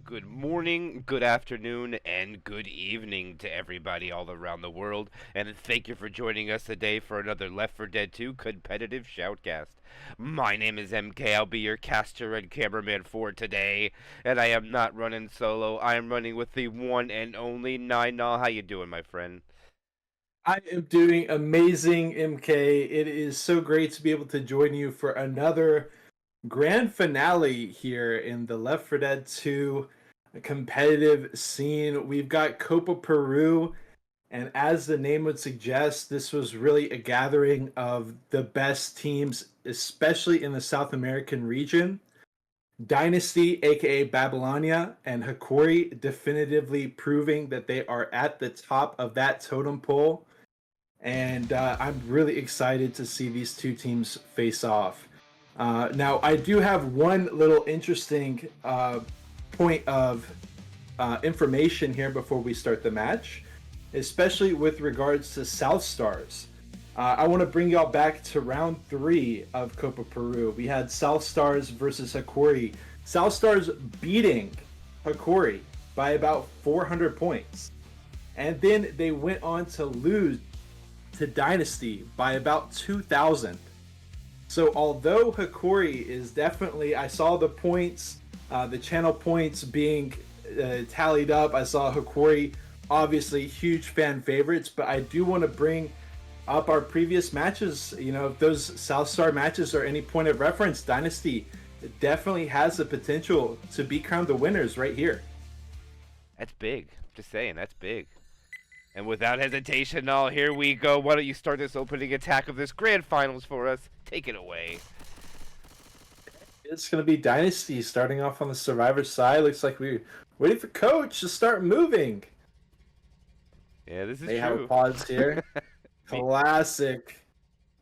Good morning, good afternoon, and good evening to everybody all around the world. And thank you for joining us today for another Left 4 Dead 2 competitive shoutcast. My name is MK. I'll be your caster and cameraman for today. And I am not running solo. I am running with the one and only Nine. How you doing, my friend? I am doing amazing, MK. It is so great to be able to join you for another grand finale here in the Left 4 Dead 2 competitive scene. We've got Copa Peru, and as the name would suggest, this was really a gathering of the best teams, especially in the South American region. Dynasty, aka Babylonia, and Hokori definitively proving that they are at the top of that totem pole, and I'm really excited to see these two teams face off. Now, I do have one little interesting point of information here before we start the match, especially with regards to South Stars. I want to bring y'all back to round 3 of Copa Peru. We had South Stars versus Hokori. South Stars beating Hokori by about 400 points. And then they went on to lose to Dynasty by about 2,000. So although Hokori is definitely, I saw the points, the channel points being tallied up. I saw Hokori, obviously huge fan favorites, but I do want to bring up our previous matches. You know, if those South Star matches are any point of reference, Dynasty definitely has the potential to be crowned the winners right here. That's big. Just saying, that's big. And without hesitation, here we go. Why don't you start this opening attack of this grand finals for us? Take it away. It's going to be Dynasty starting off on the Survivor side. Looks like we're waiting for Coach to start moving. Yeah, this is they true. Have a pause here. Classic.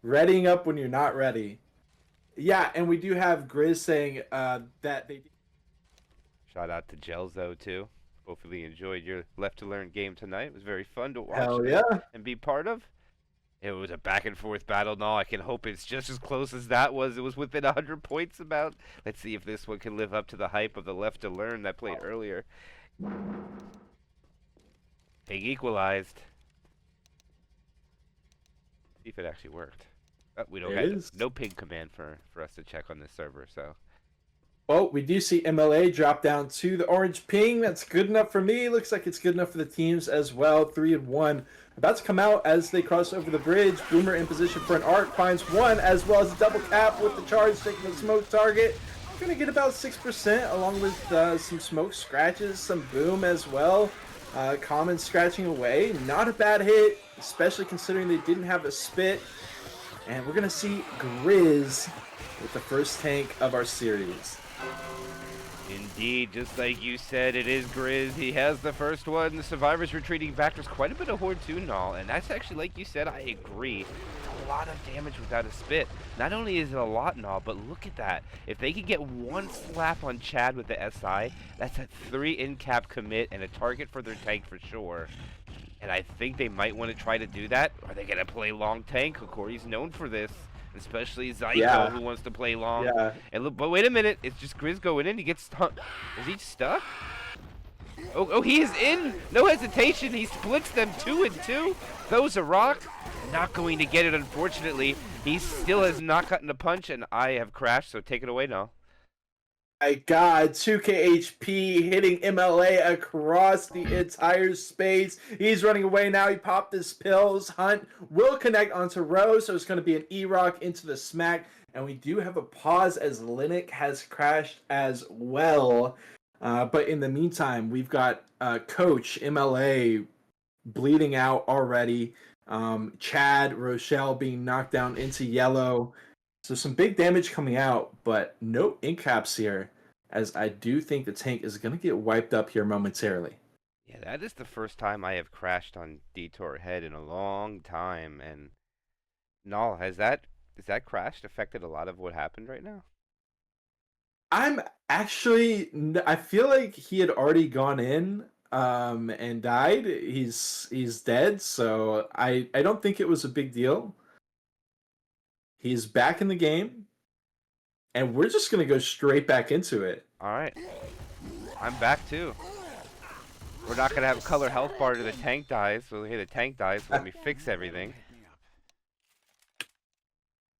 Readying up when you're not ready. Yeah, and we do have Grizz saying that they... Shout out to Gelzo, too. Hopefully you enjoyed your Left to Learn game tonight. It was very fun to watch and be part of. It was a back and forth battle. I can hope it's just as close as that was. It was within 100 points about. Let's see if this one can live up to the hype of the Left to Learn that played earlier. Pig equalized. See if it actually worked. We don't have no pig command for us to check on this server, so. Well, we do see MLA drop down to the orange ping. That's good enough for me. Looks like it's good enough for the teams as well. 3-1. About to come out as they cross over the bridge. Boomer in position for an arc. Finds one as well as a double cap with the charge taking the smoke target. Going to get about 6% along with some smoke scratches, some boom as well. Common scratching away. Not a bad hit, especially considering they didn't have a spit. And we're going to see Grizz with the first tank of our series. Indeed, just like you said, it is Grizz. He has the first one. The survivors retreating back. There's quite a bit of horde too, Null, and that's actually, like you said, I agree. It's a lot of damage without a spit. Not only is it a lot, Null, but look at that. If they could get one slap on Chad with the SI, that's a 3 in-cap commit and a target for their tank for sure. And I think they might want to try to do that. Are they going to play long tank? Hokori's known for this. Especially Zyko, who wants to play long. Yeah. And look, but wait a minute, it's just Grizz going in. He gets stuck. Is he stuck? Oh, he is in. No hesitation. He splits them 2 and 2. Throws a rock. Not going to get it, unfortunately. He still has not gotten a punch, and I have crashed. So take it away now. My God, 2k HP hitting MLA across the entire space. He's running away now. He popped his pills. Hunt will connect onto Rose, so it's going to be an E-Rock into the smack. And we do have a pause as Linux has crashed as well. But in the meantime, we've got Coach MLA bleeding out already. Chad, Rochelle being knocked down into yellow. So some big damage coming out, but no ink caps here, as I do think the tank is going to get wiped up here momentarily. Yeah, that is the first time I have crashed on Detour head in a long time. And Null, has that crash affected a lot of what happened right now? I'm actually, I feel like he had already gone in and died. He's dead, so I don't think it was a big deal. He's back in the game, and we're just going to go straight back into it. All right. I'm back too. We're not gonna have color health bar to the tank dies, so hey, the tank dies, so let me fix everything.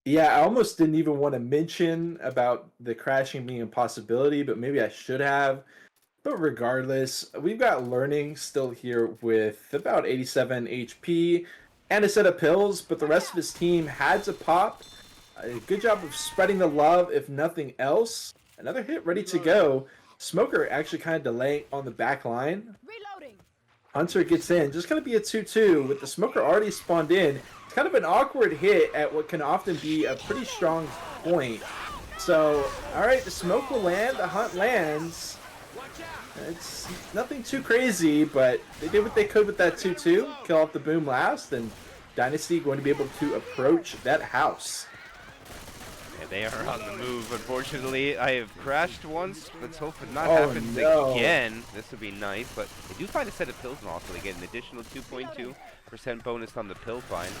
Yeah, I almost didn't even want to mention about the crashing being a possibility, but maybe I should have. But regardless, we've got Learning still here with about 87 HP and a set of pills, but the rest of his team had to pop. A good job of spreading the love, if nothing else. Another hit ready to go. Smoker actually kind of delaying on the back line. Reloading. Hunter gets in. Just going to be a 2-2 with the Smoker already spawned in. It's kind of an awkward hit at what can often be a pretty strong point. So, alright, the smoke will land. The hunt lands. It's nothing too crazy, but they did what they could with that 2-2. Kill off the boom last, and Dynasty going to be able to approach that house. Yeah, they are on the move. Unfortunately, I have crashed once. Let's hope it not happens again. This would be nice, but they do find a set of pills, and also they get an additional 2.2% bonus on the pill find.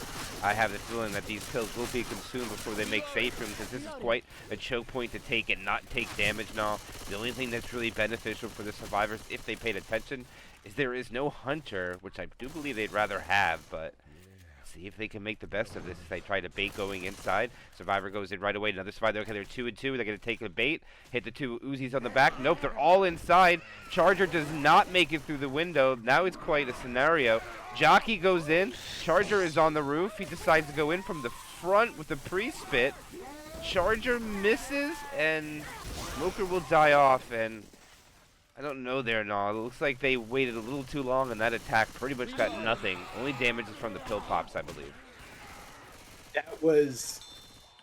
I have the feeling that these pills will be consumed before they make safe room, because this is quite a choke point to take and not take damage now. The only thing that's really beneficial for the survivors, if they paid attention, is there is no hunter, which I do believe they'd rather have, but see if they can make the best of this as they try to bait going inside. Survivor goes in right away. Another survivor. Okay, they're 2 and 2. They're going to take the bait. Hit the 2 Uzis on the back. Nope, they're all inside. Charger does not make it through the window. Now it's quite a scenario. Jockey goes in. Charger is on the roof. He decides to go in from the front with the pre-spit. Charger misses, and Smoker will die off, and I don't know there, no. It looks like they waited a little too long, and that attack pretty much got nothing. Only damage is from the pill pops, I believe. That was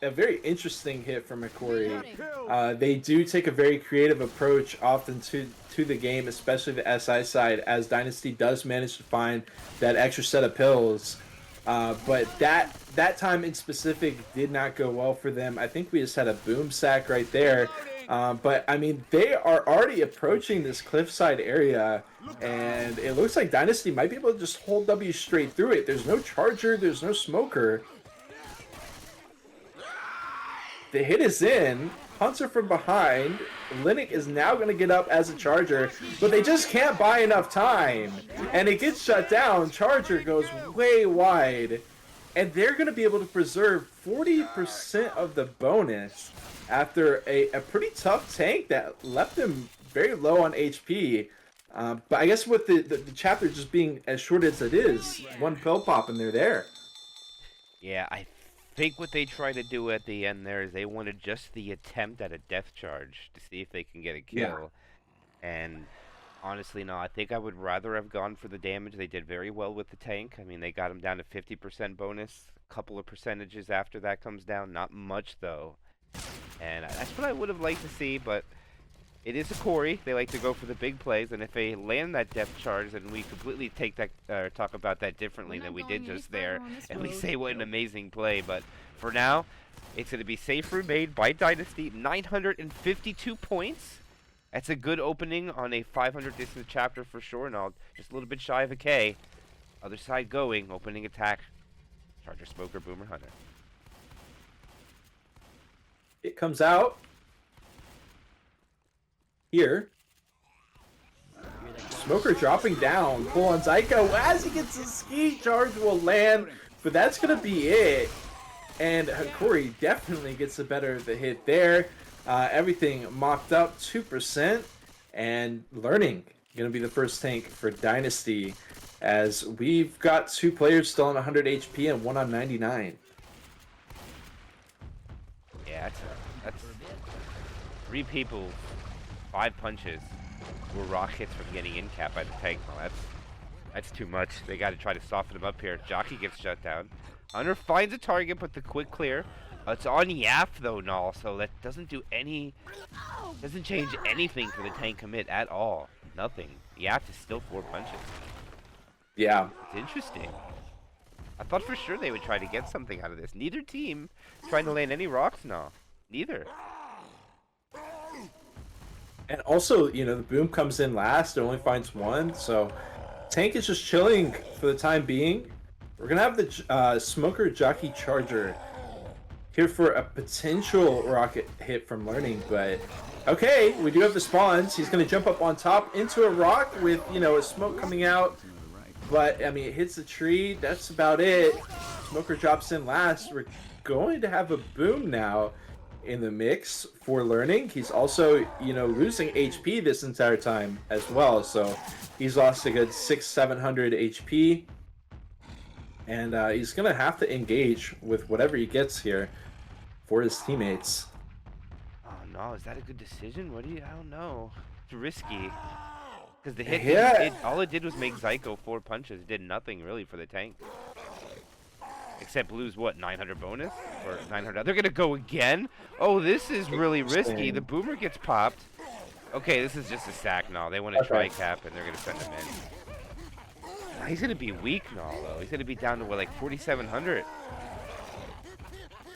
a very interesting hit from Hokori. They do take a very creative approach often to the game, especially the SI side, as Dynasty does manage to find that extra set of pills. But that time in specific did not go well for them. I think we just had a boom sack right there. But I mean, they are already approaching this cliffside area, and it looks like Dynasty might be able to just hold W straight through it. There's no Charger, there's no Smoker. The hit is in. Hunter from behind. Linux is now going to get up as a Charger, but they just can't buy enough time. And it gets shut down. Charger goes way wide, and they're going to be able to preserve 40% of the bonus after a pretty tough tank that left them very low on HP. But I guess with the chapter just being as short as it is, one pill pop and they're there. Yeah, I think what they try to do at the end there is they wanted just the attempt at a death charge to see if they can get a kill. Yeah. And honestly, no, I think I would rather have gone for the damage. They did very well with the tank. I mean, they got him down to 50% bonus. A couple of percentages after that comes down. Not much, though. And that's what I would have liked to see, but it is Hokori. They like to go for the big plays, and if they land that depth charge, then we completely take that, talk about that differently than we did just there, and we say what an amazing play. But for now, it's going to be safe room made by Dynasty. 952 points. That's a good opening on a 500 distance chapter for sure, and just a little bit shy of a K. Other side going, opening attack. Charger, Smoker, Boomer, Hunter. It comes out here. Smoker dropping down. Pull on Zyko as he gets the ski. Charge will land, but that's going to be it. And Hokori definitely gets the better of the hit there. Everything mopped up 2%. And Learning going to be the first tank for Dynasty, as we've got 2 players still on 100 HP and 1 on 99. Yeah, that's 3 people, 5 punches were rock hits from getting in cap by the tank. Well, that's too much. They got to try to soften him up here. Jockey gets shut down. Hunter finds a target, but the quick clear. It's on Yap though, Null, so that doesn't change anything for the tank commit at all. Nothing. Yap is still 4 punches. Yeah. It's interesting. I thought for sure they would try to get something out of this. Neither team is trying to land any rocks now. Neither. And also, you know, the boom comes in last. It only finds 1. So tank is just chilling for the time being. We're going to have the Smoker Jockey Charger here for a potential rocket hit from Learning, but okay, we do have the spawns. He's going to jump up on top into a rock with, you know, a smoke coming out, but I mean, it hits the tree. That's about it. Smoker drops in last. We're going to have a boom now in the mix for Learning. He's also, you know, losing HP this entire time as well, so he's lost a good 600-700 HP. And he's going to have to engage with whatever he gets here for his teammates. Oh, no. Is that a good decision? I don't know. It's risky. Because the hit, all it did was make Zyko 4 punches. It did nothing, really, for the tank. Except lose, what, 900 bonus? Or 900? They're going to go again? Oh, this is really risky. The boomer gets popped. Okay, this is just a sack now. They want to try cap, and they're going to send him in. He's going to be weak now, though. He's going to be down to, what, like 4,700?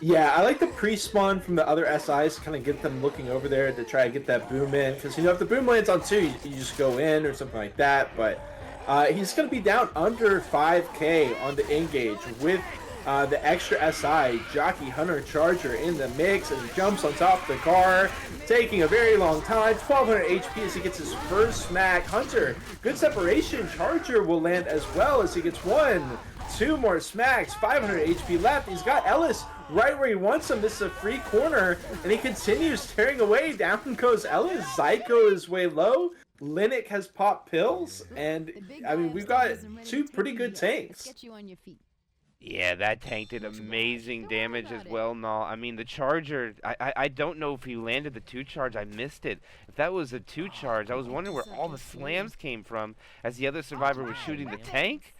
Yeah, I like the pre-spawn from the other SIs to kind of get them looking over there to try to get that boom in. Because, you know, if the boom lands on 2, you just go in or something like that. But he's going to be down under 5K on the engage with the extra SI, Jockey Hunter Charger in the mix as he jumps on top of the car, taking a very long time. 1200 HP as he gets his first smack. Hunter, good separation. Charger will land as well as he gets 1, 2 more smacks. 500 HP left. He's got Ellis right where he wants him. This is a free corner, and he continues tearing away. Down goes Ellis. Zyko is way low. Linux has popped pills, and I mean, we've got 2 pretty good tanks. Yeah, that tank did amazing damage as well. No, I mean, the charger, I don't know if he landed the 2 charge. I missed it. If that was a 2 charge, I was wondering where all the slams came from as the other survivor was shooting the tank.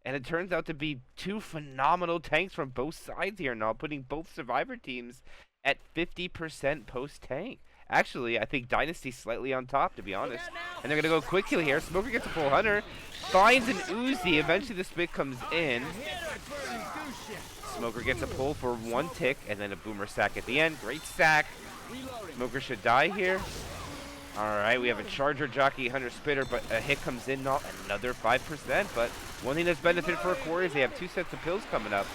And it turns out to be 2 phenomenal tanks from both sides here now, putting both survivor teams at 50% post-tank. Actually, I think Dynasty's slightly on top, to be honest. And they're going to go quick kill here. Smoker gets a full hunter. Finds an Uzi. Eventually the spit comes in. Smoker gets a pull for 1 tick, and then a boomer sack at the end. Great sack. Smoker should die here. Alright, we have a Charger, Jockey, Hunter, Spitter, but a hit comes in, not another 5%. But one thing that's benefited for Hokori is they have 2 sets of pills coming up.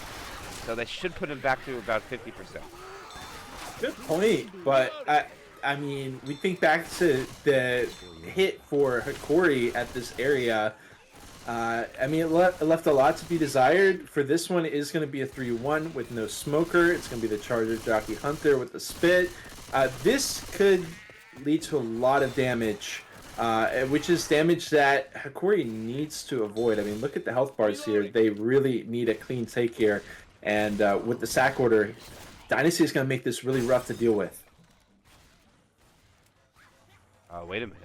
So that should put him back to about 50%. Good point, but I mean, we think back to the hit for Hokori at this area. I mean, it left a lot to be desired. For this one, it is going to be a 3-1 with no Smoker. It's going to be the Charger, Jockey, Hunter with the spit. This could lead to a lot of damage, which is damage that Hokori needs to avoid. I mean, look at the health bars here. They really need a clean take here. And with the sack order, Dynasty is going to make this really rough to deal with. Wait a minute.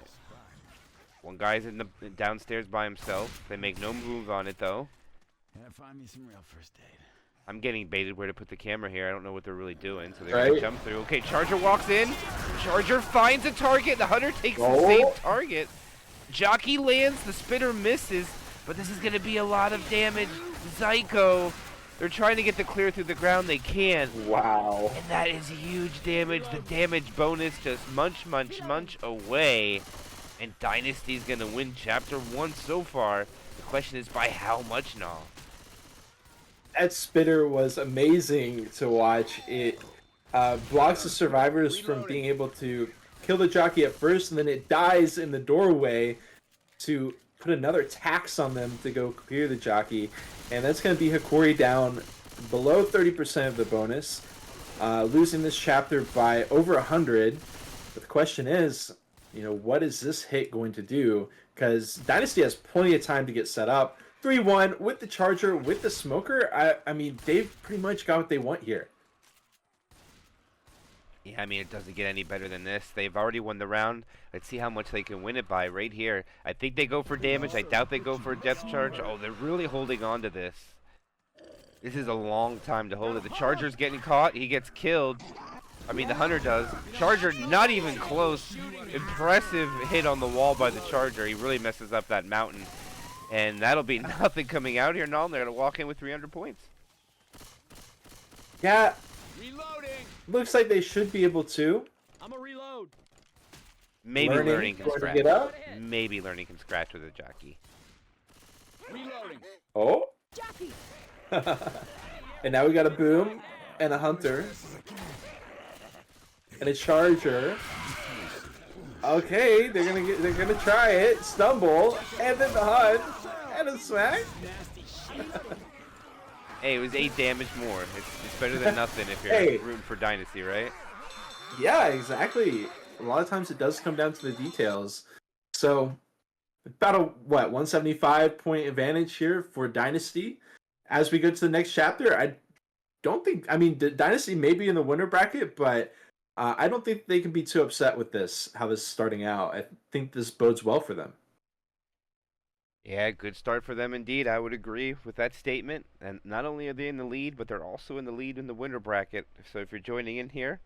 One guy's in the downstairs by himself. They make no move on it, though. Yeah, find me some real first aid. I'm getting baited where to put the camera here. I don't know what they're really doing, so they're going to jump through. Okay, Charger walks in. Charger finds a target. The Hunter takes the same target. Jockey lands. The Spitter misses, but this is going to be a lot of damage. Zyko, they're trying to get the clear through the ground. They can. Wow. And that is huge damage. The damage bonus just munch away. And Dynasty's going to win Chapter 1 so far. The question is by how much now? That Spitter was amazing to watch. It blocks the survivors from being able to kill the Jockey at first, and then it dies in the doorway to put another tax on them to go clear the Jockey. And that's going to be Hokori down below 30% of the bonus, losing this chapter by over 100. But the question is, you know, what is this hit going to do? Because Dynasty has plenty of time to get set up. 3-1 with the Charger, with the Smoker. I mean, they've pretty much got what they want here. Yeah, I mean, it doesn't get any better than this. They've already won the round. Let's see how much they can win it by right here. I think they go for damage. I doubt they go for a death charge. Oh, they're really holding on to this. This is a long time to hold it. The Charger's getting caught. He gets killed. I mean, the Hunter does. Charger not even close. Impressive hit on the wall by the Charger. He really messes up that mountain. And that'll be nothing coming out here. No, they're going to walk in with 300 points. Yeah. Reloading. Looks like they should be able to. I'm a reload. Maybe Learning can scratch. Get up. Maybe Learning can scratch with a Jockey. Reloading. Oh. Jockey. And now we got a boom. and a Hunter. And a Charger. Okay, they're gonna try it. Stumble, and then the Hunt, and a Smack. Hey, it was 8 damage more. It's better than nothing if you're Hey. rooting for Dynasty, right? Yeah, exactly. A lot of times it does come down to the details. So, about a, 175 point advantage here for Dynasty. As we go to the next chapter, I mean, Dynasty may be in the winner bracket, but I don't think they can be too upset with this, how this is starting out. I think this bodes well for them. Yeah, good start for them indeed. I would agree with that statement. And not only are they in the lead, but they're also in the lead in the winner bracket. So if you're joining in here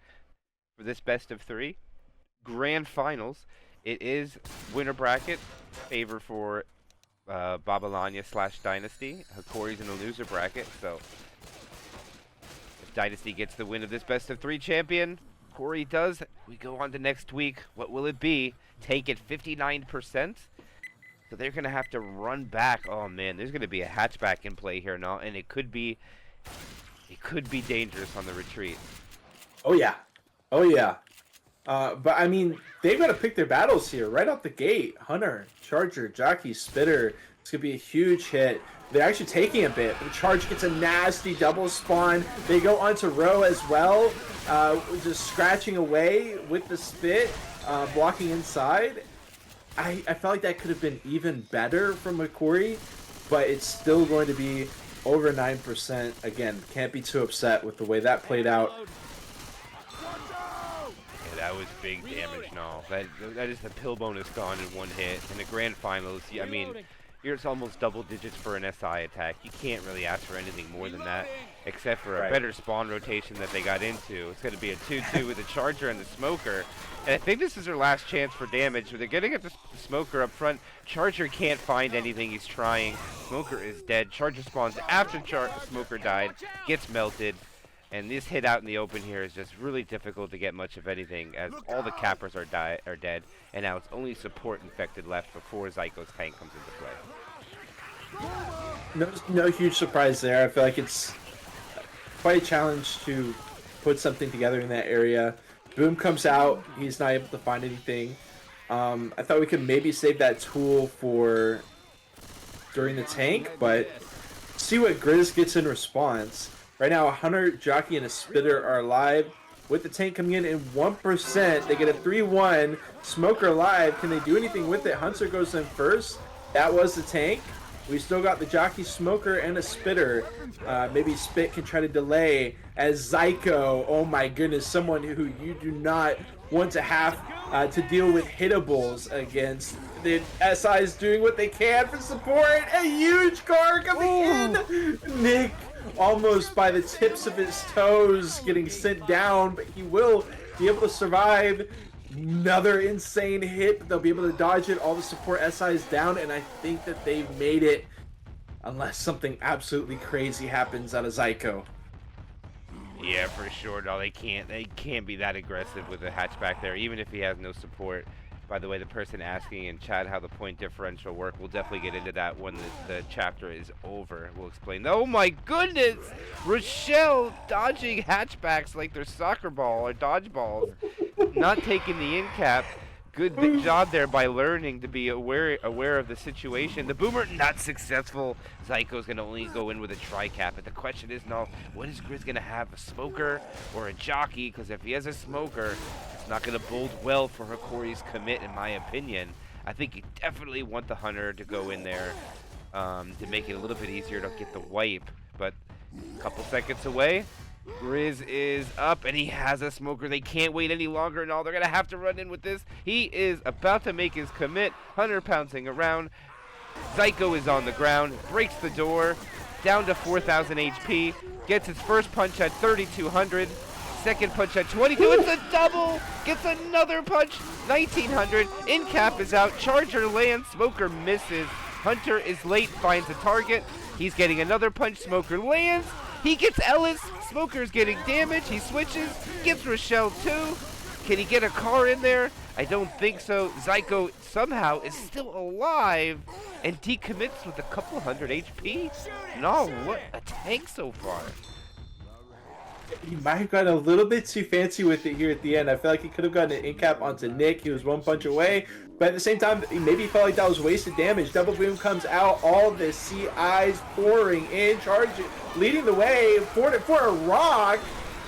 for this best of 3 grand finals, it is winner bracket favor for Babalania / Dynasty. Hokori's in the loser bracket. So if Dynasty gets the win of this best of 3 champion, Hokori does. We go on to next week. What will it be? Tank at 59%. So they're going to have to run back. Oh, man, there's going to be a hatchback in play here now, and it could be dangerous on the retreat. Oh, yeah. Oh, yeah. But, I mean, they've got to pick their battles here right off the gate. Hunter, Charger, Jockey, Spitter. It's going to be a huge hit. They're actually taking a bit. The Charge gets a nasty double spawn. They go onto Row as well, just scratching away with the Spit, blocking inside. I felt like that could have been even better from Hokori, but it's still going to be over 9%. Again, can't be too upset with the way that played out. Yeah, that was big damage. No, that is the pill bonus gone in 1 hit. In the grand finals, I mean, it's almost double digits for an SI attack. You can't really ask for anything more than that, except for a better spawn rotation that they got into. It's going to be a 2-2 with the Charger and the Smoker. And I think this is their last chance for damage. They're going to get the Smoker up front. Charger can't find anything. He's trying. Smoker is dead. Charger spawns after Smoker died. Gets melted. And this hit out in the open here is just really difficult to get much of anything, as all the cappers are dead. And now it's only support infected left before Zyko's tank comes into play. No huge surprise there. I feel like it's quite a challenge to put something together in that area. Boom comes out. He's not able to find anything. I thought we could maybe save that tool for during the tank, but see what Grizz gets in response. Right now, a Hunter, Jockey, and a Spitter are alive. With the tank coming in 1%, they get a 3-1. Smoker alive. Can they do anything with it? Hunter goes in first. That was the tank. We still got the Jockey, Smoker, and a Spitter. Maybe Spit can try to delay as Zyko. Oh my goodness, someone who you do not want to have to deal with hitables against. The SI's doing what they can for support. A huge car coming in. Nick almost by the tips of his toes getting sent down, but he will be able to survive. Another insane hit, but they'll be able to dodge it. All the support SI's down, and I think that they've made it, unless something absolutely crazy happens out of Zyko. Yeah, for sure. No, they can't be that aggressive with a hatchback there, even if he has no support. By the way, the person asking in chat how the point differential work, we'll definitely get into that when the chapter is over. We'll explain. Oh my goodness! Rochelle dodging hatchbacks like they're soccer ball or dodgeballs. Not taking the in cap. Good job there by learning to be aware of the situation. The Boomer not successful. Zyko's going to only go in with a tri-cap. But the question is now, what is Grizz going to have? A Smoker or a Jockey? Because if he has a Smoker, it's not going to bode well for Hokori's commit, in my opinion. I think you definitely want the Hunter to go in there to make it a little bit easier to get the wipe. But a couple seconds away. Grizz is up, and he has a Smoker. They can't wait any longer. No, they're going to have to run in with this. He is about to make his commit. Hunter pouncing around. Zyko is on the ground, breaks the door, down to 4,000 HP, gets his first punch at 3,200, second punch at 22. It's a double! Gets another punch, 1,900. In cap is out. Charger lands. Smoker misses. Hunter is late, finds a target. He's getting another punch. Smoker lands. He gets Ellis. Smoker's getting damage. He switches. Gets Rochelle too. Can he get a car in there? I don't think so. Zyko somehow is still alive and decommits with a couple hundred HP. No, what a tank so far. He might have gotten a little bit too fancy with it here at the end. I feel like he could have gotten an in-cap onto Nick. He was one punch away. But at the same time, maybe he felt like that was wasted damage. Double boom comes out. All the CIs pouring in, charging, leading the way for a rock.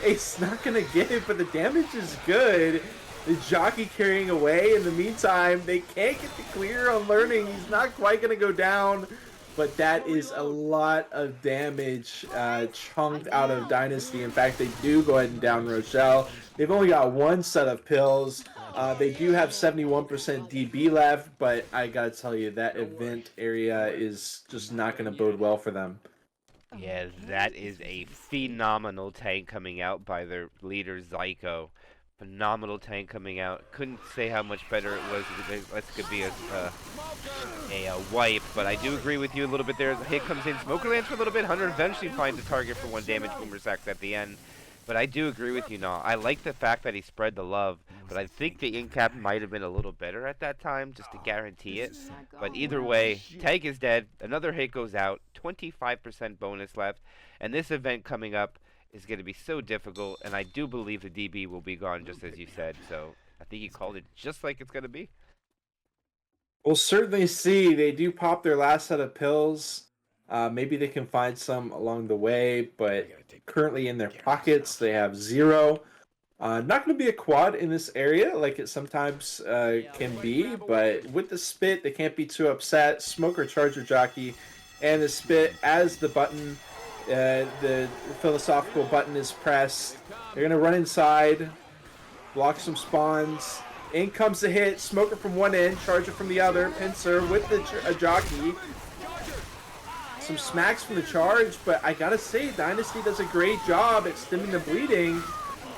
It's not going to get it, but the damage is good. The jockey carrying away. In the meantime, they can't get the clear on learning. He's not quite going to go down. But that is a lot of damage chunked out of Dynasty. In fact, they do go ahead and down Rochelle. They've only got one set of pills. They do have 71% DB left, but I gotta tell you, that event area is just not going to bode well for them. Yeah, that is a phenomenal tank coming out by their leader, Zyko. Phenomenal tank coming out. Couldn't say how much better it was. That could be a wipe, but I do agree with you a little bit there. The hit comes in. Smoker lands for a little bit. Hunter eventually finds a target for 1 damage. Boomer sacks at the end. But I do agree with you, Nah. I like the fact that he spread the love, but I think the in-cap might have been a little better at that time just to guarantee it. But either way, tank is dead. Another hit goes out. 25% bonus left. And this event coming up is going to be so difficult, and I do believe the DB will be gone, just as you said. So I think you called it just like it's going to be. We'll certainly see. They do pop their last set of pills. Maybe they can find some along the way, but currently in their pockets, they have 0. Not going to be a quad in this area like it sometimes can be, but with the spit, they can't be too upset. Smoker Charger Jockey and the spit as the button. The philosophical button is pressed. They're going to run inside, block some spawns. In comes the hit. Smoker from one end, Charger from the other. Pincer with the jockey. Some smacks from the charge, but I got to say, Dynasty does a great job at stemming the bleeding.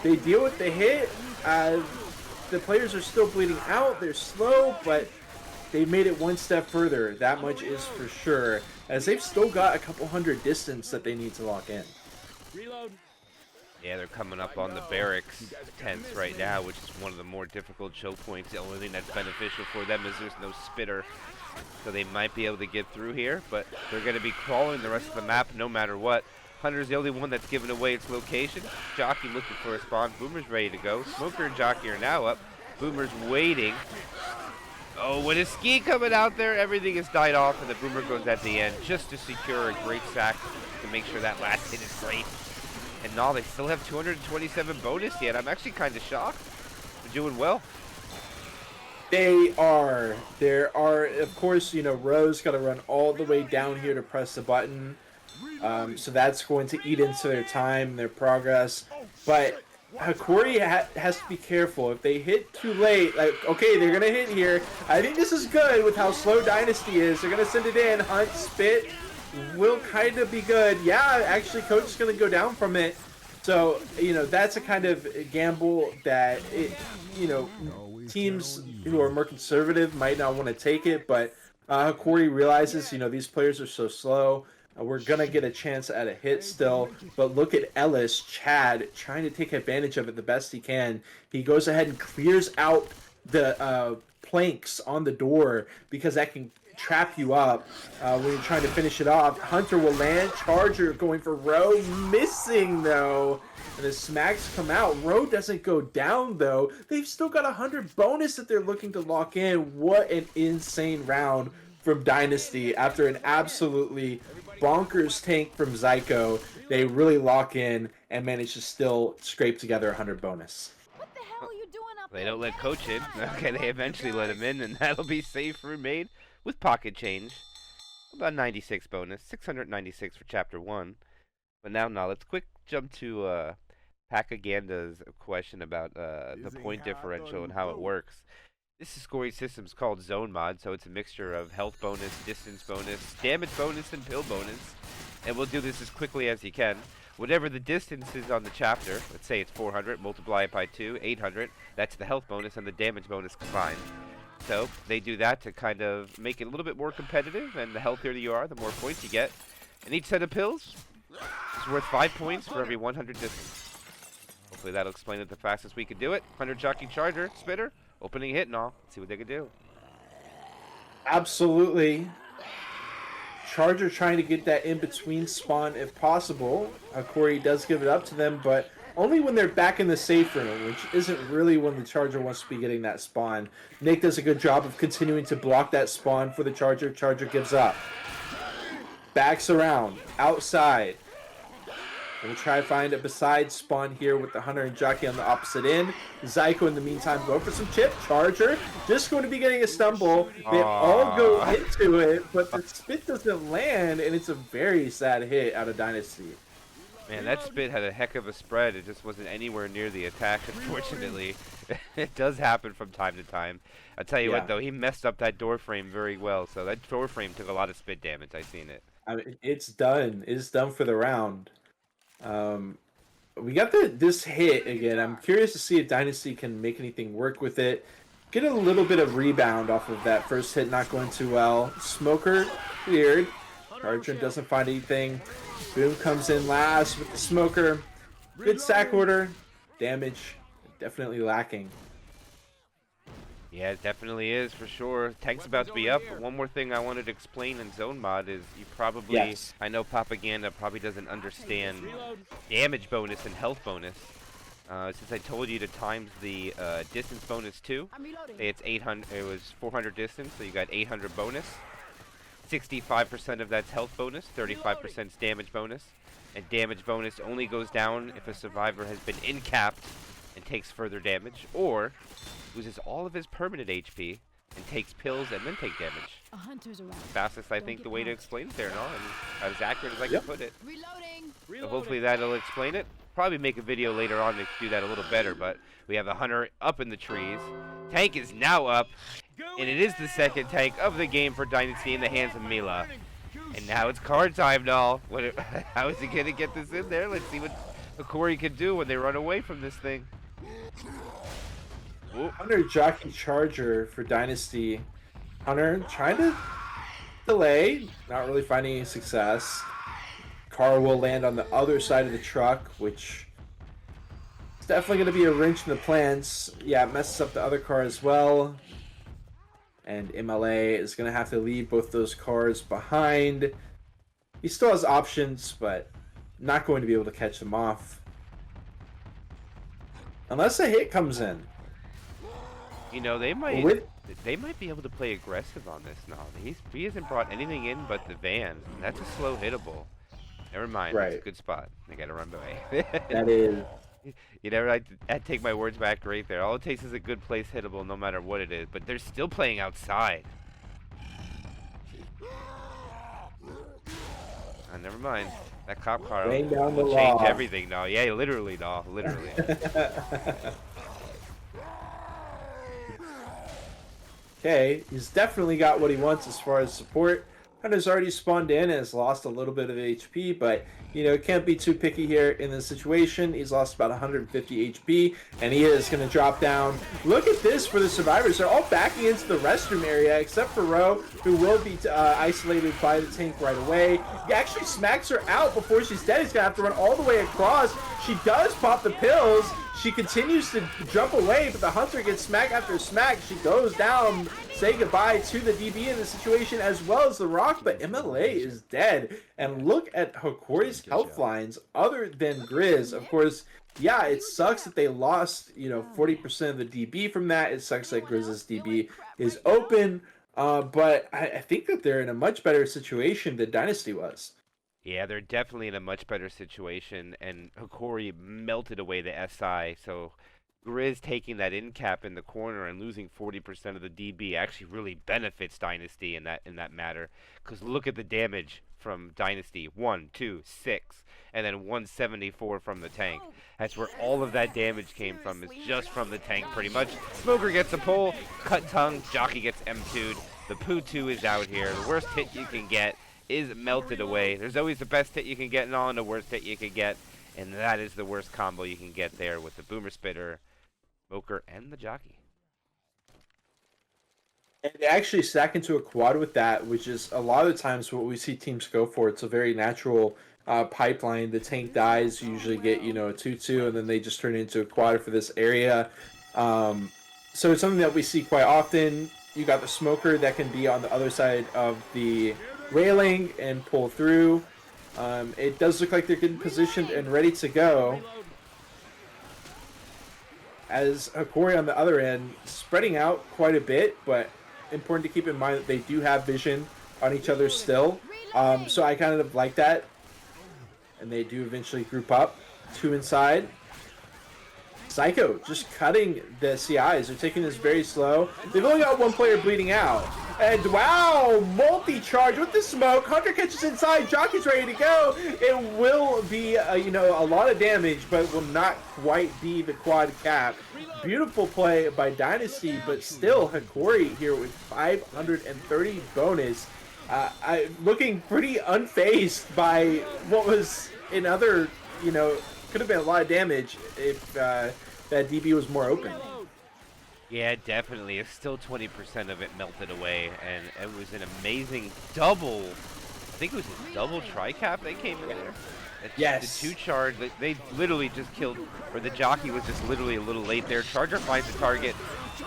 They deal with the hit. The players are still bleeding out. They're slow, but they made it one step further. That much is for sure, as they've still got a couple hundred distance that they need to lock in. Reload. Yeah, they're coming up on the barracks tents right now, which is one of the more difficult choke points. The only thing that's beneficial for them is there's no spitter, so they might be able to get through here, but they're going to be crawling the rest of the map no matter what. Hunter's the only one that's given away its location. Jockey looking for a spawn. Boomer's ready to go. Smoker and Jockey are now up. Boomer's waiting. Oh, with his ski coming out there, everything has died off, and the Boomer goes at the end just to secure a great sack to make sure that last hit is great. And no, they still have 227 bonus yet. I'm actually kind of shocked. They're doing well. They are. There are, of course, Rose got to run all the way down here to press the button. So that's going to eat into their time, their progress. But Hokori has to be careful. If they hit too late, okay, they're going to hit here. I think this is good with how slow Dynasty is. They're going to send it in. Hunt, spit will kind of be good. Yeah, actually, Coach is going to go down from it. So, that's a kind of gamble that, teams who are more conservative might not want to take it. But Hokori realizes, these players are so slow. We're going to get a chance at a hit still. But look at Ellis, Chad, trying to take advantage of it the best he can. He goes ahead and clears out the planks on the door because that can trap you up when you're trying to finish it off. Hunter will land. Charger going for Roe. Missing, though. And the smacks come out. Roe doesn't go down, though. They've still got 100 bonus that they're looking to lock in. What an insane round from Dynasty. After an absolutely bonkers tank from Zyko, they really lock in and manage to still scrape together 100 bonus. What the hell are you doing up They there? don't let Coach in. Okay, they eventually let him in, and that'll be safe remain with pocket change. About 96 bonus, 696 for Chapter 1. But now, let's quick jump to Pakaganda's question about the point differential and how it works. This scoring system is called Zone Mod, so it's a mixture of health bonus, distance bonus, damage bonus, and pill bonus. And we'll do this as quickly as you can. Whatever the distance is on the chapter, let's say it's 400, multiply it by 2, 800. That's the health bonus and the damage bonus combined. So they do that to kind of make it a little bit more competitive, and the healthier you are, the more points you get. And each set of pills is worth 5 points for every 100 distance. Hopefully that'll explain it the fastest we can do it. 100 Jockey Charger, Spitter, opening hit and all. Let's see what they can do. Absolutely. Charger trying to get that in-between spawn if possible. Hokori does give it up to them, but only when they're back in the safe room, which isn't really when the Charger wants to be getting that spawn. Nick does a good job of continuing to block that spawn for the Charger. Charger gives up. Backs around, outside. We'll try to find a beside spawn here with the Hunter and Jockey on the opposite end. Zyko in the meantime go for some chip. Charger just going to be getting a stumble. They all go into it, but the spit doesn't land, and it's a very sad hit out of Dynasty. Man, that spit had a heck of a spread. It just wasn't anywhere near the attack, unfortunately. It does happen from time to time. I'll tell you what, though, he messed up that door frame very well. So that door frame took a lot of spit damage. I've seen it. I mean, it's done. It's done for the round. We got this hit again. I'm curious to see if Dynasty can make anything work with it. Get a little bit of rebound off of that first hit not going too well. Smoker cleared. Charger doesn't find anything. Boom comes in last with the Smoker. Good sack order. Damage definitely lacking. Yeah, it definitely is, for sure. Tank's about to be up. But one more thing I wanted to explain in Zone Mod is you probably, I know Propaganda probably doesn't understand damage bonus and health bonus. Since I told you to times the distance bonus too, it's 800. It was 400 distance, so you got 800 bonus. 65% of that's health bonus, 35% is damage bonus, and damage bonus only goes down if a survivor has been in-capped and takes further damage, or loses all of his permanent HP and takes pills and then take damage. A hunter's around. Fastest, I think, the way to explain it there, and all, and as accurate as I can put it. Reloading. So hopefully that'll explain it. Probably make a video later on to do that a little better, but we have the hunter up in the trees. Tank is now up, and it is the second tank of the game for Dynasty in the hands of Mila. And now it's card time, doll. How is he going to get this in there? Let's see what Hokori can do when they run away from this thing. Hunter Jockey Charger for Dynasty. Hunter trying to delay, not really finding any success. Car will land on the other side of the truck, which is definitely going to be a wrench in the plans. Yeah, it messes up the other car as well. And MLA is going to have to leave both those cars behind. He still has options, but not going to be able to catch them off. Unless a hit comes in. You know, they might be able to play aggressive on this now. He hasn't brought anything in but the van. And that's a slow hittable. Never mind. Right. That's a good spot. They got to run away. That is. You know, I'd take my words back right there. All it takes is a good place hittable no matter what it is. But they're still playing outside. Never mind. That cop car will change everything now. Yeah, literally, doll. Literally. Okay, he's definitely got what he wants as far as support. Hunter's already spawned in and has lost a little bit of HP, but, you know, can't be too picky here in this situation. He's lost about 150 HP, and he is going to drop down. Look at this for the survivors. They're all backing into the restroom area, except for Ro, who will be isolated by the tank right away. He actually smacks her out before she's dead. He's going to have to run all the way across. She does pop the pills. She continues to jump away, but the Hunter gets smack after smack. She goes down, say goodbye to the DB in the situation as well as the Rock, but MLA is dead. And look at Hokori's health lines other than Grizz. Of course, yeah, it sucks that they lost, you know, 40% of the DB from that. It sucks that Grizz's DB is open, but I think that they're in a much better situation than Dynasty was. Yeah, they're definitely in a much better situation, and Hokori melted away the SI, so Grizz taking that in cap in the corner and losing 40% of the DB actually really benefits Dynasty in that matter, because look at the damage from Dynasty. 1, 2, 6, and then 174 from the tank. That's where all of that damage came from, is just from the tank pretty much. Smoker gets a pull, cut tongue, Jockey gets M2'd, the Poo-2 is out here, the worst hit you can get is melted away. There's always the best hit you can get and the worst hit you can get, and that is the worst combo you can get there with the Boomer Spitter, Smoker, and the Jockey. And they actually stack into a quad with that, which is a lot of the times what we see teams go for. It's a very natural pipeline. The tank dies, you usually get, you know, a 2-2, and then they just turn into a quad for this area. So it's something that we see quite often. You got the Smoker that can be on the other side of the railing and pull through. It does look like they're getting positioned and ready to go. As Hokori on the other end, spreading out quite a bit, but important to keep in mind that they do have vision on each other still. So I kind of like that. And they do eventually group up. 2 inside. Psycho just cutting the CIs. They're taking this very slow. They've only got 1 player bleeding out. And wow, multi-charge with the smoke. Hunter catches inside. Jockey's ready to go. It will be, a lot of damage, but will not quite be the quad cap. Beautiful play by Dynasty, but still Hokori here with 530 bonus. Looking pretty unfazed by what was another, could have been a lot of damage if that DB was more open. Yeah, definitely. It's still 20% of it melted away, and it was an amazing double. I think it was a double tri-cap that came in there. Yes. The 2 charge, they literally just killed, or the jockey was just literally a little late there. Charger finds the target.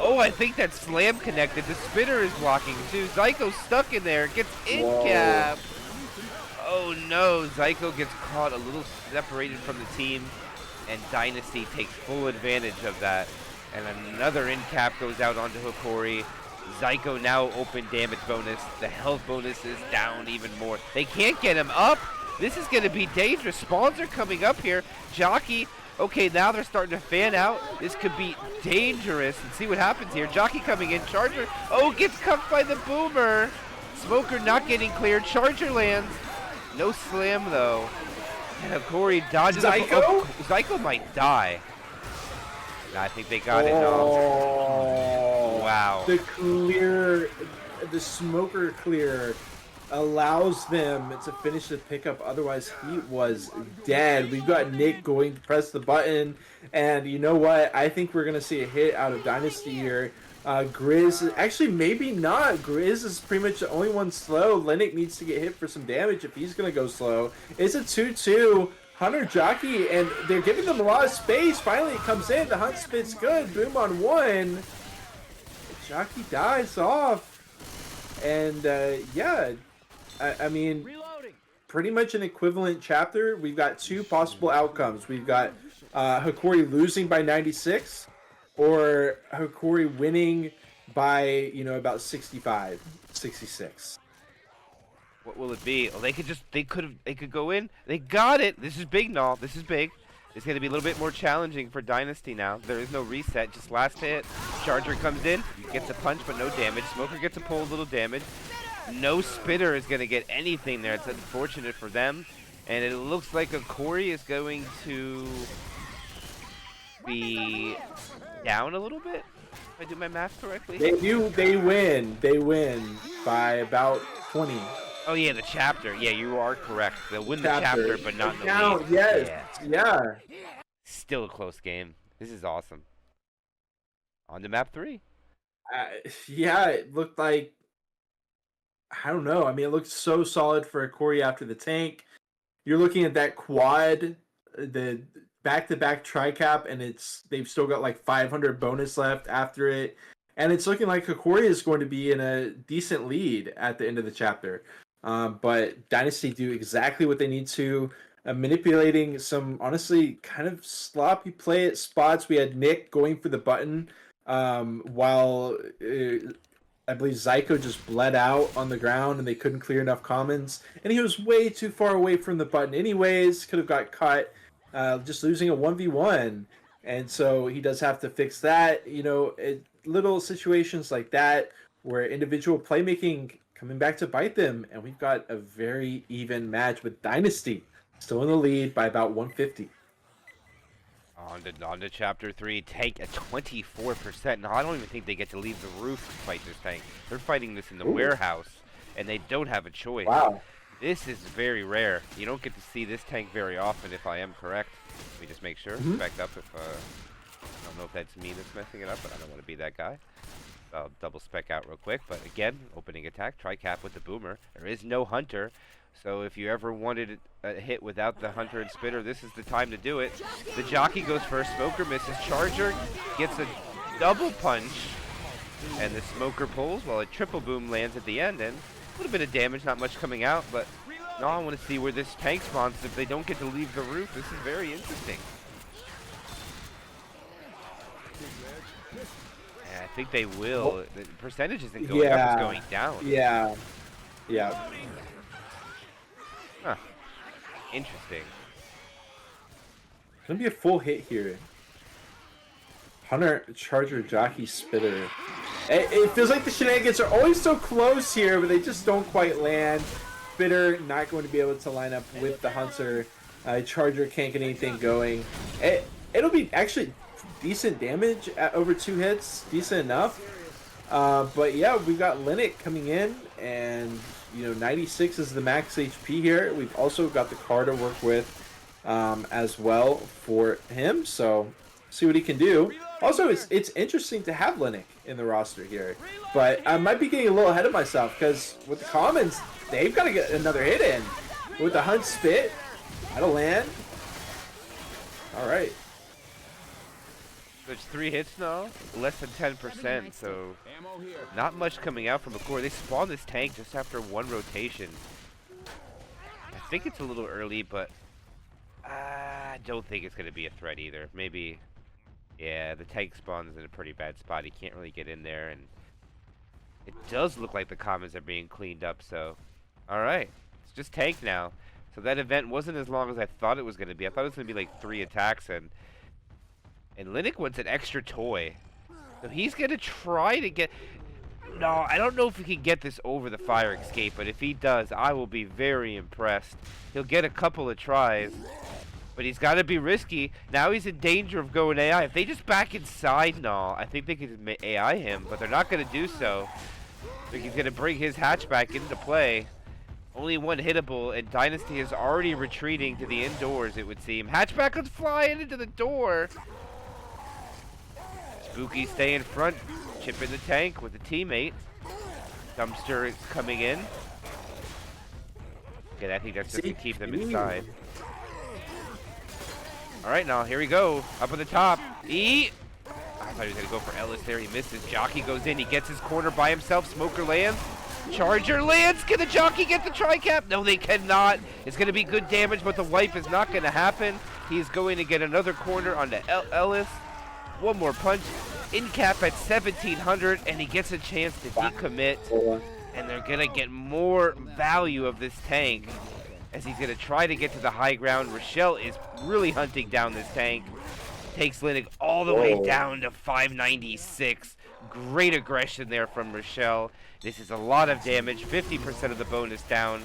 Oh, I think that slam connected. The spinner is blocking too. Zyko's stuck in there. Gets in cap. Oh no, Zyko gets caught a little separated from the team, and Dynasty takes full advantage of that. And another in cap goes out onto Hokori. Zyko now open damage bonus. The health bonus is down even more. They can't get him up. This is going to be dangerous. Spawns are coming up here. Jockey. Okay, now they're starting to fan out. This could be dangerous. And see what happens here. Jockey coming in. Charger. Oh, gets cuffed by the boomer. Smoker not getting cleared. Charger lands. No slam, though. And Hokori dodges. Zyko? Zyko might die. I think they got it. Wow. The smoker clear allows them to finish the pickup. Otherwise, he was dead. We've got Nick going to press the button. And you know what? I think we're going to see a hit out of Dynasty here. Grizz, actually maybe not. Grizz is pretty much the only one slow. Lennox needs to get hit for some damage if he's going to go slow. It's a 2-2. Hunter Jockey, and they're giving them a lot of space. Finally, it comes in. The hunt spits good. Boom on 1. Jockey dies off. And, yeah, I mean, pretty much an equivalent chapter. We've got 2 possible outcomes. We've got Hokori losing by 96, or Hokori winning by, about 65, 66. What will it be? Oh, they could go in. They got it. This is big, Null. This is big. It's going to be a little bit more challenging for Dynasty now. There is no reset, just last hit. Charger comes in, gets a punch, but no damage. Smoker gets a pull, little damage. No spitter is going to get anything there. It's unfortunate for them. And it looks like Hokori is going to be down a little bit, if I do my math correctly. They win by about 20. Oh yeah, the chapter. Yeah, you are correct. They'll win the chapter, but not in the league. Yes. Yeah. Still a close game. This is awesome. On to map 3. Yeah, it looked like, I don't know. I mean, it looked so solid for Hokori after the tank. You're looking at that quad, the back-to-back tri-cap, and they've still got like 500 bonus left after it. And it's looking like Hokori is going to be in a decent lead at the end of the chapter. But Dynasty do exactly what they need to, manipulating some, honestly, kind of sloppy play at spots. We had Nick going for the button, while I believe Zyko just bled out on the ground and they couldn't clear enough commons. And he was way too far away from the button anyways, could have got caught just losing a 1v1. And so he does have to fix that. Little situations like that where individual playmaking coming back to bite them, and we've got a very even match with Dynasty still in the lead by about 150. On to chapter 3, tank at 24%. Now I don't even think they get to leave the roof to fight this tank. They're fighting this in the warehouse, and they don't have a choice. Wow. This is very rare. You don't get to see this tank very often, if I am correct. Let me just make sure. Backed up if I don't know if that's me that's messing it up, but I don't want to be that guy. I'll double spec out real quick. But again, opening attack, tri-cap with the boomer. There is no hunter, so if you ever wanted a hit without the hunter and spitter, this is the time to do it. The jockey goes first. Smoker misses. Charger gets a double punch, and the smoker pulls while a triple boom lands at the end. And A little bit of damage, not much coming out, but no, I want to see where this tank spawns if they don't get to leave the roof. This is very interesting. Yeah, I think they will. The percentage isn't going up, it's going down. Yeah. Yeah. Huh. Interesting. It's gonna be a full hit here. Hunter, Charger, Jockey, Spitter. It feels like the shenanigans are always so close here, but they just don't quite land. Spitter not going to be able to line up with the Hunter. Charger can't get anything going. It'll be actually decent damage at over 2 hits. Decent enough. But yeah, we've got Linux coming in, and 96 is the max HP here. We've also got the car to work with as well for him, so see what he can do. Also, it's interesting to have Linux in the roster here, but I might be getting a little ahead of myself because with the commons, they've got to get another hit in. With the Hunt Spit, that'll land. All right. So it's 3 hits now, less than 10%, so not much coming out from Hokori. They spawned this tank just after 1 rotation. I think it's a little early, but I don't think it's going to be a threat either. Maybe, yeah, the tank spawns in a pretty bad spot. He can't really get in there, and it does look like the commons are being cleaned up, so alright. It's just tank now. So that event wasn't as long as I thought it was going to be. I thought it was going to be like 3 attacks, and Linux wants an extra toy. So he's going to try to get... No, I don't know if he can get this over the fire escape, but if he does, I will be very impressed. He'll get a couple of tries, but he's got to be risky. Now he's in danger of going AI. If they just back inside Null, I think they could AI him, but they're not going to do so. So he's going to bring his hatchback into play. Only 1 hittable, and Dynasty is already retreating to the indoors, it would seem. Hatchback is flying into the door. Spooky stay in front, chip in the tank with a teammate. Dumpster is coming in. Okay, I think that's just to keep them inside. Alright, now here we go. Up on the top. I thought he was going to go for Ellis there. He misses. Jockey goes in. He gets his corner by himself. Smoker lands. Charger lands. Can the Jockey get the tri-cap? No, they cannot. It's going to be good damage, but the wipe is not going to happen. He's going to get another corner onto Ellis. 1 more punch. In cap at 1700, and he gets a chance to decommit. And they're going to get more value of this tank as he's going to try to get to the high ground. Rochelle is really hunting down this tank. Takes Linux all the way down to 596. Great aggression there from Rochelle. This is a lot of damage, 50% of the bonus down.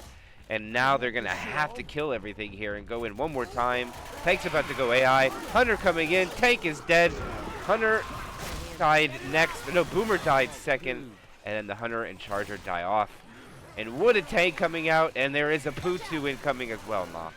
And now they're going to have to kill everything here and go in 1 more time. Tank's about to go AI. Hunter coming in. Tank is dead. Hunter died next. No, Boomer died second. And then the Hunter and Charger die off. And what a tank coming out. And there is a Poo-2 incoming as well, Ma.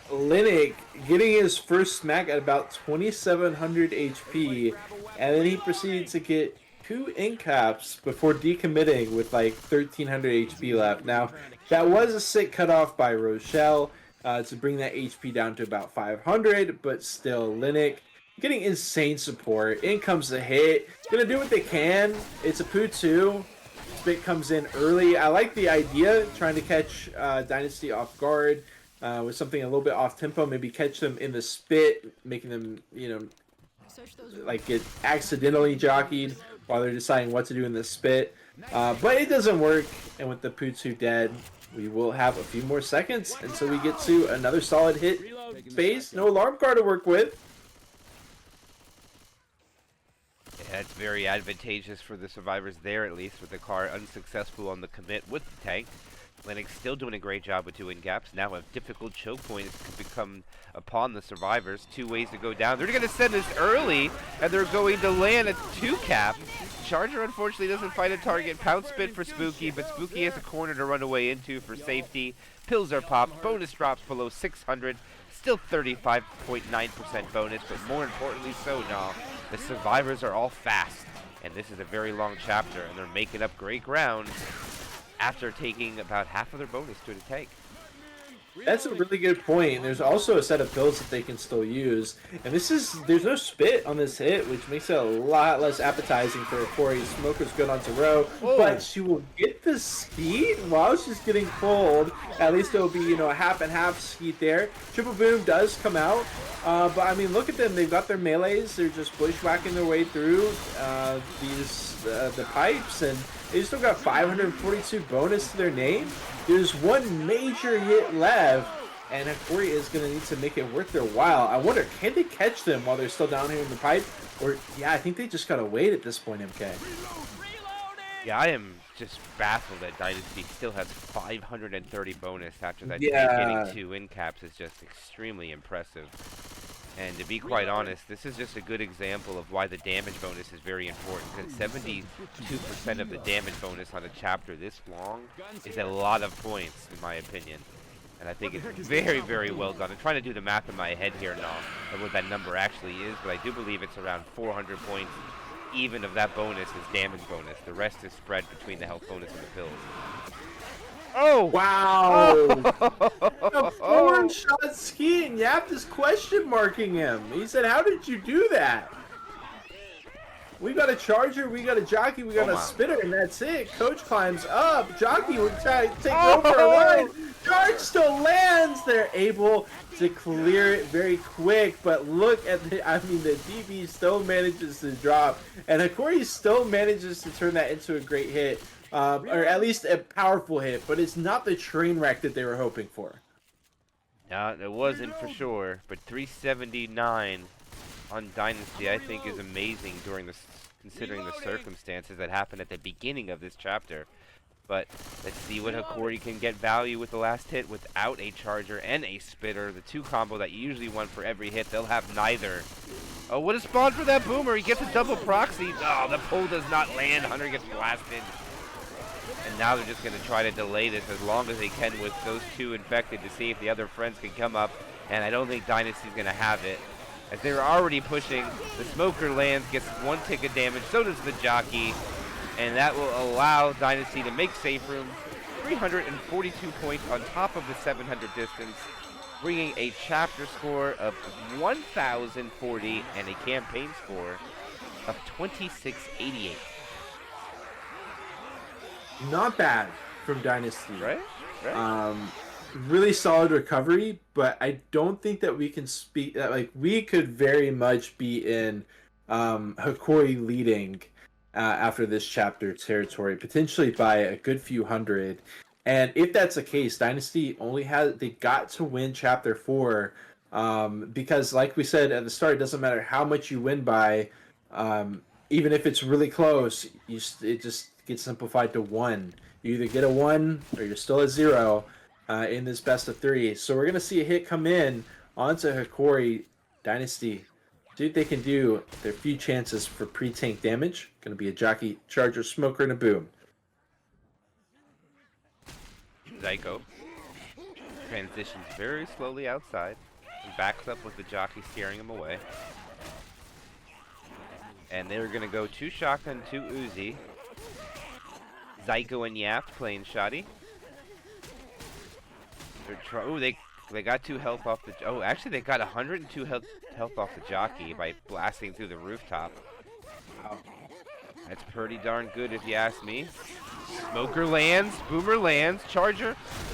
Linux getting his first smack at about 2700 HP, and then he proceeded to get 2 incaps before decommitting with like 1300 HP left. Now, that was a sick cutoff by Rochelle to bring that HP down to about 500, but still, Linux getting insane support. In comes the hit. Gonna do what they can. It's a Poo-2. Spit comes in early. I like the idea, trying to catch Dynasty off guard. With something a little bit off tempo, maybe catch them in the spit, making them, like get accidentally jockeyed while they're deciding what to do in the spit. But it doesn't work, and with the Poo-2 dead, we will have a few more seconds until we get to another solid hit space. No alarm car to work with. Yeah, that's very advantageous for the survivors there, at least, with the car unsuccessful on the commit with the tank. Linux still doing a great job with 2 incaps. Now a difficult choke point has become upon the survivors. 2 ways to go down. They're going to send this early, and they're going to land a 2-cap. Charger, unfortunately, doesn't find a target. Pound Spit for Spooky, but Spooky has a corner to run away into for safety. Pills are popped. Bonus drops below 600. Still 35.9% bonus, but more importantly so now, the survivors are all fast. And this is a very long chapter, and they're making up great ground after taking about half of their bonus to the tank. That's a really good point. And there's also a set of pills that they can still use. And there's no spit on this hit, which makes it a lot less appetizing for Hokori. Smoker's good onto row, but she will get the speed while she's getting pulled. At least it'll be, you know, a half and half speed there. Triple Boom does come out. But I mean, look at them. They've got their melees. They're just bushwhacking their way through the pipes, and they still got 542 bonus to their name. There's one major hit left, and Hokori is going to need to make it worth their while. I wonder, can they catch them while they're still down here in the pipe? Or, yeah, I think they just got to wait at this point, MK. Yeah, I am just baffled that Dynasty still has 530 bonus after that. Getting 2 win caps is just extremely impressive. And to be quite honest, this is just a good example of why the damage bonus is very important, because 72% of the damage bonus on a chapter this long is a lot of points, in my opinion. And I think it's very, very well done. I'm trying to do the math in my head here now of what that number actually is, but I do believe it's around 400 points. Even of that bonus is damage bonus. The rest is spread between the health bonus and the pills. Oh! Wow! A 4-shot ski, and Yap is question marking him. He said, how did you do that? We got a charger, we got a jockey, we got a spitter, and that's it. Coach climbs up. Jockey would try to take over a line. Charge still lands. They're able to clear it very quick, but look at the, I mean, the DB still manages to drop, and Hokori still manages to turn that into a great hit. Or at least a powerful hit, but it's not the train wreck that they were hoping for. No, it wasn't for sure, but 379 on Dynasty I think is amazing during the, considering the circumstances that happened at the beginning of this chapter. But let's see what Hokori can get value with the last hit without a charger and a spitter. The 2 combo that you usually want for every hit, they'll have neither. Oh, what a spawn for that boomer. He gets a double proxy. Oh, the pull does not land. Hunter gets blasted. And now they're just going to try to delay this as long as they can with those 2 infected to see if the other friends can come up. And I don't think Dynasty's going to have it, as they're already pushing. The smoker lands, gets 1 tick of damage, so does the jockey. And that will allow Dynasty to make safe room. 342 points on top of the 700 distance, bringing a chapter score of 1,040 and a campaign score of 2688. Not bad from Dynasty. Right? Really solid recovery, but I don't think that we can speak that, like, we could very much be in Hokori leading after this chapter territory, potentially by a good few hundred. And if that's the case, Dynasty they got to win chapter 4, because like we said at the start, it doesn't matter how much you win by, even if it's really close, it just gets simplified to 1. You either get a 1 or you're still a 0 in this best of 3. So we're going to see a hit come in onto Hokori. Dynasty, see what they can do. Their few chances for pre-tank damage. Going to be a jockey, charger, smoker, and a boom. Zyko transitions very slowly outside and backs up with the jockey scaring him away. And they're going to go 2 shotgun, 2 Uzi. Zyko and Yap playing shoddy. Oh, they got 2 health off the... Oh, actually they got 102 health off the jockey by blasting through the rooftop. Wow. That's pretty darn good if you ask me. Smoker lands, boomer lands, charger,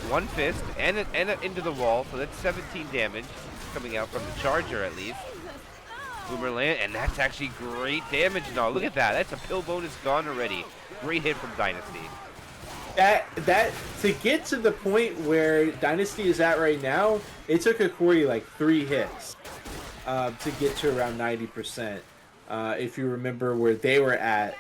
1 fist, and into the wall, so that's 17 damage coming out from the charger at least. Boomer land, and that's actually great damage now. Look at that. That's a pill bonus gone already. Great hit from Dynasty. That to get to the point where Dynasty is at right now, it took Hokori like 3 hits to get to around 90%. If you remember where they were at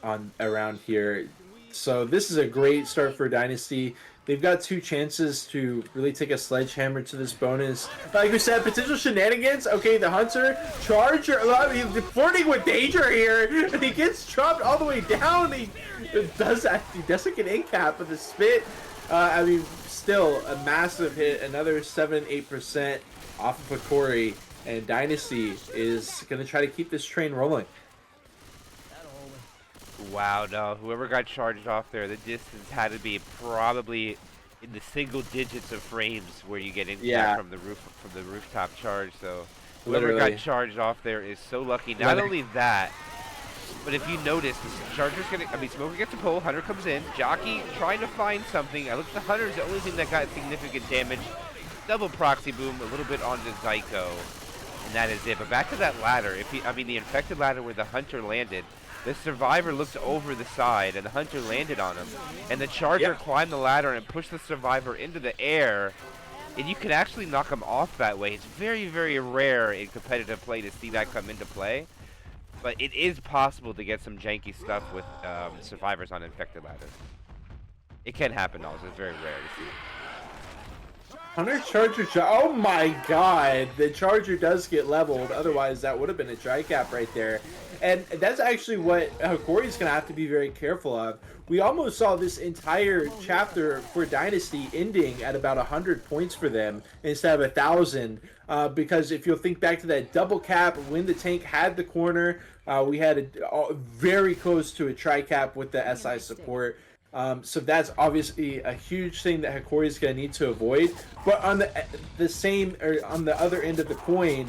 on around here. So this is a great start for Dynasty. They've got 2 chances to really take a sledgehammer to this bonus. Like we said, potential shenanigans. Okay, the Hunter, Charger, he's flirting with danger here. And he gets chopped all the way down. He doesn't get in cap with the spit. I mean, still a massive hit. Another 7-8% off of Hokori. And Dynasty is going to try to keep this train rolling. Wow, no. Whoever got charged off there, the distance had to be probably in the single digits of frames where you get impact Yeah. from the rooftop charge. So whoever got charged off there is so lucky. Not only that, but if you notice, the charger's Smoker gets a pull, Hunter comes in, Jockey trying to find something. I look at the Hunter's the only thing that got significant damage. Double proxy boom, a little bit onto Zyko, and that is it. But back to that ladder, the infected ladder where the Hunter landed, the Survivor looked over the side, and the Hunter landed on him. And the Charger climbed the ladder and pushed the Survivor into the air, and you can actually knock him off that way. It's very, very rare in competitive play to see that come into play. But it is possible to get some janky stuff with Survivors on infected ladders. It can happen, also. It's very rare to see. Hunter Charger, oh my god, the Charger does get leveled, otherwise that would have been a dry cap right there. And that's actually what Hokori's going to have to be very careful of. We almost saw this entire chapter for Dynasty ending at about 100 points for them instead of 1,000. Because if you'll think back to that double cap, when the tank had the corner, we had very close to a tri-cap with the SI support. So that's obviously a huge thing that Hokori is going to need to avoid. But on on the other end of the coin,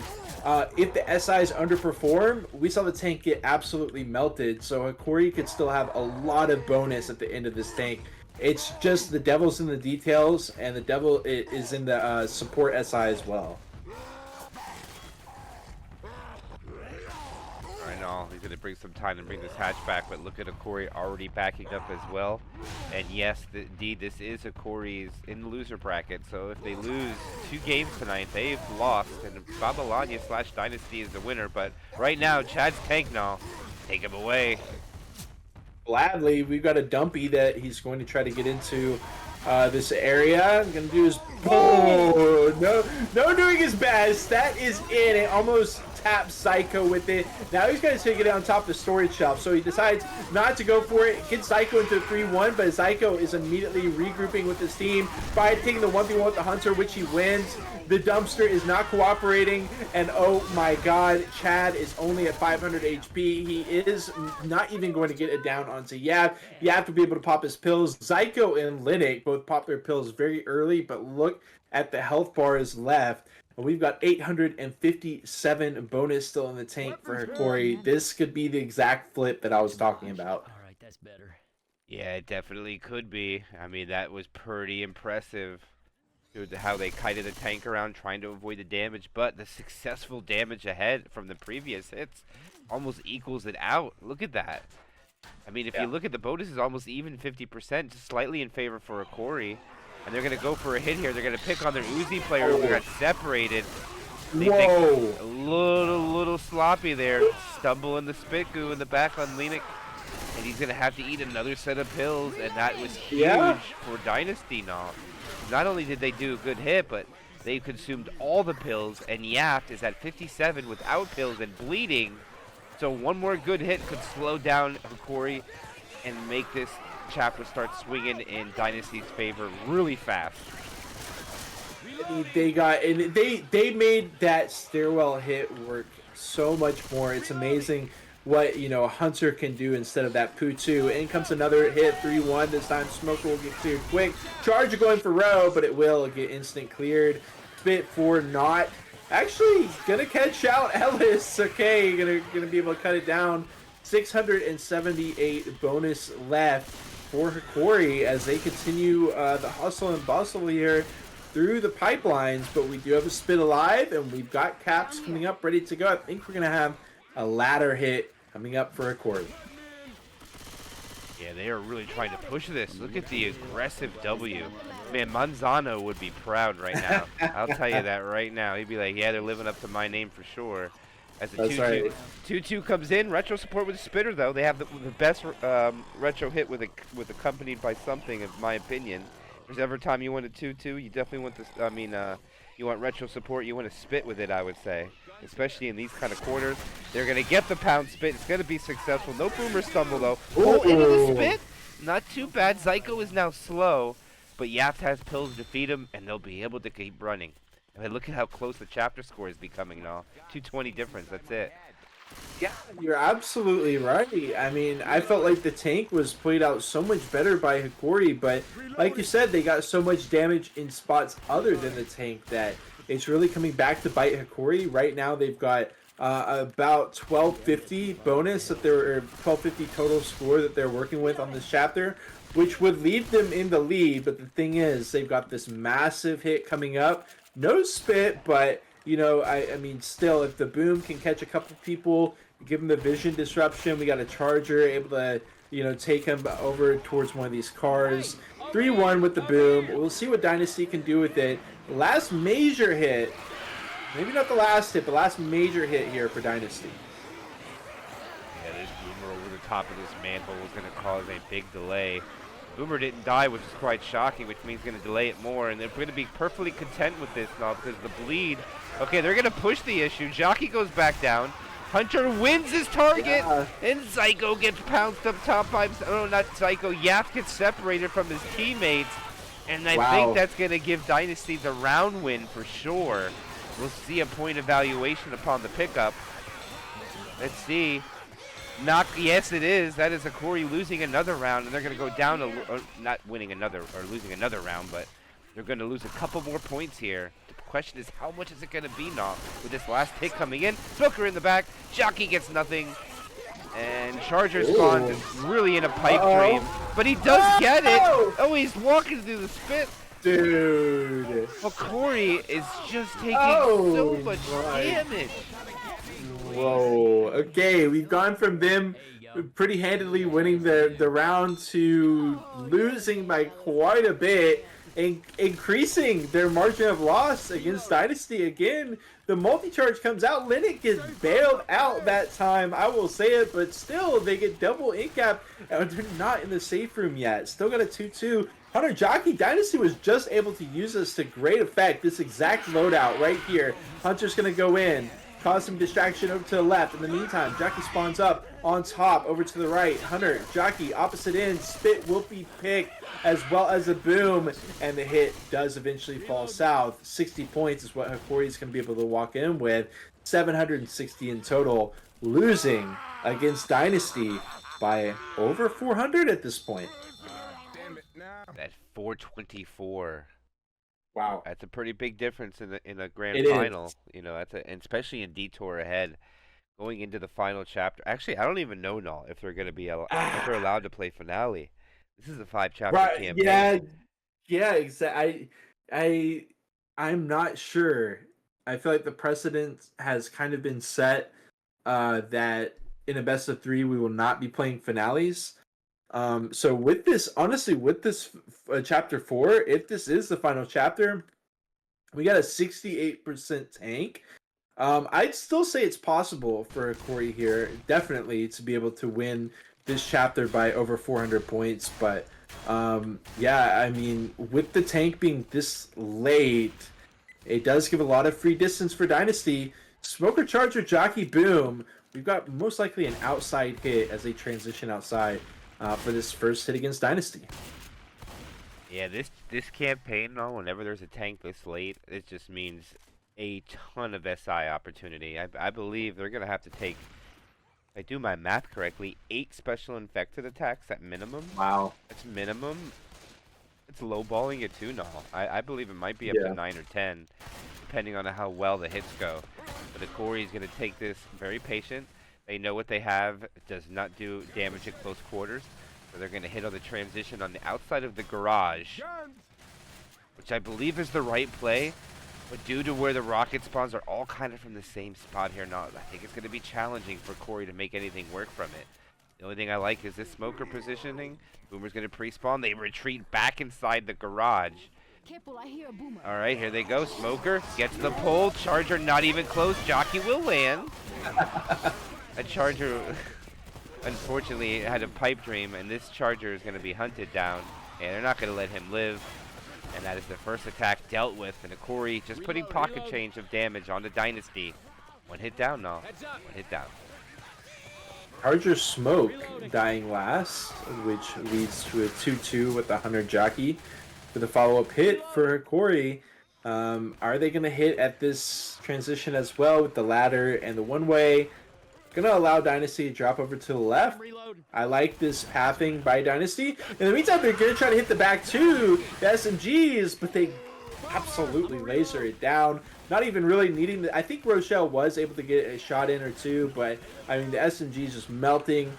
if the SIs underperform, we saw the tank get absolutely melted. So Hokori could still have a lot of bonus at the end of this tank. It's just the devil's in the details, and the devil is in the support SI as well. He's going to bring some time and bring this hatch back, but look at Hokori already backing up as well. And yes, indeed, this is Hokori's in the loser bracket, so if they lose 2 games tonight, they've lost, and Babylania / Dynasty is the winner. But right now, Chad's tank now. Take him away. Gladly, we've got a Dumpy that he's going to try to get into this area. I'm going to do his... Oh, no doing his best. That is it. It almost taps Psycho with it. Now he's going to take it on top of the storage shelf. So he decides not to go for it. Gets Psycho into 3-1, but Psycho is immediately regrouping with his team by taking the 1v1 with the Hunter, which he wins. The Dumpster is not cooperating, and oh my god, Chad is only at 500 HP. He is not even going to get it down onto Yap. Yap to be able to pop his pills. Zyko and Linux both pop their pills very early, but look at the health bars left. We've got 857 bonus still in the tank for Hokori. This could be the exact flip that I was talking about. All right, that's better. Yeah, it definitely could be. I mean, that was pretty impressive. How they kited the tank around trying to avoid the damage, but the successful damage ahead from the previous hits almost equals it out. Look at that. I mean, if you look at the bonuses, almost even 50%, just slightly in favor for Hokori. And they're going to go for a hit here. They're going to pick on their Uzi player who got separated. They think a little sloppy there. Stumble in the spit goo in the back on Linux. And he's going to have to eat another set of pills. And that was huge for Dynasty now. Not only did they do a good hit, but they consumed all the pills. And Yaft is at 57 without pills and bleeding. So one more good hit could slow down Hokori and make this chapter start swinging in Dynasty's favor really fast. They made that stairwell hit work so much more. It's amazing what Hunter can do instead of that Poo-2. In comes another hit, 3-1. This time Smoker will get cleared quick. Charger going for Row, but it will get instant cleared. Spit for not. Actually, gonna catch out Ellis. Okay, gonna be able to cut it down. 678 bonus left for Hokori as they continue the hustle and bustle here through the pipelines, but we do have a spit alive, and we've got caps coming up ready to go. I think we're going to have a ladder hit coming up for Hokori. Yeah, they are really trying to push this. Look at the aggressive W. Man, Manzano would be proud right now. I'll tell you that right now. He'd be like, yeah, they're living up to my name for sure. As the 2-2 comes in, retro support with a spitter though. They have the best retro hit with accompanied by something, in my opinion. If there's ever time you want a 2-2, you definitely want this. I mean, you want retro support. You want to spit with it, I would say, especially in these kind of corners. They're gonna get the pound spit. It's gonna be successful. No boomer stumble though. Oh, into the spit. Not too bad. Zyko is now slow, but Yaft has pills to defeat him, and they'll be able to keep running. And look at how close the chapter score is becoming now. 220 difference, that's it. Yeah, you're absolutely right. I mean, I felt like the tank was played out so much better by Hokori, but like you said, they got so much damage in spots other than the tank that it's really coming back to bite Hokori. Right now, they've got about 1250 bonus that they're 1250 total score that they're working with on this chapter, which would leave them in the lead. But the thing is, they've got this massive hit coming up. No spit, but you know, I mean, still, if the boom can catch a couple people, give him the vision disruption. We got a charger able to, you know, take him over towards one of these cars. 3-1 with the boom. We'll see what Dynasty can do with it. Last major hit. Maybe not the last hit, but last major hit here for Dynasty. Yeah, this boomer over the top of this manhole is going to cause a big delay. Boomer didn't die, which is quite shocking, which means going to delay it more. And they're going to be perfectly content with this now because the bleed. Okay, they're going to push the issue. Jockey goes back down. Hunter wins his target, and Psycho gets pounced up top by, oh, not Psycho, Yap gets separated from his teammates, and I think that's going to give Dynasty the round win for sure. We'll see a point evaluation upon the pickup. Let's see. Yes, it is. That is Hokori losing another round, and they're going to go down, not winning another, or losing another round, but they're going to lose a couple more points here. The question is, how much is it going to be now with this last hit coming in? Smoker in the back. Jockey gets nothing. And Charger spawns is really in a pipe dream. But he does get it. Oh, he's walking through the spit. Dude. Hokori is just taking so much damage. Whoa. Okay, we've gone from them pretty handily winning the round to losing by quite a bit. Increasing their margin of loss against Dynasty again. The multi-charge comes out. Linnet gets bailed out that time, I will say it, but still they get double incap, and they're not in the safe room yet. Still got a 2-2. Hunter Jockey, Dynasty was just able to use this to great effect. This exact loadout right here. Hunter's going to go in. Cause some distraction over to the left. In the meantime, Jockey spawns up on top, over to the right. Hunter, Jockey, opposite end. Spit will be picked, as well as a boom. And the hit does eventually fall south. 60 points is what Hokori is going to be able to walk in with. 760 in total. Losing against Dynasty by over 400 at this point. That's 424. Wow, that's a pretty big difference in a grand it final. Is. You know, and especially in Detour ahead, going into the final chapter. Actually, I don't even know now if they're going to be if they're allowed to play finale. This is a 5-chapter campaign. Yeah, exactly. I'm not sure. I feel like the precedent has kind of been set that in a best of 3 we will not be playing finales. So with this, honestly, with this chapter 4, if this is the final chapter, we got a 68% tank. I'd still say it's possible for Hokori here, definitely, to be able to win this chapter by over 400 points. But yeah, I mean, with the tank being this late, it does give a lot of free distance for Dynasty. Smoker, Charger, Jockey, Boom. We've got most likely an outside hit as they transition outside. For this first hit against Dynasty. Yeah, this campaign, though, whenever there's a tank this late, it just means a ton of SI opportunity. I believe they're going to have to take, if I do my math correctly, 8 special infected attacks at minimum. Wow. That's minimum. It's lowballing it too now. I believe it might be up to 9 or 10, depending on how well the hits go. But Hokori is going to take this very patient. They know what they have. It does not do damage at close quarters. So they're going to hit on the transition on the outside of the garage, which I believe is the right play. But due to where the rocket spawns are all kind of from the same spot here now, I think it's going to be challenging for Corey to make anything work from it. The only thing I like is this smoker positioning. Boomer's going to pre-spawn. They retreat back inside the garage. Careful, I hear a boomer. All right, here they go. Smoker gets the pull. Charger not even close. Jockey will land. A Charger, unfortunately, had a pipe dream, and this Charger is going to be hunted down, and they're not going to let him live. And that is the first attack dealt with, and Hokori just putting pocket change of damage on the Dynasty. One hit down now. One hit down. Charger Smoke dying last, which leads to a 2-2 with the Hunter Jockey for the follow-up hit for Hokori. Are they going to hit at this transition as well with the ladder and the one-way? Gonna allow Dynasty to drop over to the left. Reload. I like this pathing by Dynasty. In the meantime, they're gonna try to hit the back too, the SMGs, but they absolutely laser it down. Not even really needing the, I think Rochelle was able to get a shot in or two, but I mean the SMGs just melting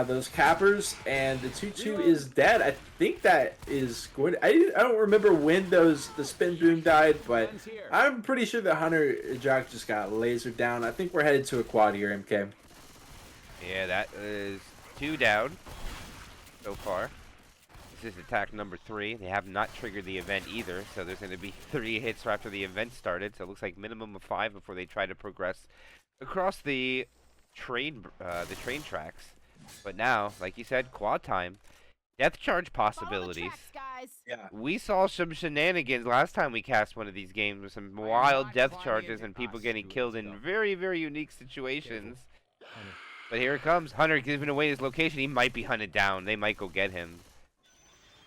those cappers, and the 2-2 is dead. I think that is going to, I don't remember when the spin boom died, but I'm pretty sure the Hunter Jock just got lasered down. I think we're headed to a quad here, MK. Yeah, that is 2 down so far. This is attack number 3. They have not triggered the event either, so there's going to be 3 hits after the event started. So it looks like minimum of 5 before they try to progress across the train tracks. But now, like you said, quad time, death charge possibilities. Yeah. We saw some shenanigans last time we cast one of these games with some wild death charges and people getting killed in very, very unique situations. But here it comes. Hunter giving away his location. He might be hunted down. They might go get him.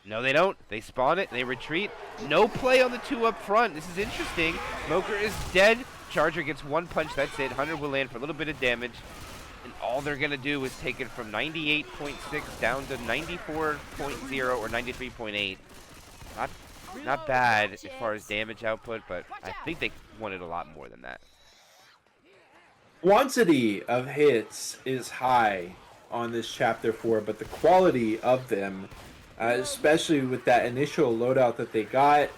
No, they don't. They spawn it. They retreat. No play on the 2 up front. This is interesting. Smoker is dead. Charger gets 1 punch. That's it. Hunter will land for a little bit of damage. And all they're going to do is take it from 98.6 down to 94.0 or 93.8. Not bad as far as damage output, but I think they wanted a lot more than that. Quantity of hits is high on this chapter 4, but the quality of them, especially with that initial loadout that they got,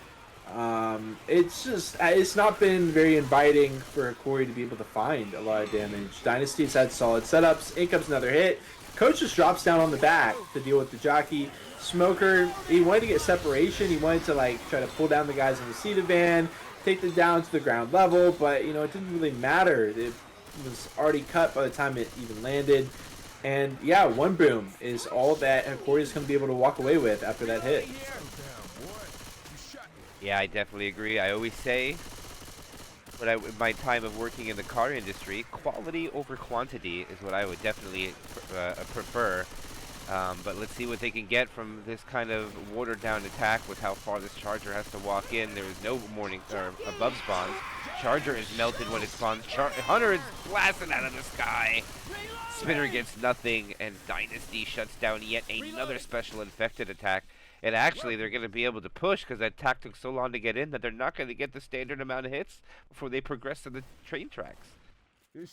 it's not been very inviting for Hokori to be able to find a lot of damage. Dynasty's had solid setups. In comes another hit. Coach just drops down on the back to deal with the jockey. Smoker, he wanted to get separation. He wanted to like try to pull down the guys in the Cedar van, take them down to the ground level, but you know, it didn't really matter. It was already cut by the time it even landed. And yeah, 1 boom is all that Hokori is going to be able to walk away with after that hit. Yeah, I definitely agree. I always say, with my time of working in the car industry, quality over quantity is what I would definitely prefer. But let's see what they can get from this kind of watered-down attack with how far this Charger has to walk in. There is no morning or above spawns. Charger is melted when it spawns. Hunter is blasted out of the sky. Spinner gets nothing, and Dynasty shuts down yet another special infected attack. And actually, they're going to be able to push because that attack took so long to get in that they're not going to get the standard amount of hits before they progress to the train tracks.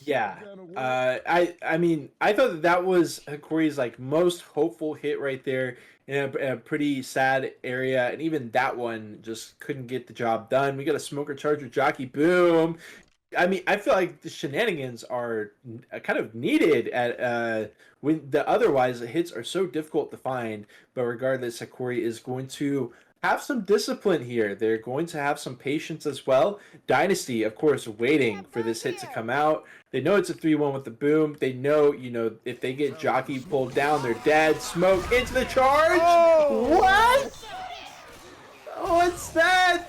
Yeah, I mean, I thought that was Hokori's like most hopeful hit right there in a pretty sad area, and even that one just couldn't get the job done. We got a Smoker Charger jockey boom. I mean, I feel like the shenanigans are kind of needed at when the otherwise the hits are so difficult to find. But regardless, Hokori is going to have some discipline here. They're going to have some patience as well. Dynasty, of course, waiting for this hit to come out. They know it's a 3-1 with the boom. They know, you know, if they get jockey pulled down, they're dead. Smoke into the charge. Oh! What? What's that?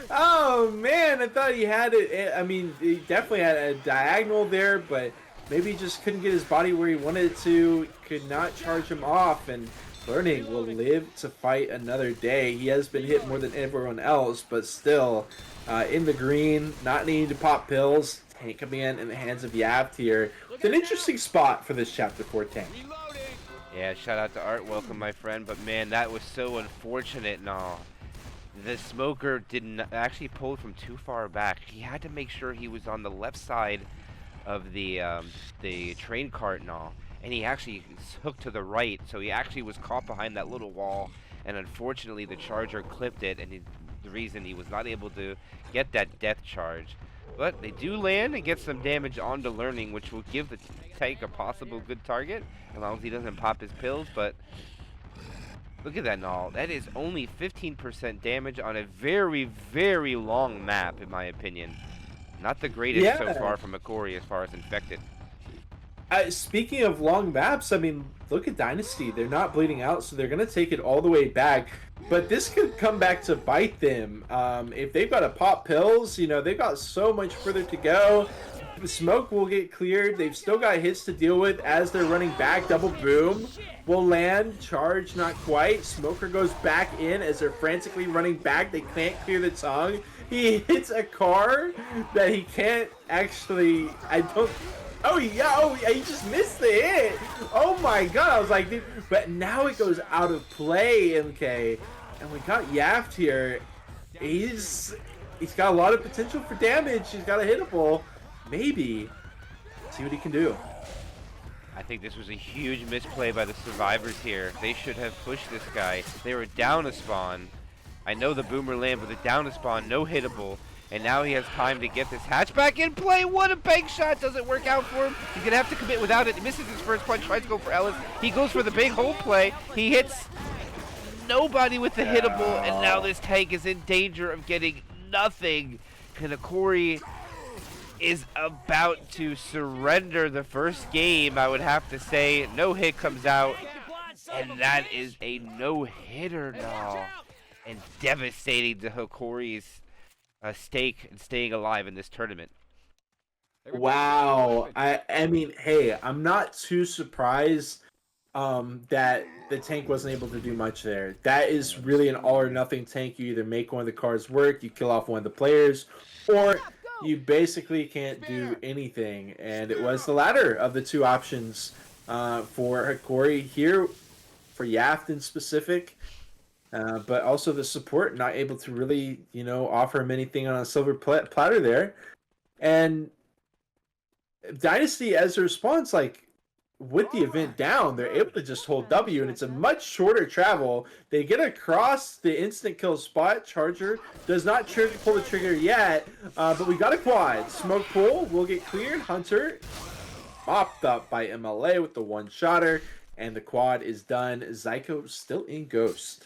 Oh man, I thought he had it. I mean, he definitely had a diagonal there, but maybe he just couldn't get his body where he wanted it to. Could not charge him off, and Learning will live to fight another day. He has been hit more than everyone else, but still in the green, not needing to pop pills. Tank command in the hands of Yaft here. It's an interesting spot for this Chapter 4 tank. Yeah, shout out to Art. Welcome, my friend. But man, that was so unfortunate and all. The Smoker didn't actually pull from too far back. He had to make sure he was on the left side of the train cart and all. And he actually hooked to the right, so he actually was caught behind that little wall. And unfortunately, the Charger clipped it, and the reason he was not able to get that death charge. But they do land and get some damage onto Learning, which will give the tank a possible good target, as long as he doesn't pop his pills. But look at that and all. That is only 15% damage on a very, very long map, in my opinion. Not the greatest so far from Hokori as far as infected. Speaking of long maps, I mean, look at Dynasty. They're not bleeding out, so they're going to take it all the way back. But this could come back to bite them. If they've got to pop pills, you know, they've got so much further to go. The smoke will get cleared. They've still got hits to deal with as they're running back. Double boom will land. Charge, not quite. Smoker goes back in as they're frantically running back. They can't clear the tongue. He hits a car that he can't actually... He just missed the hit. Oh my god, I was like, dude. But now it goes out of play, MK. And we got Yaft here. He's got a lot of potential for damage. He's got a hittable. Maybe. See what he can do. I think this was a huge misplay by the survivors here. They should have pushed this guy. They were down a spawn. I know the boomer land, but they're down a spawn, no hittable. And now he has time to get this hatchback in play. What a bank shot. Doesn't work out for him. He's going to have to commit without it. He misses his first punch, tries to go for Ellis. He goes for the big hole play. He hits nobody with the hittable, and now this tank is in danger of getting nothing. Hokori is about to surrender the first game, I would have to say. No hit comes out, and that is a no-hitter now. And devastating to Hokori's stake and staying alive in this tournament. Wow. I mean, hey, I'm not too surprised that the tank wasn't able to do much there. That is really an all or nothing tank. You either make one of the cards work, you kill off one of the players, or you basically can't do anything. And it was the latter of the two options for Hokori here, for Yaft in specific. But also the support not able to really, offer him anything on a silver platter there. And Dynasty, as a response, with the event down, they're able to just hold W, and it's a much shorter travel. They get across the instant kill spot. Charger does not pull the trigger yet, but we got a quad. Smoke pull will get cleared. Hunter mopped up by MLA with the one-shotter, and the quad is done. Zyko still in Ghost.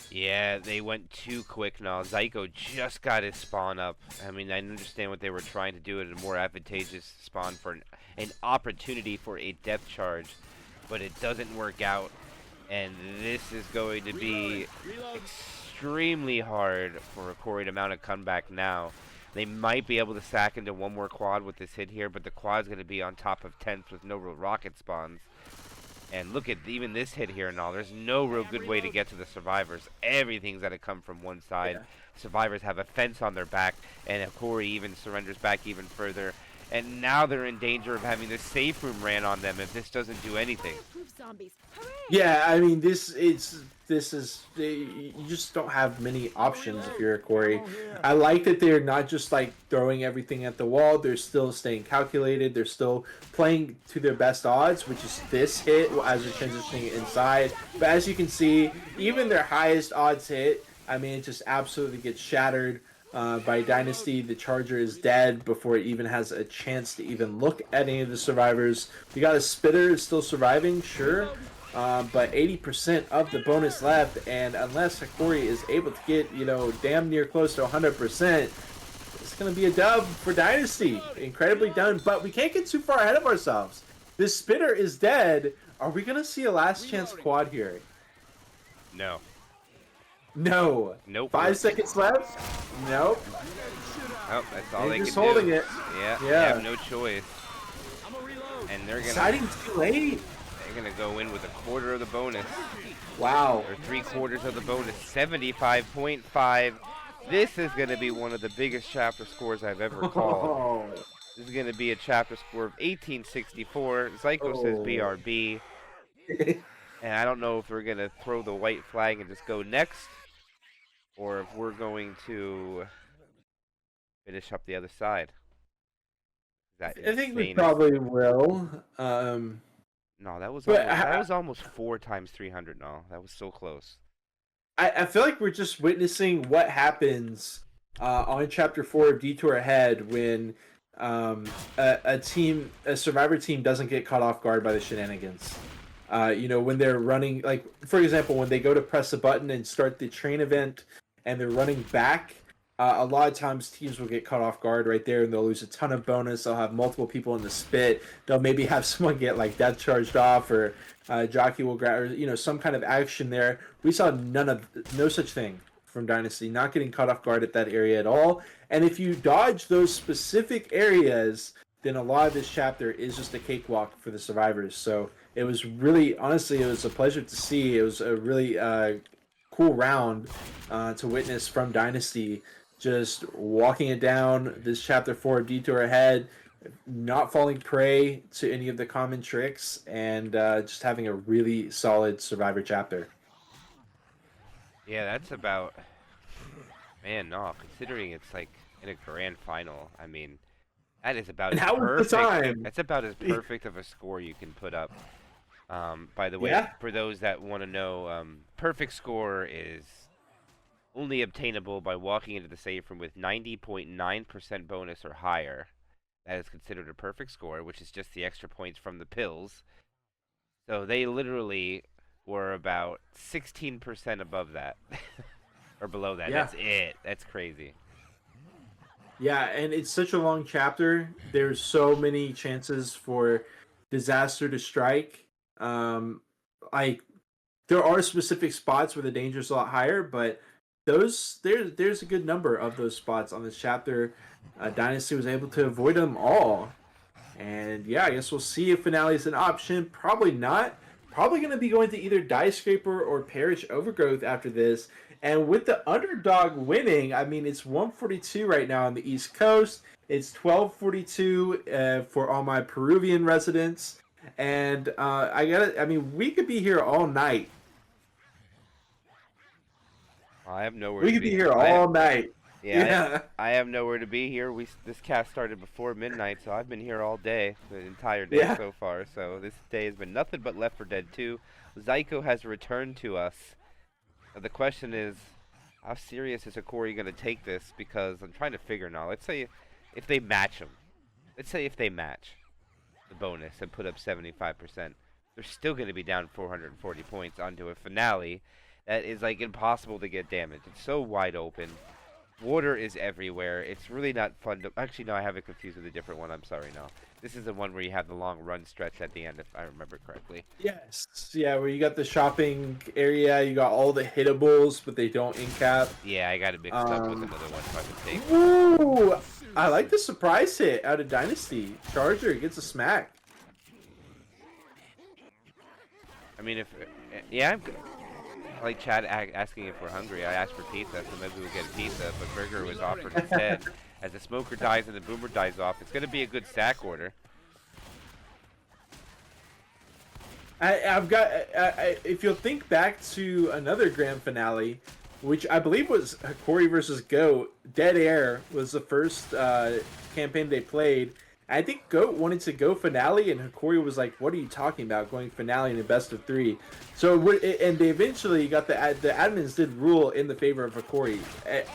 Yeah, they went too quick now. Zyko just got his spawn up. I mean, I understand what they were trying to do at a more advantageous spawn for an opportunity for a depth charge, but it doesn't work out. And this is going to be extremely hard for Hokori to mount a comeback now. They might be able to sack into one more quad with this hit here, but the quad's going to be on top of 10th with no real rocket spawns. And look at even this hit here and all. There's no real good way to get to the survivors. Everything's got to come from one side. Yeah. Survivors have a fence on their back, and Hokori even surrenders back even further. And now they're in danger of having the safe room ran on them if this doesn't do anything. Yeah, I mean, this is you just don't have many options if you're Hokori. I like that they're not just throwing everything at the wall. They're still staying calculated. They're still playing to their best odds, which is this hit as they're transitioning inside. But as you can see, even their highest odds hit, I mean, it just absolutely gets shattered by Dynasty. The Charger is dead before it even has a chance to even look at any of the survivors. We got a Spitter is still surviving, sure. But 80% of the bonus left, and unless Hokori is able to get, damn near close to 100%, it's going to be a dub for Dynasty. Incredibly done, but we can't get too far ahead of ourselves. This Spitter is dead. Are we going to see a last chance quad here? No. No. Nope. 5 seconds left? Nope. Oh, that's all they can do. Just holding it. Yeah, they have no choice. And they're going to... Deciding too late. They're going to go in with a quarter of the bonus. Wow. Or 3/4 of the bonus. 75.5. This is going to be one of the biggest chapter scores I've ever called. This is going to be a chapter score of 1864. Zyko says BRB. And I don't know if we're going to throw the white flag and just go next, or if we're going to finish up the other side. I think we probably will. No, that was almost 4 times 300. No, that was so close. I feel like we're just witnessing what happens on Chapter 4 of Detour Ahead when a survivor team doesn't get caught off guard by the shenanigans. When they're running, for example, when they go to press a button and start the train event and they're running back, a lot of times teams will get caught off guard right there and they'll lose a ton of bonus. They'll have multiple people in the spit. They'll maybe have someone get death charged off, or jockey will grab, or some kind of action there. We saw no such thing from Dynasty, not getting caught off guard at that area at all. And if you dodge those specific areas, then a lot of this chapter is just a cakewalk for the survivors. So it was really, honestly, it was a pleasure to see. It was a really cool round to witness from Dynasty, just walking it down this Chapter 4 of Detour Ahead. not falling prey to any of the common tricks, and just having a really solid Survivor chapter. Yeah, that's about. Man, no. Considering it's like in a grand final, I mean, that is about And as how was the perfect. time? That's about as perfect of a score you can put up. By the way, Yeah. for those that want to know, perfect score is only obtainable by walking into the safe room with 90.9% bonus or higher. That is considered a perfect score, which is just the extra points from the pills. So they literally were about 16% above that. Or below that. Yeah. That's it. That's crazy. Yeah, and it's such a long chapter. There's so many chances for disaster to strike. Like there are specific spots where the danger is a lot higher, but there's a good number of those spots on this chapter. Dynasty was able to avoid them all, and yeah, I guess we'll see if finale is an option. Probably not. Probably going to be going to either Diescraper or Parish Overgrowth after this. And with the underdog winning, I mean, it's 142 right now on the East Coast. It's 1242 for all my Peruvian residents. And I mean, we could be here all night. I have nowhere We to could be. be here all night. Yeah, I have nowhere to be here. This cast started before midnight, so I've been here all day, the entire day Yeah. so far. So this day has been nothing but Left 4 Dead 2. Zyko has returned to us. Now the question is, how serious is Hokori going to take this? Because I'm trying to figure now. Let's say if they match him. Let's say if they match the bonus and put up 75%. They're still going to be down 440 points onto a finale that is like impossible to get damage. It's so wide open. Water is everywhere. It's really not fun to... Actually, no, I have it confused with a different one. I'm sorry, no. This is the one where you have the long run stretch at the end, if I remember correctly. Yes. Yeah, where you got the shopping area, you got all the hittables, but they don't in-cap. Yeah, I got it mixed up with another one so I could take. Ooh! I like the surprise hit out of Dynasty. Charger gets a smack. I mean, if... Yeah, I like Chad asking if we're hungry. I asked for pizza, so maybe we'll get a pizza, but burger was offered instead. As the smoker dies and the boomer dies off, it's going to be a good stack order. I've got... if you'll think back to another grand finale, which I believe was Hokori versus Goat, Dead Air was the first campaign they played. I think Goat wanted to go finale, and Hokori was like, "What are you talking about? Going finale in a best of 3?" So, and they eventually got the admins did rule in the favor of Hokori,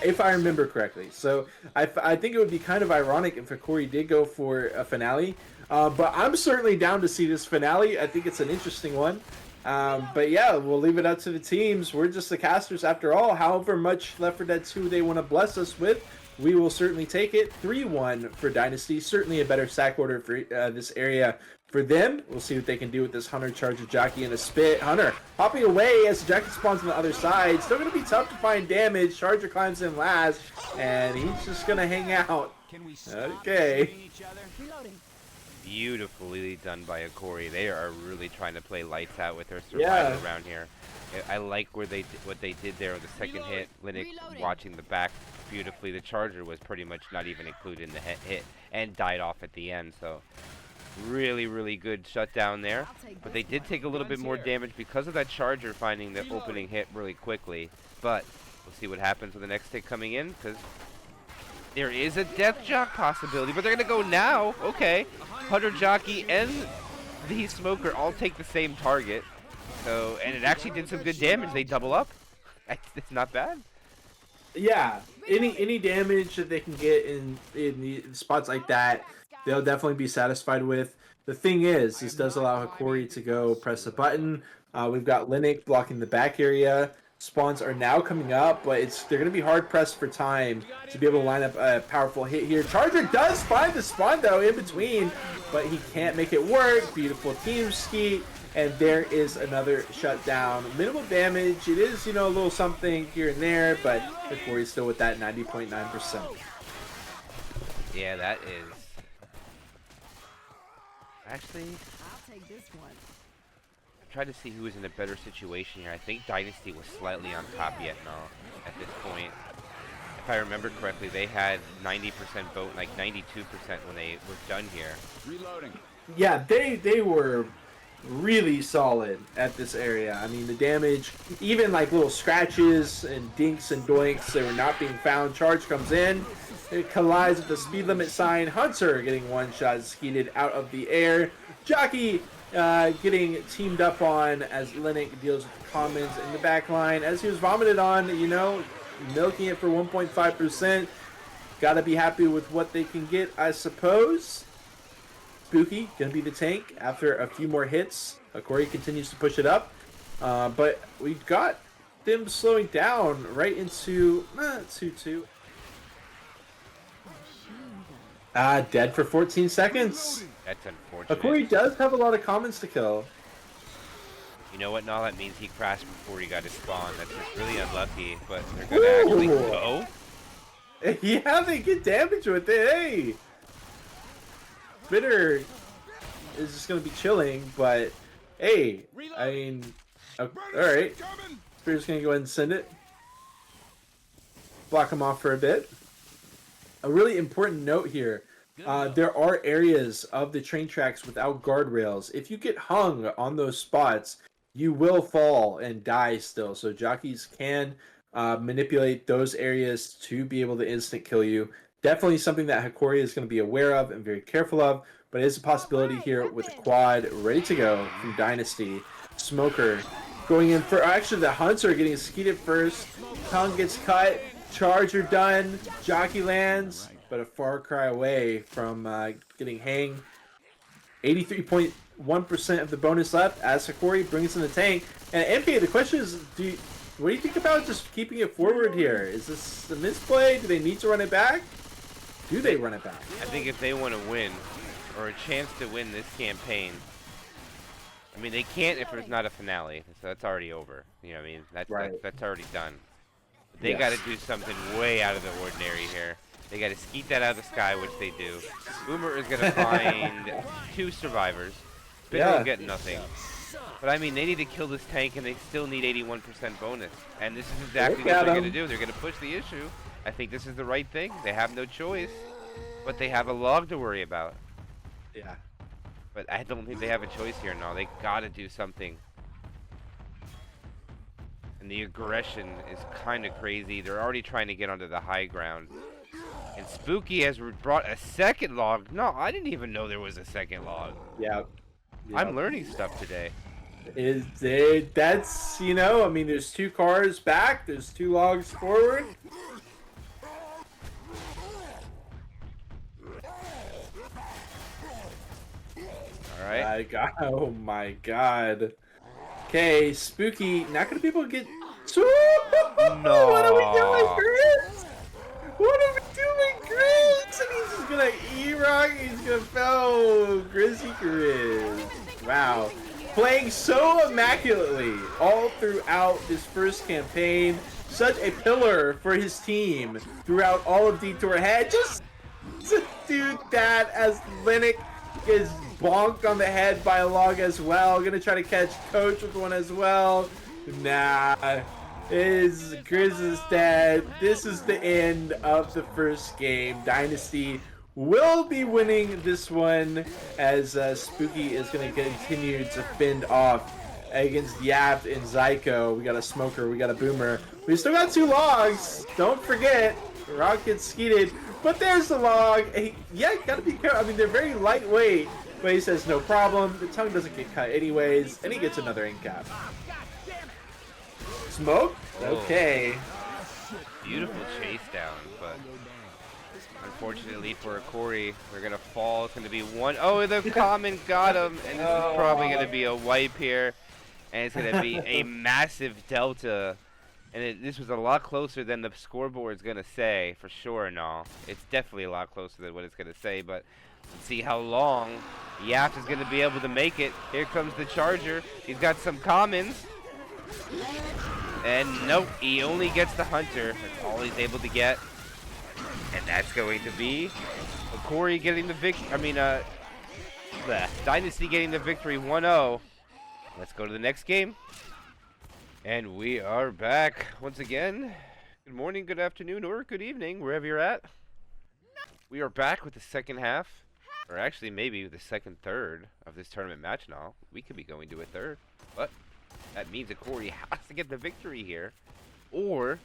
if I remember correctly. So, I think it would be kind of ironic if Hokori did go for a finale. But I'm certainly down to see this finale. I think it's an interesting one. But yeah, we'll leave it up to the teams. We're just the casters after all. However much Left 4 Dead 2 they want to bless us with, we will certainly take it. 3-1 for Dynasty. Certainly a better stack order for this area for them. We'll see what they can do with this Hunter charge of Jockey and a spit. Hunter hopping away as the Jockey spawns on the other side. Still going to be tough to find damage. Charger climbs in last, and he's just going to hang out. Okay. Reloading. Beautifully done by Hokori. They are really trying to play lights out with their survival around here. I like what they did there on the second hit. Linux watching the back beautifully. The charger was pretty much not even included in the hit and died off at the end. So really, really good shutdown there. But they did take a little bit more damage because of that charger finding the opening hit really quickly. But we'll see what happens with the next hit coming in, because there is a death jock possibility. But they're going to go now. Okay. Hunter Jockey and the Smoker all take the same target. So, and it actually did some good damage. They double up. It's not bad. Yeah, any damage that they can get in the spots like that, they'll definitely be satisfied with. The thing is, this does allow Hokori to go press a button. We've got Linux blocking the back area. Spawns are now coming up, but they're going to be hard pressed for time to be able to line up a powerful hit here. Charger does find the spawn though in between, but he can't make it work. Beautiful team skeet. And there is another shutdown. Minimal damage. It is, a little something here and there, but Hokori's still with that 90.9%. Yeah, that is. Actually, I'll take this one. I'm trying to see who is in a better situation here. I think Dynasty was slightly on top yet now at this point. I if I remember correctly, they had 90% vote, like 92% when they were done here. Reloading. Yeah, they were really solid at this area. I mean, the damage, even like little scratches and dinks and doinks, they were not being found. Charge comes in, it collides with the speed limit sign. Hunter getting one shot skeeted out of the air. Jockey getting teamed up on as Linux deals with the commons in the back line. As he was vomited on, you know, milking it for 1.5%. Gotta be happy with what they can get, I suppose. Spooky gonna be the tank after a few more hits. Hokori continues to push it up, but we've got them slowing down right into 2-2. Dead for 14 seconds. That's unfortunate. Hokori does have a lot of commons to kill. You know what? No, that means he crashed before he got his spawn. That's just really unlucky, but they're gonna actually go. Yeah, they get damage with it. Hey, Bitter is just gonna be chilling, but hey, I mean, all right. Bitter's gonna go ahead and send it. Block him off for a bit. A really important note here. There are areas of the train tracks without guardrails. If you get hung on those spots, you will fall and die still. So jockeys can manipulate those areas to be able to instant kill you. Definitely something that Hokori is going to be aware of and very careful of, but it is a possibility here with a quad ready to go from Dynasty. Smoker going in for, actually the Hunter getting skeeted first. Tongue gets cut, Charger done, Jockey lands, but a far cry away from getting hanged. 83.1% of the bonus left as Hokori brings in the tank. And MP, the question is, what do you think about just keeping it forward here? Is this a misplay? Do they need to run it back? Do they run it back? I think if they want to win, or a chance to win this campaign, I mean, they can't if there's not a finale. So that's already over. You know what I mean? That's already done. But they got to do something way out of the ordinary here. They got to skeet that out of the sky, which they do. Boomer is going to find 2 survivors. Bitter will get nothing. But I mean, they need to kill this tank, and they still need 81% bonus. And this is exactly what they're going to do. They're going to push the issue. I think this is the right thing. They have no choice. But they have a log to worry about. Yeah. But I don't think they have a choice here now. They got to do something. And the aggression is kind of crazy. They're already trying to get onto the high ground. And Spooky has brought a second log. No, I didn't even know there was a second log. Yeah. I'm learning stuff today. That's, you know, I mean, there's 2 cars back, there's 2 logs forward. Alright. Oh my god. Okay, Spooky, not gonna be able to get. No. What are we doing, Chris? What are we doing, Chris? And he's just gonna E-Rock, he's gonna fell Grizzy Grizz. Wow. Playing so immaculately all throughout this first campaign. Such a pillar for his team throughout all of Detour. Head just to do that as Linux is bonked on the head by a log as well. Gonna try to catch Coach with one as well. Nah. Grizz is dead. This is the end of the first game. Dynasty will be winning this one as Spooky is going to continue to fend off against Yapt and Zyko. We got a Smoker, we got a Boomer. We still got 2 logs. Don't forget, Rock gets skeeted, but there's the log. Hey, yeah, gotta be careful. I mean, they're very lightweight, but he says no problem. The tongue doesn't get cut anyways, and he gets another end cap. Smoke? Okay. Beautiful chase down, but unfortunately for Hokori, they're gonna fall. It's gonna be 1. Oh, the common got him, and this is probably gonna be a wipe here, and it's gonna be a massive delta. And this was a lot closer than the scoreboard's gonna say, for sure and all. It's definitely a lot closer than what it's gonna say, but let's see how long Yaft is gonna be able to make it. Here comes the Charger. He's got some commons. And nope, he only gets the Hunter. That's all he's able to get. And that's going to be Hokori getting the victory. I mean, Dynasty getting the victory 1-0. Let's go to the next game. And we are back once again. Good morning, good afternoon, or good evening, wherever you're at. We are back with the second half, or actually maybe the second third of this tournament match now. We could be going to a third, but that means that Hokori has to get the victory here, or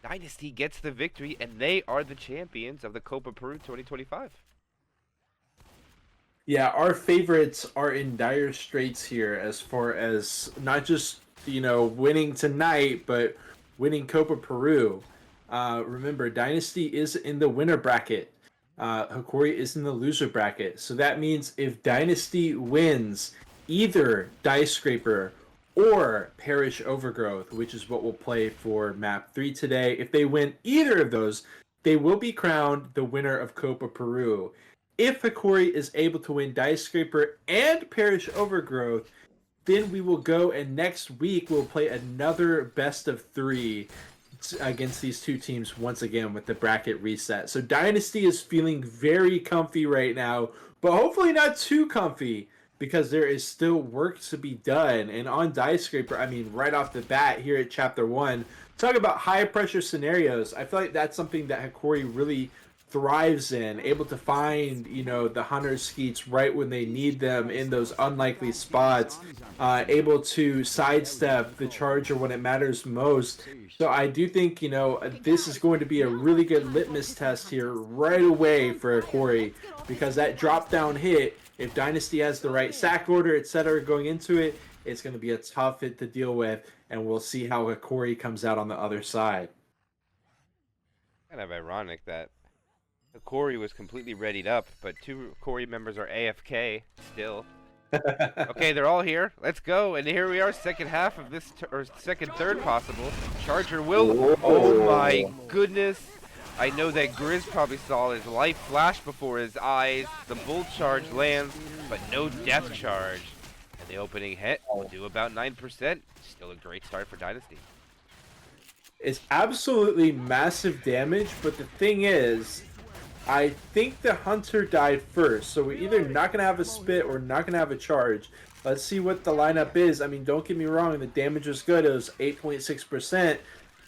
Dynasty gets the victory, and they are the champions of the Copa Peru 2025. Yeah, our favorites are in dire straits here as far as not just, winning tonight, but winning Copa Peru. Remember, Dynasty is in the winner bracket. Hokori is in the loser bracket. So that means if Dynasty wins either Dyscraper or Parish Overgrowth, which is what we'll play for map 3 today, if they win either of those, they will be crowned the winner of Copa Peru. If Hokori is able to win Dyscraper and Parish Overgrowth, then we will go, and next week we'll play another best of 3 against these two teams once again with the bracket reset. So Dynasty is feeling very comfy right now, but hopefully not too comfy because there is still work to be done. And on Dyscraper, I mean, right off the bat here at Chapter 1, talk about high pressure scenarios. I feel like that's something that Hokori really thrives in, able to find, the hunter skeets right when they need them in those unlikely spots, able to sidestep the charger when it matters most. So I do think, this is going to be a really good litmus test here right away for Hokori, because that drop down hit, if Dynasty has the right sack order, etc. going into it, it's going to be a tough hit to deal with, and we'll see how Hokori comes out on the other side. Kind of ironic that Hokori was completely readied up, but 2 Hokori members are AFK still. Okay, they're all here. Let's go. And here we are, second half of this, or second third possible. Charger will. Oh my goodness. I know that Grizz probably saw his life flash before his eyes. The bull charge lands, but no death charge. And the opening hit will do about 9%. Still a great start for Dynasty. It's absolutely massive damage, but the thing is, I think the hunter died first, so we're either not going to have a spit or not going to have a charge. Let's see what the lineup is. I mean, don't get me wrong, the damage was good. It was 8.6%,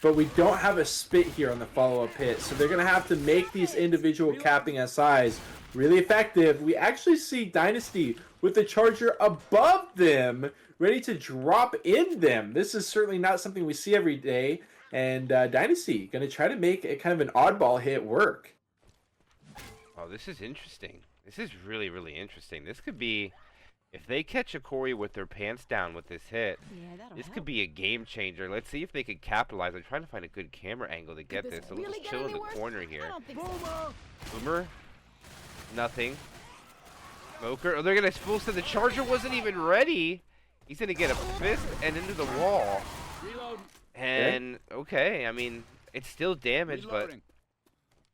but we don't have a spit here on the follow-up hit, so they're going to have to make these individual capping SIs really effective. We actually see Dynasty with the charger above them, ready to drop in them. This is certainly not something we see every day, and Dynasty going to try to make a kind of an oddball hit work. Oh, this is interesting. This is really, really interesting. This could be, if they catch Hokori with their pants down with this hit, this could be a game changer. Let's see if they can capitalize. I'm trying to find a good camera angle to get this. So let's chill in the corner here. Boomer? Nothing. Smoker? Oh, they're going to full send. The charger wasn't even ready. He's going to get a fist and into the wall. And, okay, I mean, it's still damage, but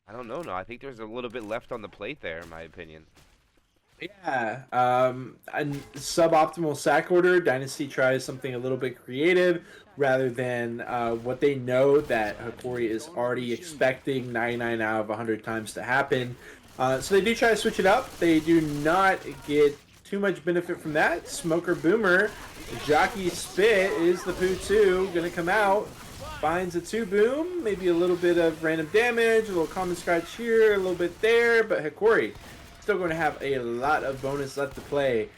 I don't know. No, I think there's a little bit left on the plate there, in my opinion. Yeah, a suboptimal sack order. Dynasty tries something a little bit creative rather than what they know that Hokori is already expecting 99 out of 100 times to happen. So they do try to switch it up. They do not get too much benefit from that. Smoker Boomer, Jockey Spit is the Poo 2 going to come out. Finds a 2 boom, maybe a little bit of random damage, a little common scratch here, a little bit there, but Hokori still going to have a lot of bonus left to play.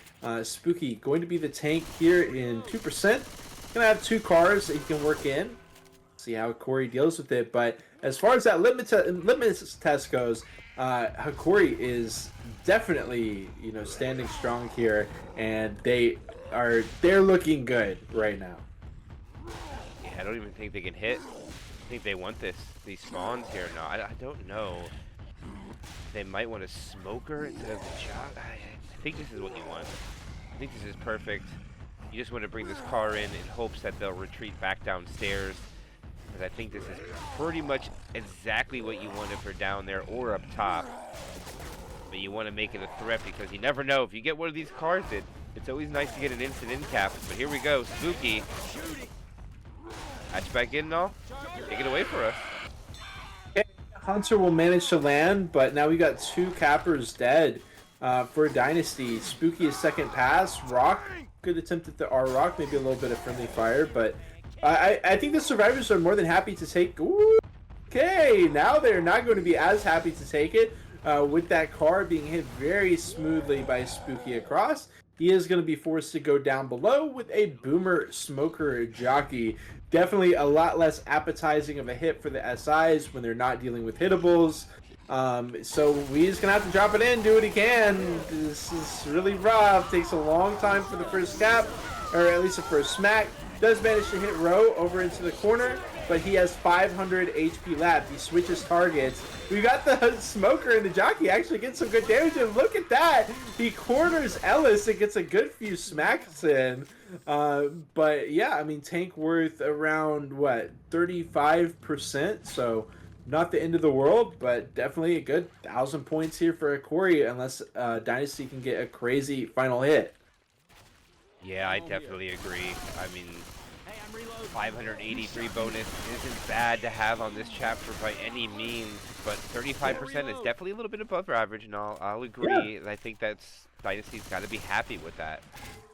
Spooky going to be the tank here in 2%. Going to have 2 cars that he can work in. See how Hokori deals with it, but as far as that litmus test goes, Hokori is definitely, standing strong here, and they're looking good right now. I don't even think they can hit. I think they want these spawns here. No, I don't know. They might want a smoker instead of a shot. I think this is what you want. I think this is perfect. You just want to bring this car in hopes that they'll retreat back downstairs. Because I think this is pretty much exactly what you wanted for down there or up top. But you want to make it a threat because you never know. If you get one of these cars in, it's always nice to get an instant in cap. But here we go. Spooky. Hatch back in, no? Take it away for us. Okay, Hunter will manage to land, but now we got 2 cappers dead for Dynasty. Spooky is second pass. Rock, good attempt at the R-Rock. Maybe a little bit of friendly fire, but I think the survivors are more than happy to take. Ooh, okay, now they're not going to be as happy to take it with that car being hit very smoothly by Spooky across. He is going to be forced to go down below with a Boomer Smoker Jockey. Definitely a lot less appetizing of a hit for the SIs when they're not dealing with hittables. So Wee's going to have to drop it in, do what he can. This is really rough. Takes a long time for the first cap, or at least the first smack. Does manage to hit Row over into the corner, but he has 500 HP left. He switches targets. We got the Smoker and the Jockey actually get some good damage, and look at that! He corners Ellis and gets a good few smacks in. But yeah, I mean, tank worth around, what, 35%? So not the end of the world, but definitely a good 1,000 points here for Hokori, unless Dynasty can get a crazy final hit. Yeah, I definitely agree. I mean, 583 bonus isn't bad to have on this chapter by any means, but 35% is definitely a little bit above average, and I'll agree. Yeah. I think that's Dynasty's got to be happy with that,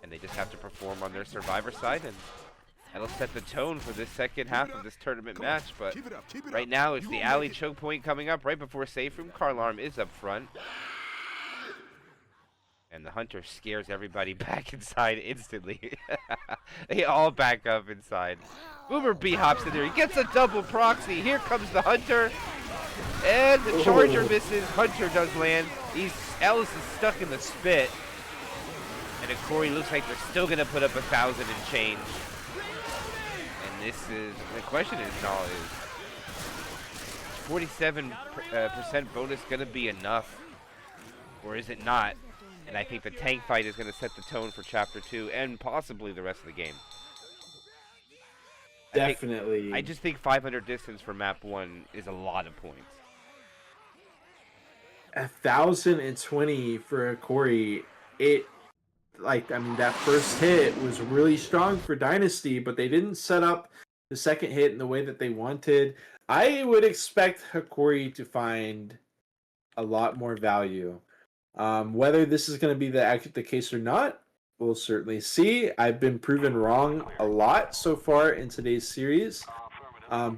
and they just have to perform on their survivor side, and that'll set the tone for this second half of this tournament match. But right now, it's the alley choke point coming up right before safe room. Car alarm is up front. And the Hunter scares everybody back inside instantly. They all back up inside. Boomer B hops in there. He gets a double proxy. Here comes the Hunter. And the Charger misses. Hunter does land. Ellis is stuck in the spit. And Hokori looks like they're still going to put up 1,000 and change. And this is... The question is, Null, is 47% bonus going to be enough? Or is it not? And I think the tank fight is going to set the tone for Chapter 2 and possibly the rest of the game. Definitely. I just think 500 distance for Map 1 is a lot of points. 1,020 for Hokori. That first hit was really strong for Dynasty, but they didn't set up the second hit in the way that they wanted. I would expect Hokori to find a lot more value. Whether this is going to be the case or not, we'll certainly see. I've been proven wrong a lot so far in today's series.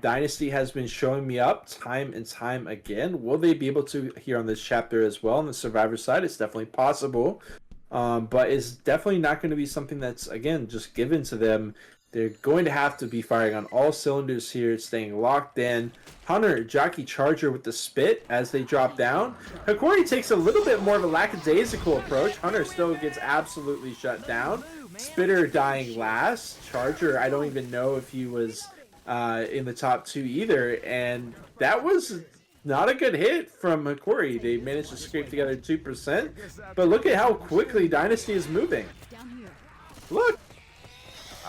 Dynasty has been showing me up time and time again. Will they be able to here on this chapter as well on the Survivor side? It's definitely possible. But it's definitely not going to be something that's, again, just given to them. They're going to have to be firing on all cylinders here, staying locked in. Hunter, Jockey, Charger with the spit as they drop down. Hokori takes a little bit more of a lackadaisical approach. Hunter still gets absolutely shut down. Spitter dying last. Charger, I don't even know if he was in the top two either. And that was not a good hit from Hokori. They managed to scrape together 2%. But look at how quickly Dynasty is moving. Look.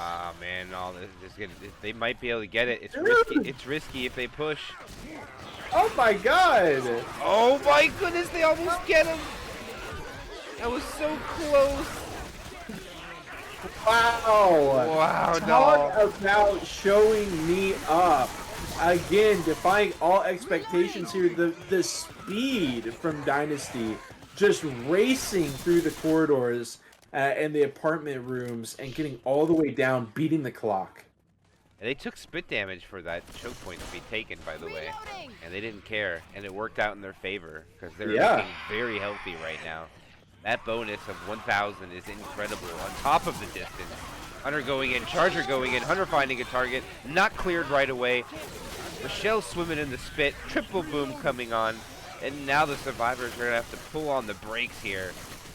Ah, man, they might be able to get it. It's risky. It's risky if they push. Oh my god! Oh my goodness, they almost get him. That was so close. Wow! Wow, Talk about showing me up. Again, defying all expectations here. The speed from Dynasty, just racing through the corridors and the apartment rooms and getting all the way down, beating the clock. And they took spit damage for that choke point to be taken, by the way. And they didn't care. And it worked out in their favor because they're looking very healthy right now. That bonus of 1,000 is incredible on top of the distance. Hunter going in, Charger going in, Hunter finding a target, not cleared right away. Rochelle swimming in the spit, triple boom coming on. And now the survivors are going to have to pull on the brakes here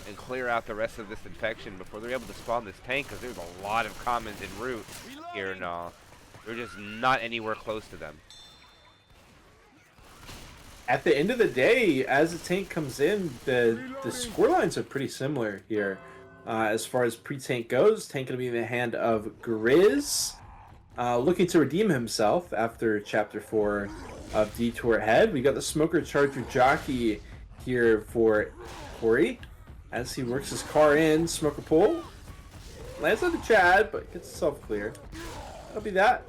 and clear out the rest of this infection before they're able to spawn this tank, because there's a lot of commons en route here and all. We're just not anywhere close to them. At the end of the day, as the tank comes in, the score lines are pretty similar here. As far as pre-tank goes, tank going to be in the hand of Grizz, looking to redeem himself after Chapter 4 of Detour ahead. We got the Smoker Charger Jockey here for Hokori. As he works his car in, Smoker pull. Lands on the Chad, but gets himself clear. That'll be that.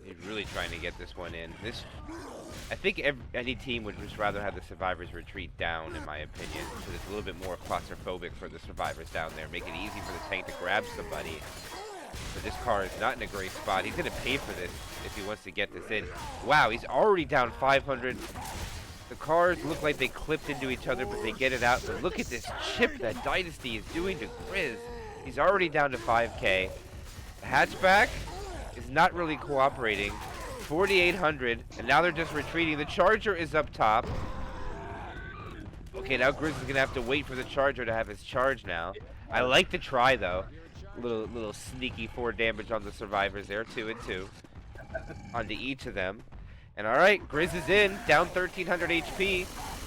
It really trying to get this one in. I think any team would just rather have the survivors retreat down, in my opinion, because it's a little bit more claustrophobic for the survivors down there. Make it easy for the tank to grab somebody. But this car is not in a great spot. He's going to pay for this if he wants to get this in. Wow, he's already down 500. The cars look like they clipped into each other, but they get it out. But look at this chip that Dynasty is doing to Grizz. He's already down to 5K. The hatchback is not really cooperating. 4,800, and now they're just retreating. The Charger is up top. Okay, now Grizz is going to have to wait for the Charger to have his charge now. I like the try, though. Little sneaky 4 damage on the survivors there, 2 and 2. Onto each of them. And all right, Grizz is in, down 1,300 HP.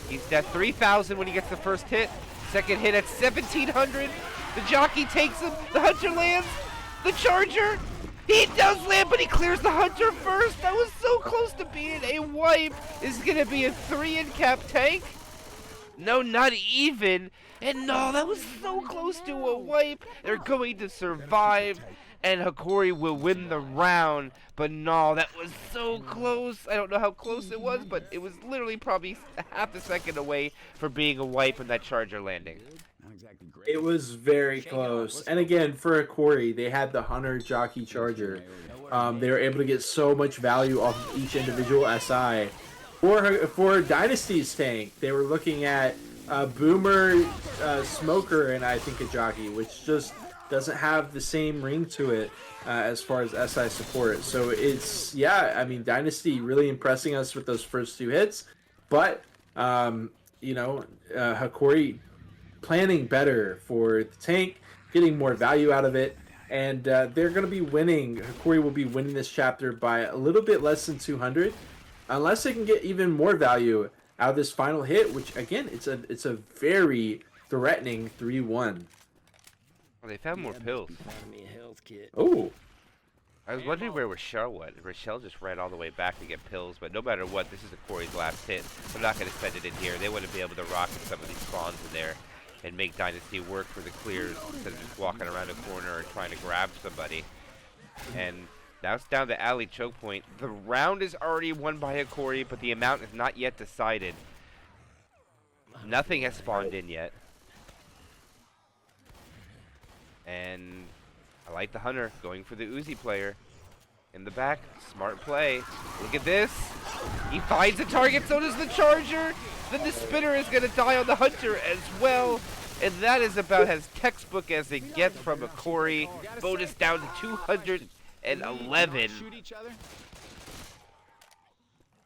He's at 3,000 when he gets the first hit. Second hit at 1,700. The jockey takes him. The Hunter lands. The Charger. He does land, but he clears the Hunter first. That was so close to being a wipe. Is going to be a 3-in-cap tank. No, not even. And no, that was so close to a wipe. They're going to survive, and Hokori will win the round. But no, that was so close. I don't know how close it was, but it was literally probably half a second away from being a wipe and that Charger landing. It was very close. And again, for Hokori, they had the Hunter Jockey Charger. They were able to get so much value off of each individual SI. For Dynasty's tank, they were looking at Boomer, Smoker, and I think a Jockey, which just doesn't have the same ring to it as far as SI support. So it's, yeah, I mean, Dynasty really impressing us with those first 2 hits. But, you know, Hokori planning better for the tank, getting more value out of it. And they're going to be winning. Hokori will be winning this chapter by a little bit less than 200. Unless they can get even more value out of this final hit, which again, it's a very threatening 3-1. Well, they found more pills. Oh, I was wondering where Rochelle went. Rochelle just ran all the way back to get pills, but no matter what, this is Hokori's last hit. I'm not going to spend it in here. They wouldn't be able to rocket some of these spawns in there and make Dynasty work for the clears instead of just walking around a corner or trying to grab somebody. And now it's down to alley choke point. The round is already won by Hokori, but the amount is not yet decided. Nothing has spawned in yet. And I like the Hunter going for the Uzi player. In the back, smart play. Look at this. He finds a target, so does the Charger. Then the Spinner is going to die on the Hunter as well. And that is about as textbook as it gets from Hokori. Bonus down to 211.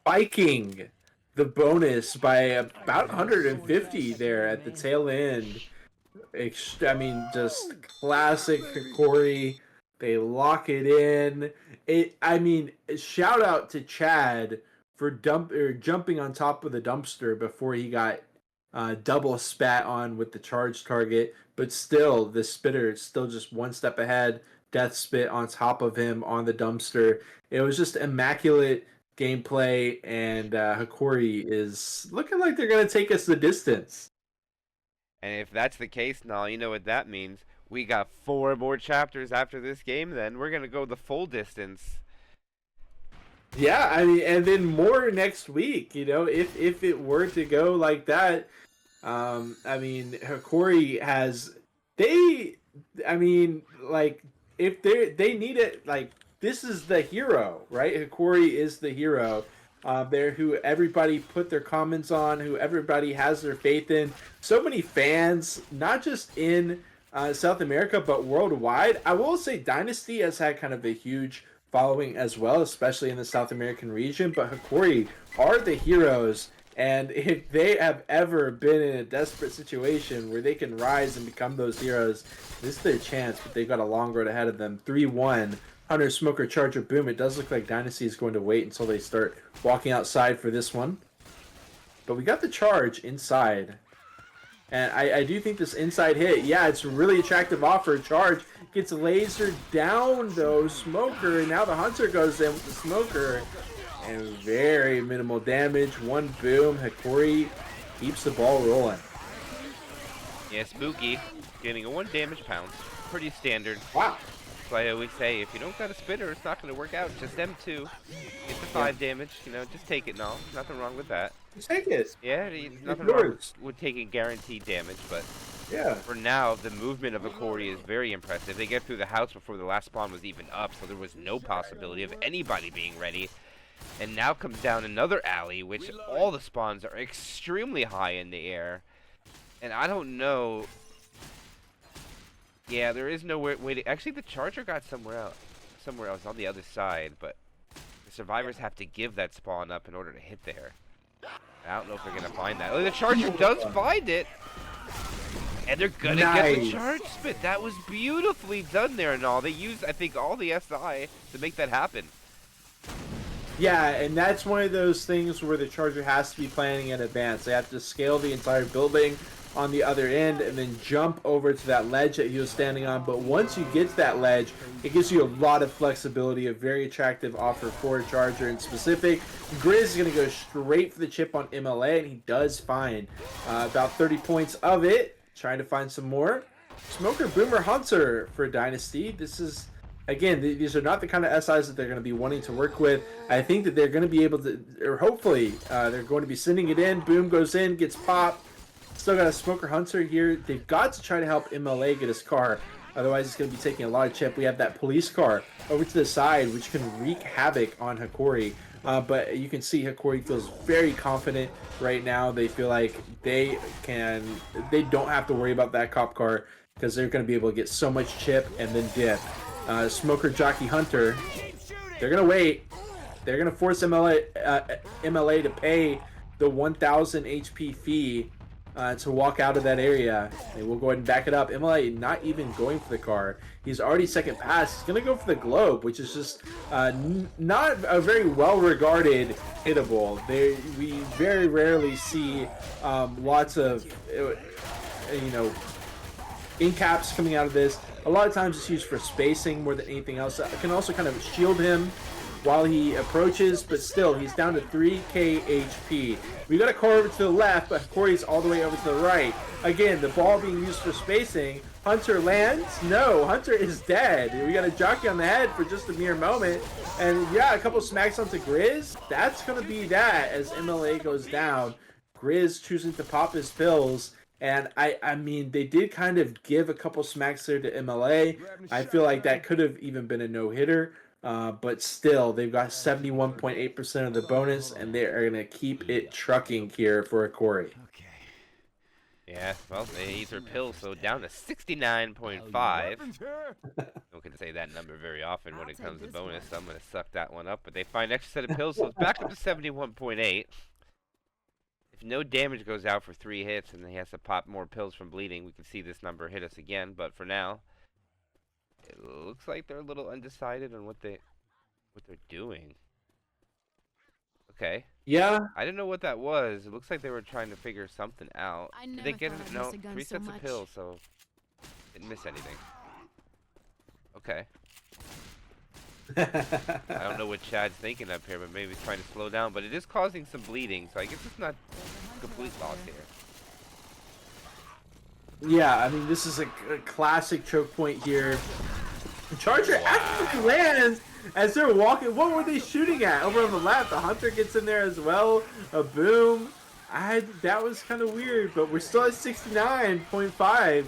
spiking the bonus by about 150 there at the tail end. I mean, just classic Hokori. They lock it in. I mean, shout out to Chad for jumping on top of the dumpster before he got double spat on with the charge target. But still, the Spitter is still just one step ahead. Death Spit on top of him on the dumpster. It was just immaculate gameplay, and Hokori is looking like they're going to take us the distance. And if that's the case, now you know what that means. We got 4 more chapters after this game, then. We're going to go the full distance. Yeah, I mean, and then more next week, you know, if it were to go like that. I mean, Hokori has, if they need it, like, this is the hero, right? Hokori is the hero. There, who everybody put their comments on, who everybody has their faith in. So many fans, not just in South America, but worldwide. I will say Dynasty has had kind of a huge following as well, especially in the South American region. But Hokori are the heroes, and if they have ever been in a desperate situation where they can rise and become those heroes, this is their chance, but they've got a long road ahead of them. 3-1. Hunter, Smoker, Charger, boom. It does look like Dynasty is going to wait until they start walking outside for this one. But we got the charge inside. And I do think this inside hit, yeah, it's a really attractive offer. Charge gets lasered down, though. Smoker, and now the Hunter goes in with the Smoker. And very minimal damage. One boom. Hokori keeps the ball rolling. Yeah, Spooky getting a 1 damage pounce. Pretty standard. Wow. why I always say, if you don't got a spitter, it's not going to work out. Just M2. Get the 5 damage, you know, just take it, no. Nothing wrong with that. Just take it. Yeah, nothing yours. wrong with taking guaranteed damage, but Yeah. for now, the movement of Hokori is very impressive. They get through the house before the last spawn was even up, so there was no possibility of anybody being ready. And now comes down another alley, which all the spawns are extremely high in the air. And I don't know. Yeah, there is no way to... Actually, the charger got somewhere else on the other side, but the survivors have to give that spawn up in order to hit there. I don't know if they're going to find that. Oh, the charger does find it! And they're going to get the charge spit. That was beautifully done there and all. They used, I think, all the SI to make that happen. Yeah, and that's one of those things where the charger has to be planning in advance. They have to scale the entire building on the other end and then jump over to that ledge that he was standing on. But once you get to that ledge, it gives you a lot of flexibility, a very attractive offer for a charger in specific. Grizz is going to go straight for the chip on MLA, and he does find about 30 points of it. Trying to find some more. Smoker, Boomer, Hunter for Dynasty. This is... Again, these are not the kind of SIs that they're going to be wanting to work with. I think that they're going to be able to, or hopefully, they're going to be sending it in. Boom goes in, gets popped. Still got a Smoker Hunter here. They've got to try to help MLA get his car. Otherwise, it's going to be taking a lot of chip. We have that police car over to the side, which can wreak havoc on Hokori. But you can see Hokori feels very confident right now. They feel like they don't have to worry about that cop car because they're going to be able to get so much chip and then dip. Smoker, Jockey, Hunter, they're going to wait. They're going to force MLA to pay the 1,000 HP fee to walk out of that area. They will go ahead and back it up. MLA not even going for the car. He's already second pass. He's going to go for the globe, which is just not a very well-regarded hittable. We very rarely see lots of, in caps coming out of this. A lot of times it's used for spacing more than anything else. It can also kind of shield him while he approaches, but still, he's down to 3k HP. We got a car over to the left, but Hokori's all the way over to the right. Again, the ball being used for spacing. Hunter lands? No, Hunter is dead. We got a jockey on the head for just a mere moment. And yeah, a couple smacks onto Grizz. That's going to be that as MLA goes down. Grizz choosing to pop his pills. And I mean, they did kind of give a couple smacks there to MLA. I feel like that could have even been a no-hitter. But still, they've got 71.8% of the bonus, and they are going to keep it trucking here for Hokori. Okay. Yeah, well, they eat their pills, so down to 69.5. No can say that number very often when it comes to bonus, so I'm going to suck that one up. But they find an extra set of pills, so it's back up to 71.8. If no damage goes out for 3 hits and he has to pop more pills from bleeding, we can see this number hit us again. But for now, it looks like they're a little undecided on what they're doing. Okay. Yeah. I didn't know what that was. It looks like they were trying to figure something out. Did they get it? No, 3 sets of pills, so didn't miss anything. Okay. I don't know what Chad's thinking up here, but maybe trying to slow down. But it is causing some bleeding, so I guess it's not complete loss here. Yeah, I mean, this is a classic choke point here. Charger actually lands as they're walking. What were they shooting at? Over on the left, the Hunter gets in there as well. A boom. That was kind of weird, but we're still at 69.5.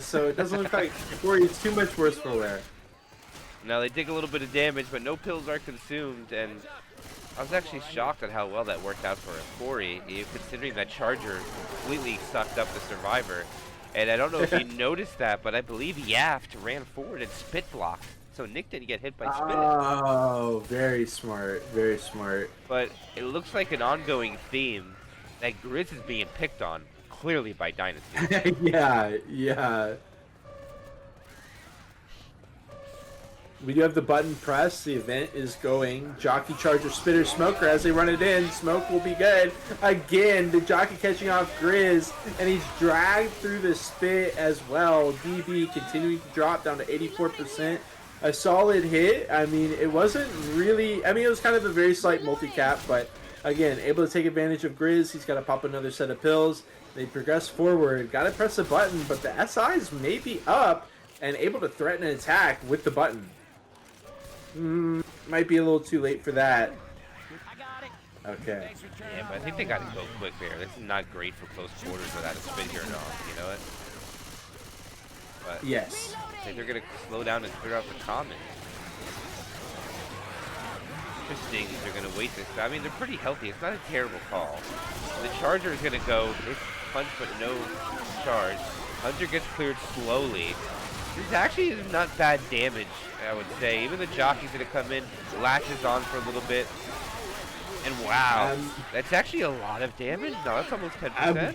So it doesn't look like Hokori is too much worse for wear. Now they take a little bit of damage, but no pills are consumed, and I was actually shocked at how well that worked out for Hokori, considering that Charger completely sucked up the Survivor. And I don't know if you noticed that, but I believe Yaft ran forward and spit blocked, so Nick didn't get hit by spit. Oh, very smart, very smart. But it looks like an ongoing theme that Grizz is being picked on, clearly by Dynasty. Yeah. We do have the button pressed. The event is going. Jockey, Charger, Spitter, Smoker as they run it in. Smoke will be good. Again, the Jockey catching off Grizz, and he's dragged through the spit as well. DB continuing to drop down to 84%. A solid hit. I mean, it wasn't really... I mean, it was kind of a very slight multi-cap, but again, able to take advantage of Grizz. He's got to pop another set of pills. They progress forward. Got to press the button, but the SIs may be up. and able to threaten an attack with the button. Might be a little too late for that. Okay. Yeah, but I think they gotta go quick here. This is not great for close quarters without a spin here and all, you know it? But Yes. I think they're gonna slow down and clear out the common. Interesting, they're gonna wait this. I mean, they're pretty healthy. It's not a terrible call. The Charger is gonna go. It's punch, but no charge. Hunter gets cleared slowly. This actually is not bad damage, I would say. Even the jockey's gonna come in, lashes on for a little bit. And wow, that's actually a lot of damage. No, that's almost 10%.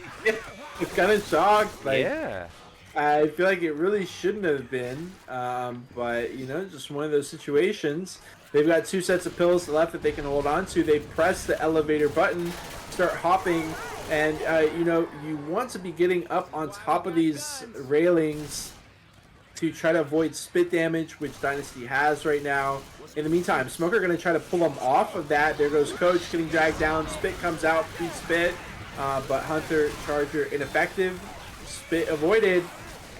It's kind of shocked. Like, yeah. I feel like it really shouldn't have been, but you know, just one of those situations. They've got 2 sets of pills left that they can hold on to. They press the elevator button, start hopping, and you know, you want to be getting up on top of these railings to try to avoid spit damage, which Dynasty has right now. In the meantime, Smoker going to try to pull them off of that. There goes Coach getting dragged down. Spit comes out, beats Spit, but Hunter, Charger ineffective. Spit avoided,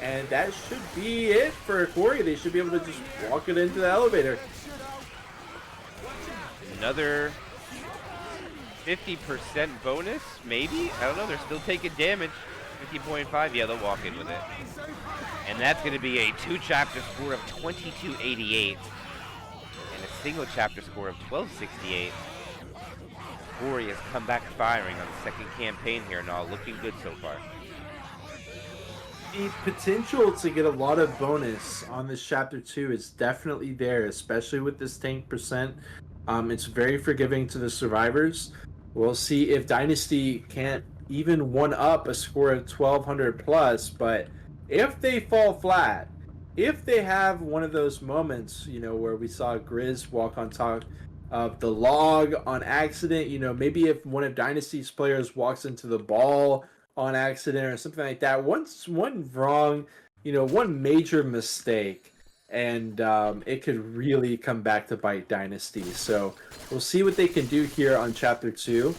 and that should be it for Hokori. They should be able to just walk it into the elevator. Another 50% bonus, maybe? I don't know. They're still taking damage. 50.5. Yeah, they'll walk in with it. And that's going to be a 2-chapter score of 2288 and a single chapter score of 1268. Hokori has come back firing on the second campaign here and all. Looking good so far. The potential to get a lot of bonus on this chapter 2 is definitely there, especially with this tank percent. It's very forgiving to the survivors. We'll see if Dynasty can't even one-up a score of 1200 plus, but if they fall flat, if they have one of those moments, you know, where we saw Grizz walk on top of the log on accident, you know, maybe if one of Dynasty's players walks into the ball on accident or something like that, one wrong, you know, one major mistake, and it could really come back to bite Dynasty. So we'll see what they can do here on chapter 2.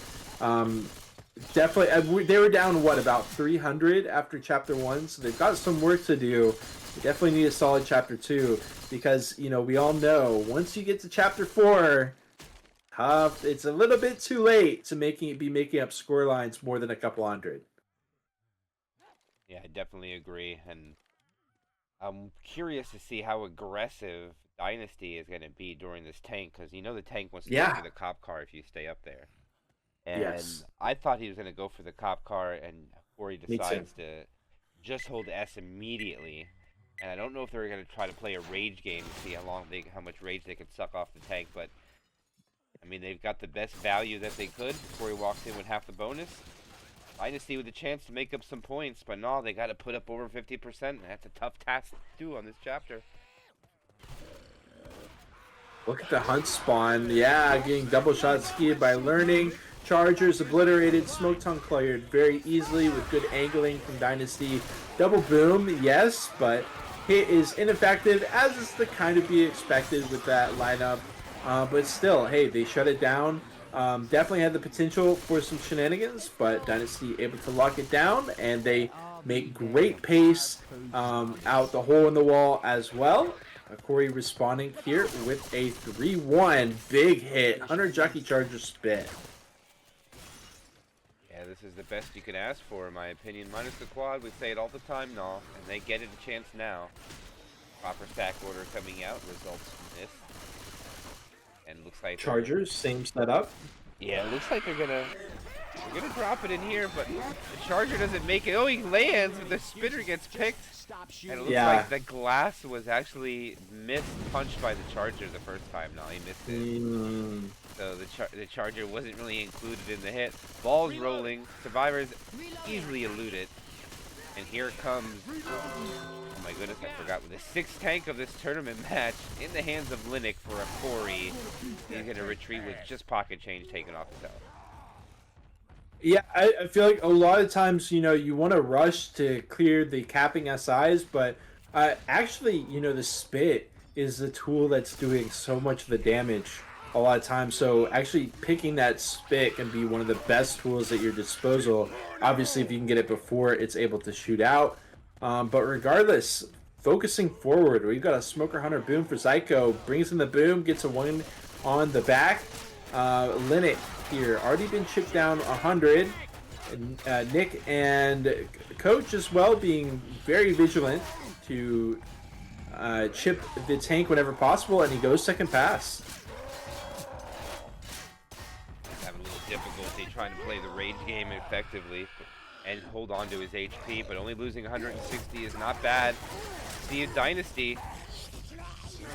Definitely, they were down what, about 300 after chapter 1, so they've got some work to do. They definitely need a solid chapter 2, because, you know, we all know once you get to chapter 4, it's a little bit too late to be making up score lines more than a couple hundred. Yeah, I definitely agree, and I'm curious to see how aggressive Dynasty is going to be during this tank, because you know the tank wants to go for the cop car if you stay up there. And Yes. I thought he was going to go for the cop car, and Hokori decides to just hold S immediately. And I don't know if they're going to try to play a rage game to see how much rage they can suck off the tank, but I mean, they've got the best value that they could. Hokori walks in with half the bonus. Dynasty with a chance to make up some points, but no, they got to put up over 50%. And that's a tough task to do on this chapter. Look at the hunt spawn. Yeah, getting double shot skied by Learning. Chargers obliterated. Smoke tongue cleared very easily with good angling from Dynasty. Double boom, yes, but hit is ineffective, as is to kind of be expected with that lineup. But still, hey, they shut it down. Definitely had the potential for some shenanigans, but Dynasty able to lock it down, and they make great pace out the hole in the wall as well. Hokori responding here with a 3-1 big hit. 100 Jockey Charger spit. Yeah, this is the best you could ask for, in my opinion. Minus the quad, we say it all the time now, and they get it a chance now. Proper stack order coming out, results from this. And looks like Chargers, same setup. Yeah, it looks like they're gonna drop it in here, but the Charger doesn't make it. Oh, he lands, but the spinner gets picked. And it looks like the glass was actually punched by the Charger the first time. No, he missed it. So the Charger wasn't really included in the hit. Ball's rolling. Survivors easily elude it. And here comes, oh my goodness, I forgot, with the 6th tank of this tournament match in the hands of Linux for Hokori. He's going to retreat with just pocket change taken off his health. Yeah, I feel like a lot of times, you know, you want to rush to clear the capping SIs, but actually, you know, the spit is the tool that's doing so much of the damage a lot of times. So actually picking that spit can be one of the best tools at your disposal. Obviously, if you can get it before it's able to shoot out. But regardless, focusing forward. We've got a Smoker Hunter boom for Zyko. Brings in the boom, gets a one on the back. Linnet here, already been chipped down 100. Nick and Coach as well being very vigilant to chip the tank whenever possible, and he goes second pass. He's having a little difficulty trying to play the rage game effectively and hold on to his HP, but only losing 160 is not bad. See a Dynasty.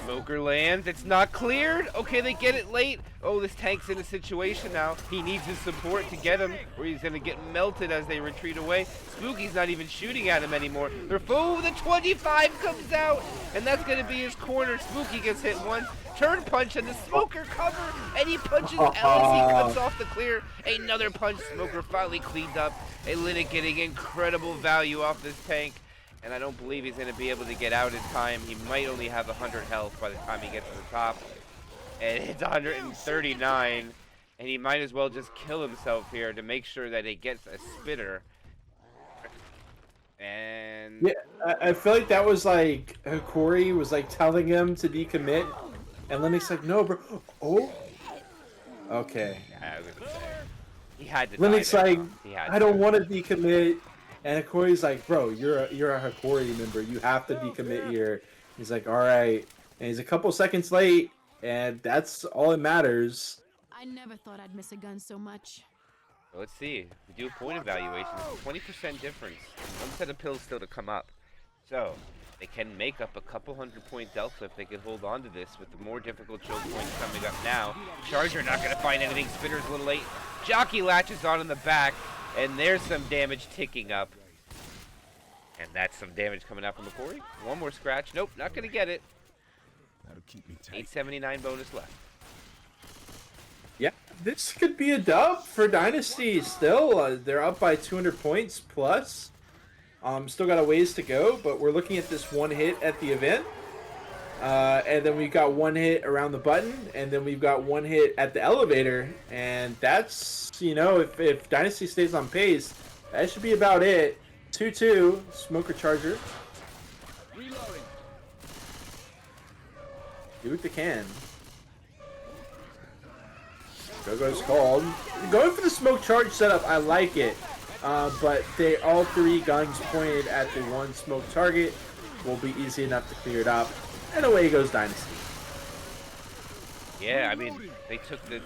Smoker lands. It's not cleared. Okay, they get it late. Oh, this tank's in a situation now. He needs his support to get him, or he's going to get melted as they retreat away. Spooky's not even shooting at him anymore. Oh, the 25 comes out, and that's going to be his corner. Spooky gets hit once. Turn punch, and the Smoker cover, and he punches else. He cuts off the clear. Another punch. Smoker finally cleaned up. A Linnet getting incredible value off this tank. And I don't believe he's going to be able to get out in time. He might only have 100 health by the time he gets to the top. And it's 139. And he might as well just kill himself here to make sure that he gets a spitter. And yeah, I feel like that was like Hokori was like telling him to decommit. And Linux's like, no, bro. Oh. Okay. Yeah, I was going to say. He had to Linux's die like, there. I don't want to decommit. And Hokori's like, bro, you're a Hokori member. You have to decommit here. He's like, all right. And he's a couple seconds late, and that's all that matters. I never thought I'd miss a gun so much. Well, let's see. We do a point evaluation. It's a 20% difference. One set of pills still to come up. So, they can make up a couple 100-point delta if they can hold on to this with the more difficult choke points coming up now. Charger not going to find anything. Spinner's a little late. Jockey latches on in the back. And there's some damage ticking up. And that's some damage coming out from Hokori. One more scratch. Nope, not going to get it. That'll keep me tight. 879 bonus left. Yeah, this could be a dub for Dynasty still. They're up by 200 points plus. Still got a ways to go, but we're looking at this one hit at the event. And then we've got one hit around the button, and then we've got one hit at the elevator. And that's, you know, if Dynasty stays on pace, that should be about it. 2-2, Smoker Charger. Reloading. Do what they can. Go-Go's called. Going for the smoke charge setup, I like it. But all three guns pointed at the one smoke target will be easy enough to clear it up. And away goes Dynasty. Yeah, I mean, they took the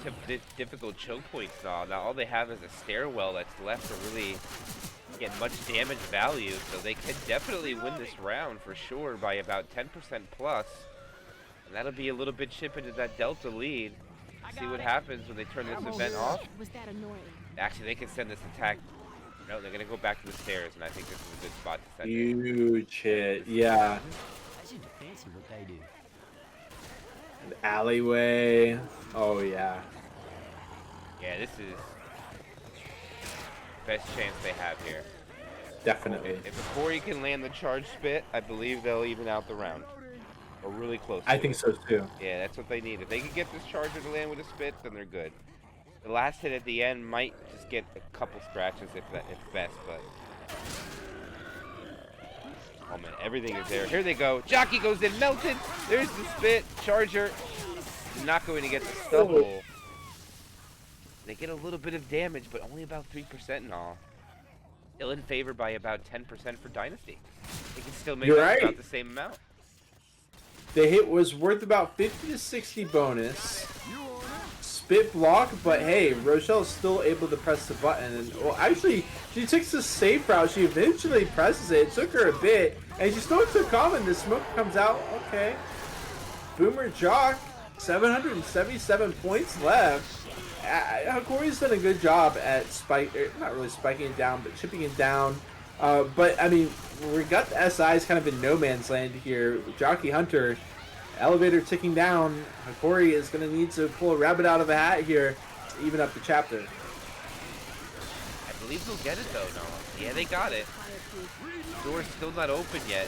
difficult choke points now. Now all they have is a stairwell that's left to really get much damage value. So they could definitely win this round for sure by about 10% plus. And that'll be a little bit chip into that Delta lead. See what happens when they turn this event off. Was that annoying? Actually, they can send this attack. No, they're going to go back to the stairs, and I think this is a good spot to send it. Huge hit, yeah. I should fancy what they do. An alleyway. Oh, yeah. Yeah, this is best chance they have here. Definitely. If Hokori can land the charge spit, I believe they'll even out the round. Or really close to I think it. so, too. Yeah, that's what they need. If they can get this charger to land with a spit, then they're good. The last hit at the end might just get a couple scratches if best, but... Oh man, everything is there. Here they go. Jockey goes in, melted. There's the spit. Charger not going to get the stubble. They get a little bit of damage, but only about 3% in all. Still in favor by about 10% for Dynasty. They can still make about the same amount. The hit was worth about 50 to 60 bonus. Spit block, but hey, Rochelle's still able to press the button. And well, actually, she takes the safe route. She eventually presses it. It took her a bit, and she still took common. The smoke comes out. Okay. Boomer Jock, 777 points left. Hokori's done a good job at not really spiking it down, but chipping it down. But I mean, we got the SIs kind of in no man's land here. Jockey Hunter, elevator ticking down. Hokori is going to need to pull a rabbit out of a hat here to even up the chapter. I believe they'll get it though, no? Yeah, they got it. Door's still not open yet.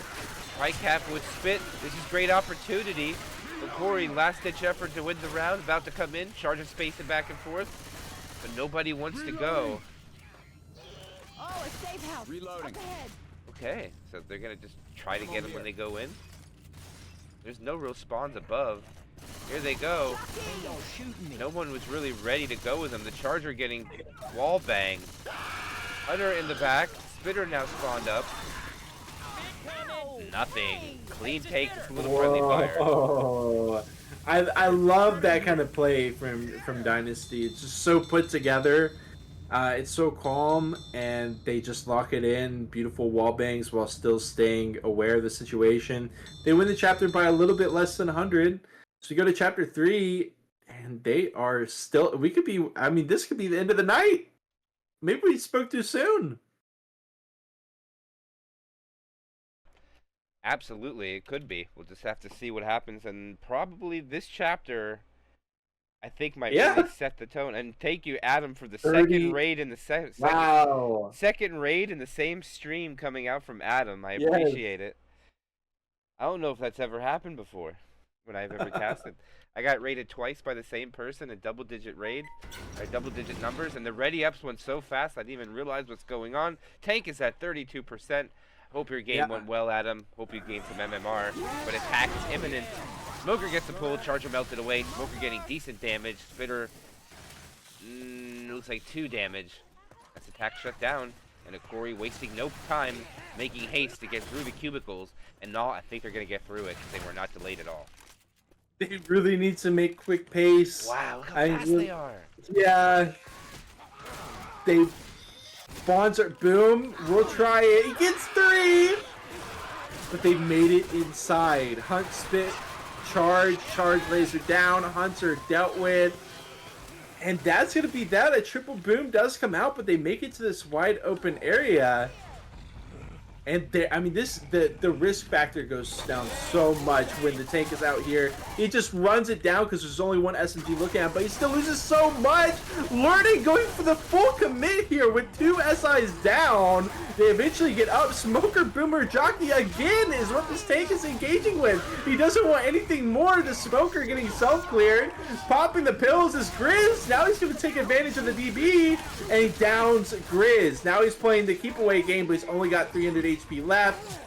Tricap with spit. This is great opportunity. Hokori, last-ditch effort to win the round. About to come in. Charger spacing back and forth. But nobody wants to go. Oh, a safe house. Reloading. Up ahead. Okay, so they're gonna just try to get them when they go in. There's no real spawns above. Here they go. No one was really ready to go with them. The Charger getting wall banged. Hunter in the back. Spitter now spawned up. Nothing. Clean take, just a little friendly fire. Whoa. I love that kind of play from Dynasty. It's just so put together. It's so calm, and they just lock it in. Beautiful wall bangs while still staying aware of the situation. They win the chapter by a little bit less than 100. So we go to chapter 3, and they are still. We could be. I mean, this could be the end of the night. Maybe we spoke too soon. Absolutely, it could be. We'll just have to see what happens, and probably this chapter, I think, might really set the tone. And thank you, Adam, for the 30. second raid in the Wow. second raid in the same stream coming out from Adam. I appreciate it. I don't know if that's ever happened before when I've ever casted. I got raided twice by the same person, a double-digit raid, or double-digit numbers, and the ready-ups went so fast I didn't even realize what's going on. Tank is at 32%. Hope your game went well, Adam. Hope you gained some MMR. But attack is imminent. Smoker gets the pull. Charger melted away. Smoker getting decent damage. Spitter looks like 2 damage. That's attack shut down. And Hokori wasting no time, making haste to get through the cubicles. And now I think they're going to get through it because they were not delayed at all. They really need to make quick pace. Wow, look how fast they are. Yeah. They spawns are boom. We'll try it. He gets 3, but they made it inside. Hunt spit, charge laser down. Hunter dealt with, and that's gonna be that. A triple boom does come out, but they make it to this wide open area. And I mean, the risk factor goes down so much when the tank is out here. He just runs it down because there's only one SMG looking at him, but he still loses so much. Learning going for the full commit here with 2 SIs down. They eventually get up. Smoker, Boomer, Jockey again is what this tank is engaging with. He doesn't want anything more. The Smoker getting self-cleared. Popping the pills is Grizz. Now he's going to take advantage of the DB, and he downs Grizz. Now he's playing the keep away game, but he's only got 300 HP left.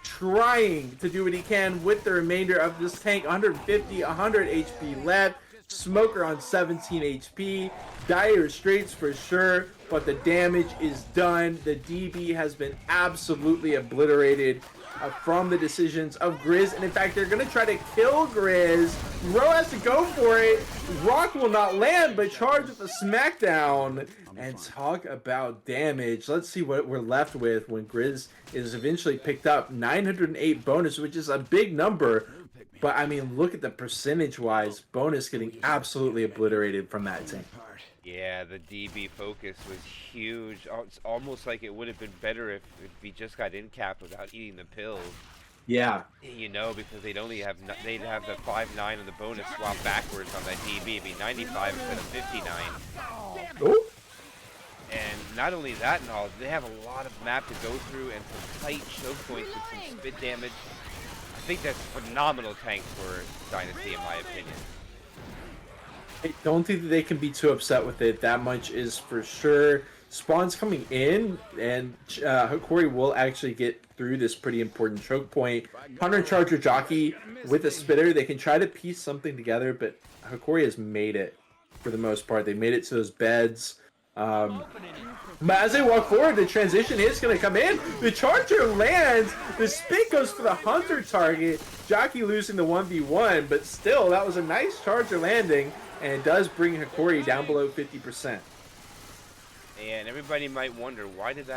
Trying to do what he can with the remainder of this tank. 150, 100 HP left. Smoker on 17 HP. Dire Straits for sure, but the damage is done. The DB has been absolutely obliterated from the decisions of Grizz, and in fact, they're going to try to kill Grizz. Ro has to go for it. Rock will not land, but charge with a smackdown. And talk about damage. Let's see what we're left with when Grizz is eventually picked up. 908 bonus, which is a big number. But, I mean, look at the percentage-wise. Bonus getting absolutely obliterated from that tank. Yeah, the DB focus was huge. It's almost like it would have been better if he just got in capped without eating the pills. Yeah. You know, because they'd have the 5-9 and the bonus swap backwards on that DB. It'd be 95 instead of 59. Oh. And not only that and all, they have a lot of map to go through and some tight choke points with some spit damage. I think that's a phenomenal tank for Dynasty, in my opinion. I don't think that they can be too upset with it. That much is for sure. Spawn's coming in, and Hokori will actually get through this pretty important choke point. Hunter and Charger Jockey with a spitter. They can try to piece something together, but Hokori has made it for the most part. They made it to those beds. But as they walk forward, the transition is going to come in. The Charger lands. The spit goes for the Hunter target. Jockey losing the 1v1, but still, that was a nice Charger landing. And it does bring Hokori down below 50%. And everybody might wonder, why did the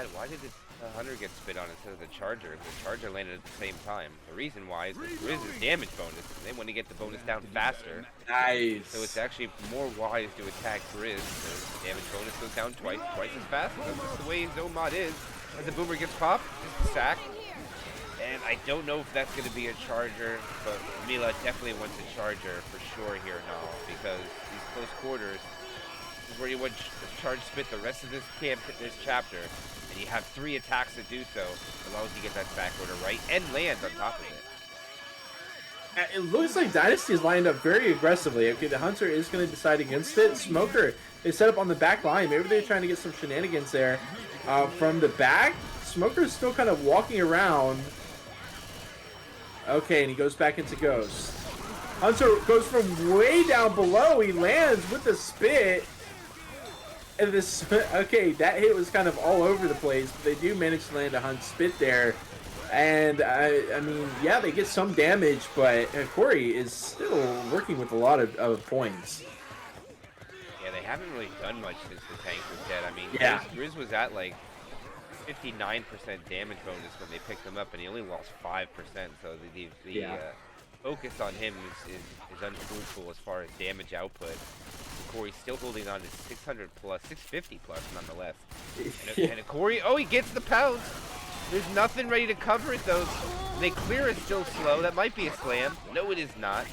Hunter get spit on instead of the Charger? The Charger landed at the same time. The reason why is Grizz's damage bonus. They want to get the bonus down faster. Nice. So it's actually more wise to attack Grizz. The damage bonus goes down twice as fast. That's just the way Zone mod is. As the Boomer gets popped, just a sack. And I don't know if that's going to be a Charger, but Mila definitely wants a Charger for sure here now, because these close quarters is where you want to charge spit the rest of this chapter, and you have 3 attacks to do so, as long as you get that back order right and land on top of it. It looks like Dynasty is lined up very aggressively. Okay, the Hunter is going to decide against it. Smoker is set up on the back line. Maybe they're trying to get some shenanigans there from the back. Smoker's still kind of walking around. Okay, and he goes back into Ghost. Hunter goes from way down below. He lands with the spit. And this, okay, that hit was kind of all over the place, but they do manage to land a Hunt spit there. And I mean, yeah, they get some damage, but Hokori is still working with a lot of points. Yeah, they haven't really done much since the tank was dead. I mean, Yeah. Grizz was at like 59% damage bonus when they picked him up, and he only lost 5%. So the focus on him is unfruitful as far as damage output. Corey's still holding on to 600 plus, 650 plus nonetheless. And Hokori, oh, he gets the pounce. There's nothing ready to cover it though. They clear it still slow. That might be a slam. No, it is not.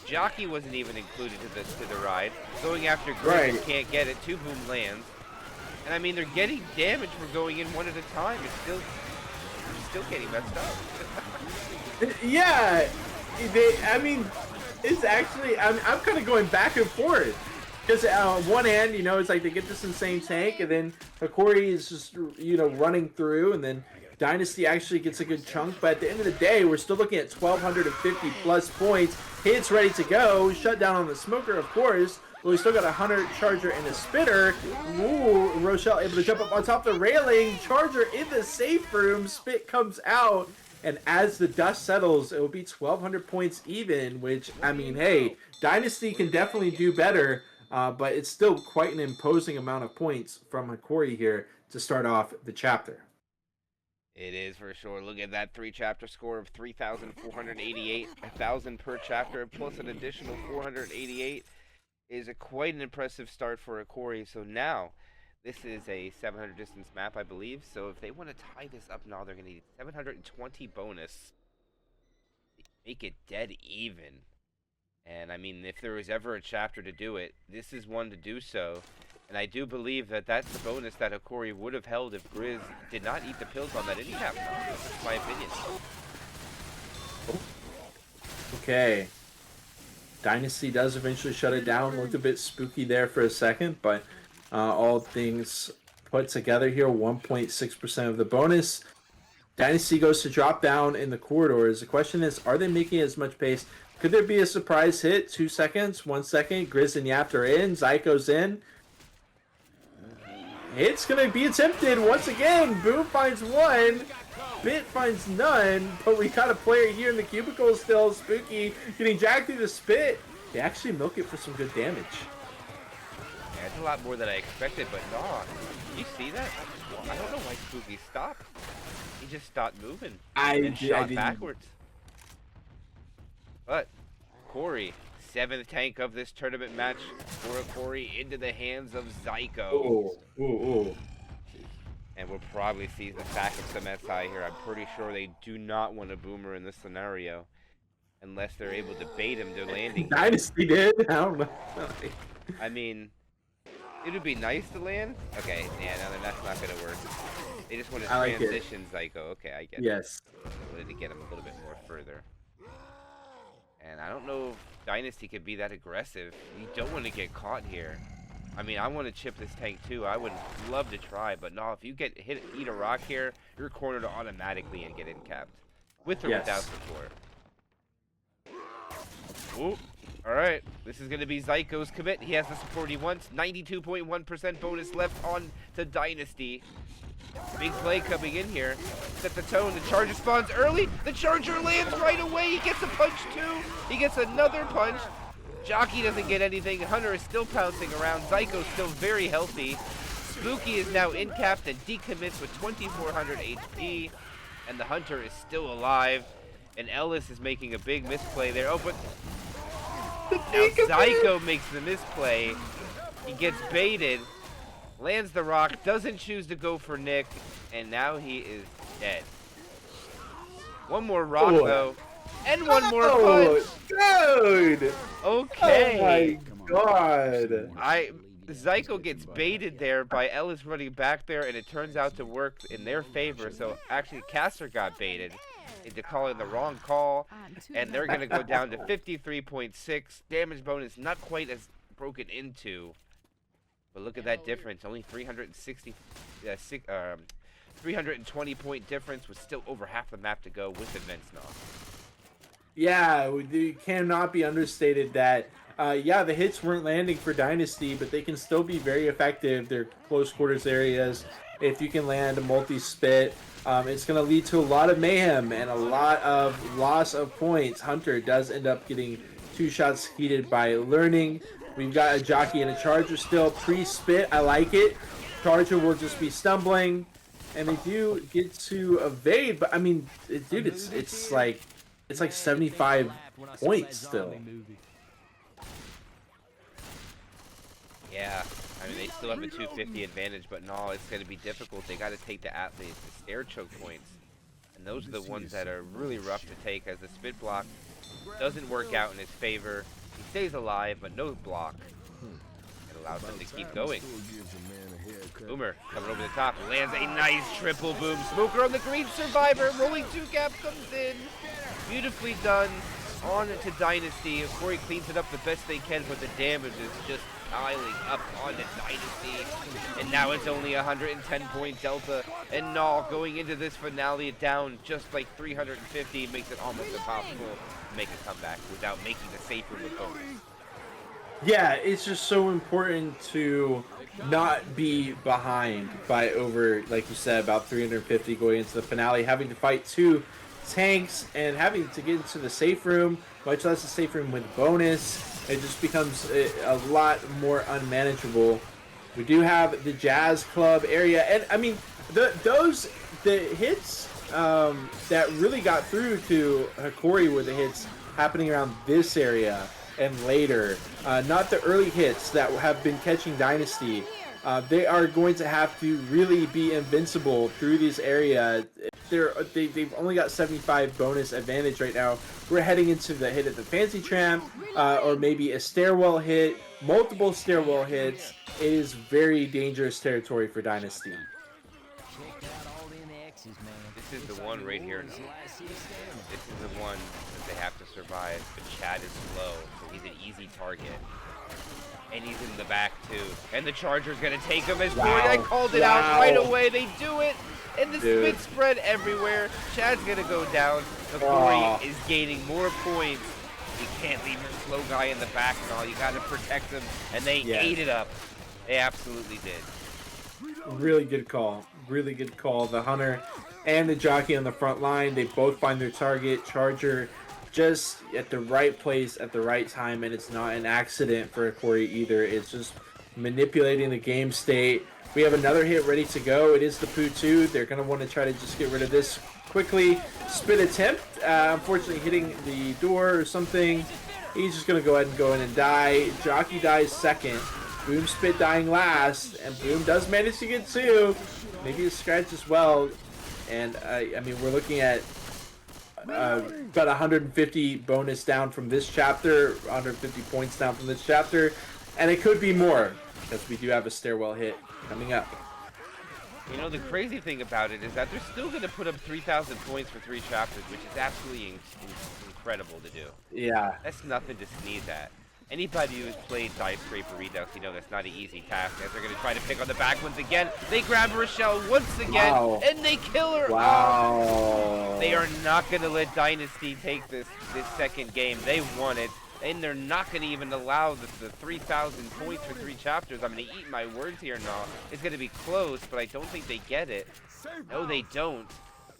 Jockey wasn't even included to the ride. Going after Grizz, Right. can't get it. 2 boom lands. And I mean, they're getting damage for going in one at a time. It's still getting messed up. Yeah, I mean, it's actually, I'm kind of going back and forth. Because on one hand, you know, it's like they get this insane tank, and then Hokori is just, you know, running through, and then Dynasty actually gets a good chunk. But at the end of the day, we're still looking at 1,250 plus points. Hits ready to go. Shut down on the Smoker, of course. But we still got a Hunter, Charger, and a Spitter. Ooh, Rochelle able to jump up on top of the railing. Charger in the safe room. Spit comes out. And as the dust settles, it will be 1,200 points even, which, I mean, hey, Dynasty can definitely do better. But it's still quite an imposing amount of points from Hokori here to start off the chapter. It is for sure. Look at that 3-chapter score of 3,488. 1,000 per chapter plus an additional 488 is quite an impressive start for Hokori. So now, this is a 700 distance map, I believe. So if they want to tie this up now, they're going to need 720 bonus. Make it dead even. And I mean, if there was ever a chapter to do it, this is one to do so. And I do believe that that's the bonus that Hokori would have held if Grizz did not eat the pills on that any half. That's my opinion. Okay. Dynasty does eventually shut it down. Looked a bit spooky there for a second, but all things put together here, 1.6% of the bonus. Dynasty goes to drop down in the corridors. The question is, are they making as much pace? Could there be a surprise hit? 2 seconds, 1 second. Grizz and Yapt are in. Zyko's in. It's going to be attempted once again. Boom finds one. Bit finds none. But we got a player here in the cubicle still. Spooky getting jacked through the spit. They actually milk it for some good damage. Yeah, it's a lot more than I expected, but no. You see that? I don't know why Spooky stopped. He just stopped moving. And shot backwards. But Corey, 7th tank of this tournament match for Hokori into the hands of Zyko. Ooh. And we'll probably see the sack of some SI here. I'm pretty sure they do not want a boomer in this scenario. Unless they're able to bait him to landing. Dynasty did. I don't know. I mean, it would be nice to land. Okay, yeah, no, that's not going to work. They just want to transition Zyko. Okay, I get it. Yes. I wanted to get him a little bit more further. And I don't know if Dynasty could be that aggressive. You don't want to get caught here. I mean, I want to chip this tank too. I would love to try, but no, if you get eat a rock here, you're cornered automatically and get incapped. With or without support. Ooh. Alright, this is going to be Zyko's commit. He has the support he wants. 92.1% bonus left on to Dynasty. Big play coming in here. Set the tone. The charger spawns early. The charger lands right away. He gets a punch too. He gets another punch. Jockey doesn't get anything. Hunter is still pouncing around. Zyko's still very healthy. Spooky is now incapped and decommits with 2,400 HP. And the Hunter is still alive. And Ellis is making a big misplay there. Oh, but now Zyko makes the misplay. He gets baited. Lands the rock, doesn't choose to go for Nick, and now he is dead. One more rock, though, and one more punch. Dude! Okay. Oh my god. Zyko gets baited there by Ellis running back there, and it turns out to work in their favor. So actually, Caster got baited into calling the wrong call, and they're going to go down to 53.6. Damage bonus not quite as broken into. But look at that difference, only 320-point difference with still over half the map to go with advanced knock. Yeah, it cannot be understated that, yeah, the hits weren't landing for Dynasty, but they can still be very effective. They're close quarters areas. If you can land a multi-spit, it's going to lead to a lot of mayhem and a lot of loss of points. Hunter does end up getting 2 shots heated by learning. We've got a jockey and a charger still. Pre-spit, I like it. Charger will just be stumbling. And they do get to evade, but I mean, dude, it's like 75 points still. Yeah, I mean, they still have a 250 advantage, but no, it's going to be difficult. They got to take the stair choke points. And those are the ones that are really rough to take, as the spit block doesn't work out in his favor. He stays alive, but no block. It allows him to keep going. Boomer coming over the top, lands a nice triple boom. Smoker on the green, Survivor, rolling 2 gap comes in. Beautifully done. On to Dynasty. Hokori cleans it up the best they can, but the damage is just piling up onto Dynasty. And now it's only 110 point delta. And Null going into this finale down just like 350 makes it almost impossible to make a comeback without making the safe room a bonus. Yeah, it's just so important to not be behind by over, like you said, about 350 going into the finale, having to fight 2 tanks and having to get into the safe room, much less the safe room with bonus. It just becomes a lot more unmanageable. We do have the Jazz Club area, and I mean, the hits that really got through to Hokori were the hits happening around this area and later, not the early hits that have been catching Dynasty. They are going to have to really be invincible through this area. They've only got 75 bonus advantage right now. We're heading into the hit at the Fancy Tramp, or maybe a stairwell hit, multiple stairwell hits. It is very dangerous territory for Dynasty. This is the one right here. No. This is the one that they have to survive. But Chad is slow, so he's an easy target. And he's in the back too. And the Charger's gonna take him as Corey. I called it out right away. They do it. And the spit spread everywhere. Chad's gonna go down. The Corey is gaining more points. You can't leave your slow guy in the back and all. You gotta protect him. And they ate it up. They absolutely did. Really good call. Really good call. The Hunter and the jockey on the front line, they both find their target. Charger just at the right place at the right time, and it's not an accident for Hokori either. It's just manipulating the game state. We have another hit ready to go. It is the Poo 2. They're going to want to try to just get rid of this quickly. Spit attempt, unfortunately hitting the door or something. He's just going to go ahead and go in and die. Jockey dies second. Boom Spit dying last, and Boom does manage to get 2. Maybe a scratch as well. And I mean, we're looking at about 150 bonus down from this chapter, 150 points down from this chapter, and it could be more because we do have a stairwell hit coming up. You know, the crazy thing about it is that they're still going to put up 3,000 points for 3 chapters, which is absolutely incredible to do. Yeah. That's nothing to sneeze at. Anybody who's played Dyscraper Redux, you know that's not an easy task, as they're going to try to pick on the back ones again. They grab Rochelle once again, and they kill her. Wow. Oh, they are not going to let Dynasty take this second game. They won it, and they're not going to even allow the 3,000 points for 3 chapters. I'm going to eat my words here now. It's going to be close, but I don't think they get it. No, they don't.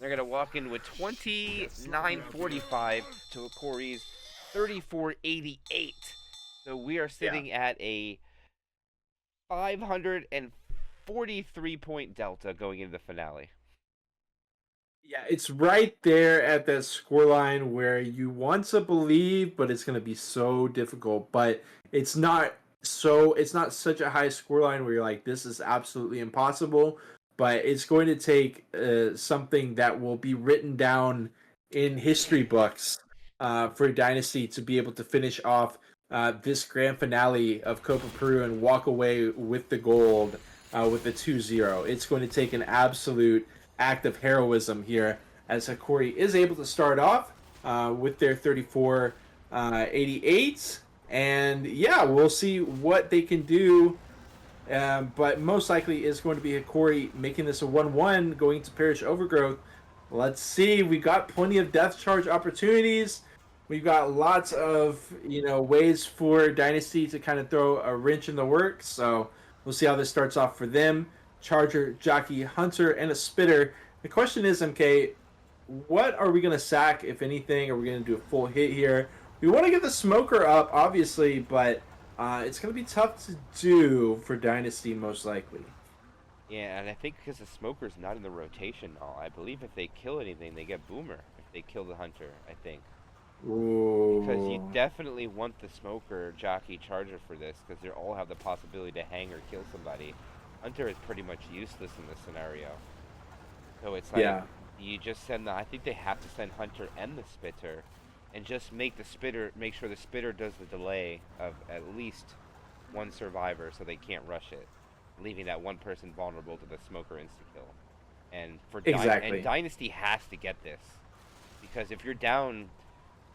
They're going to walk in with 29.45 to Hokori's 34.88. So we are sitting at a 543 point delta going into the finale. Yeah, it's right there at that scoreline where you want to believe, but it's going to be so difficult. But it's not such a high scoreline where you're like, this is absolutely impossible. But it's going to take something that will be written down in history books for Dynasty to be able to finish off this grand finale of Copa Peru and walk away with the gold with the 2-0. It's going to take an absolute act of heroism here as Hokori is able to start off with their 34.88. And yeah, we'll see what they can do but most likely is going to be Hokori making this a 1-1 going to Parish Overgrowth. Let's see. We got plenty of death charge opportunities. We've got lots of ways for Dynasty to kind of throw a wrench in the works. So we'll see how this starts off for them. Charger, Jockey, Hunter, and a Spitter. The question is, MK, what are we going to sack, if anything? Are we going to do a full hit here? We want to get the Smoker up, obviously, but it's going to be tough to do for Dynasty, most likely. Yeah, and I think because the Smoker's not in the rotation now, I believe if they kill anything, they get Boomer. If they kill the Hunter, I think. Ooh. Because you definitely want the Smoker, Jockey, Charger for this, because they all have the possibility to hang or kill somebody. Hunter is pretty much useless in this scenario. So it's like, you just send I think they have to send Hunter and the Spitter, and just make sure the Spitter does the delay of at least one survivor so they can't rush it, leaving that one person vulnerable to the Smoker insta-kill. And for exactly. Dynasty has to get this, because if you're down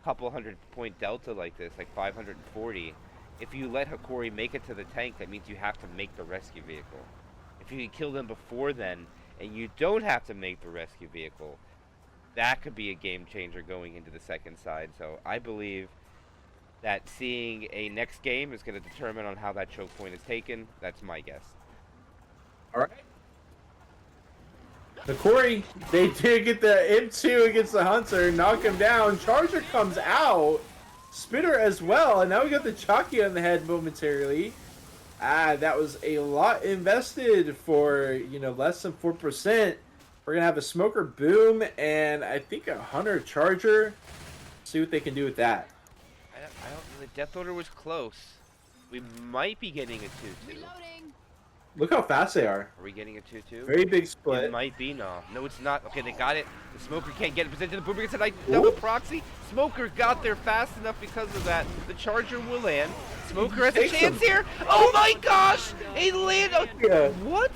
a couple 100-point delta like this, like 540, if you let Hokori make it to the tank, that means you have to make the rescue vehicle. If you can kill them before then, and you don't have to make the rescue vehicle, that could be a game changer going into the second side. So I believe that seeing a next game is going to determine on how that choke point is taken. That's my guess. All right. Hokori, they did get the M2 against the Hunter, knock him down. Charger comes out. Spitter as well, and now we got the Chalky on the head momentarily. That was a lot invested for, less than 4%. We're going to have a Smoker Boom and I think a Hunter Charger. See what they can do with that. I don't. The Death Order was close. We might be getting a 2-2. Reloading. Look how fast they are. Are we getting a 2-2? Very big split. It might be, no. No, it's not. Okay, they got it. The Smoker can't get it. Presented the Boomer gets a nice double proxy. Smoker got there fast enough because of that. The Charger will land. Smoker has a chance here. Oh my gosh! He landed. Yeah. What?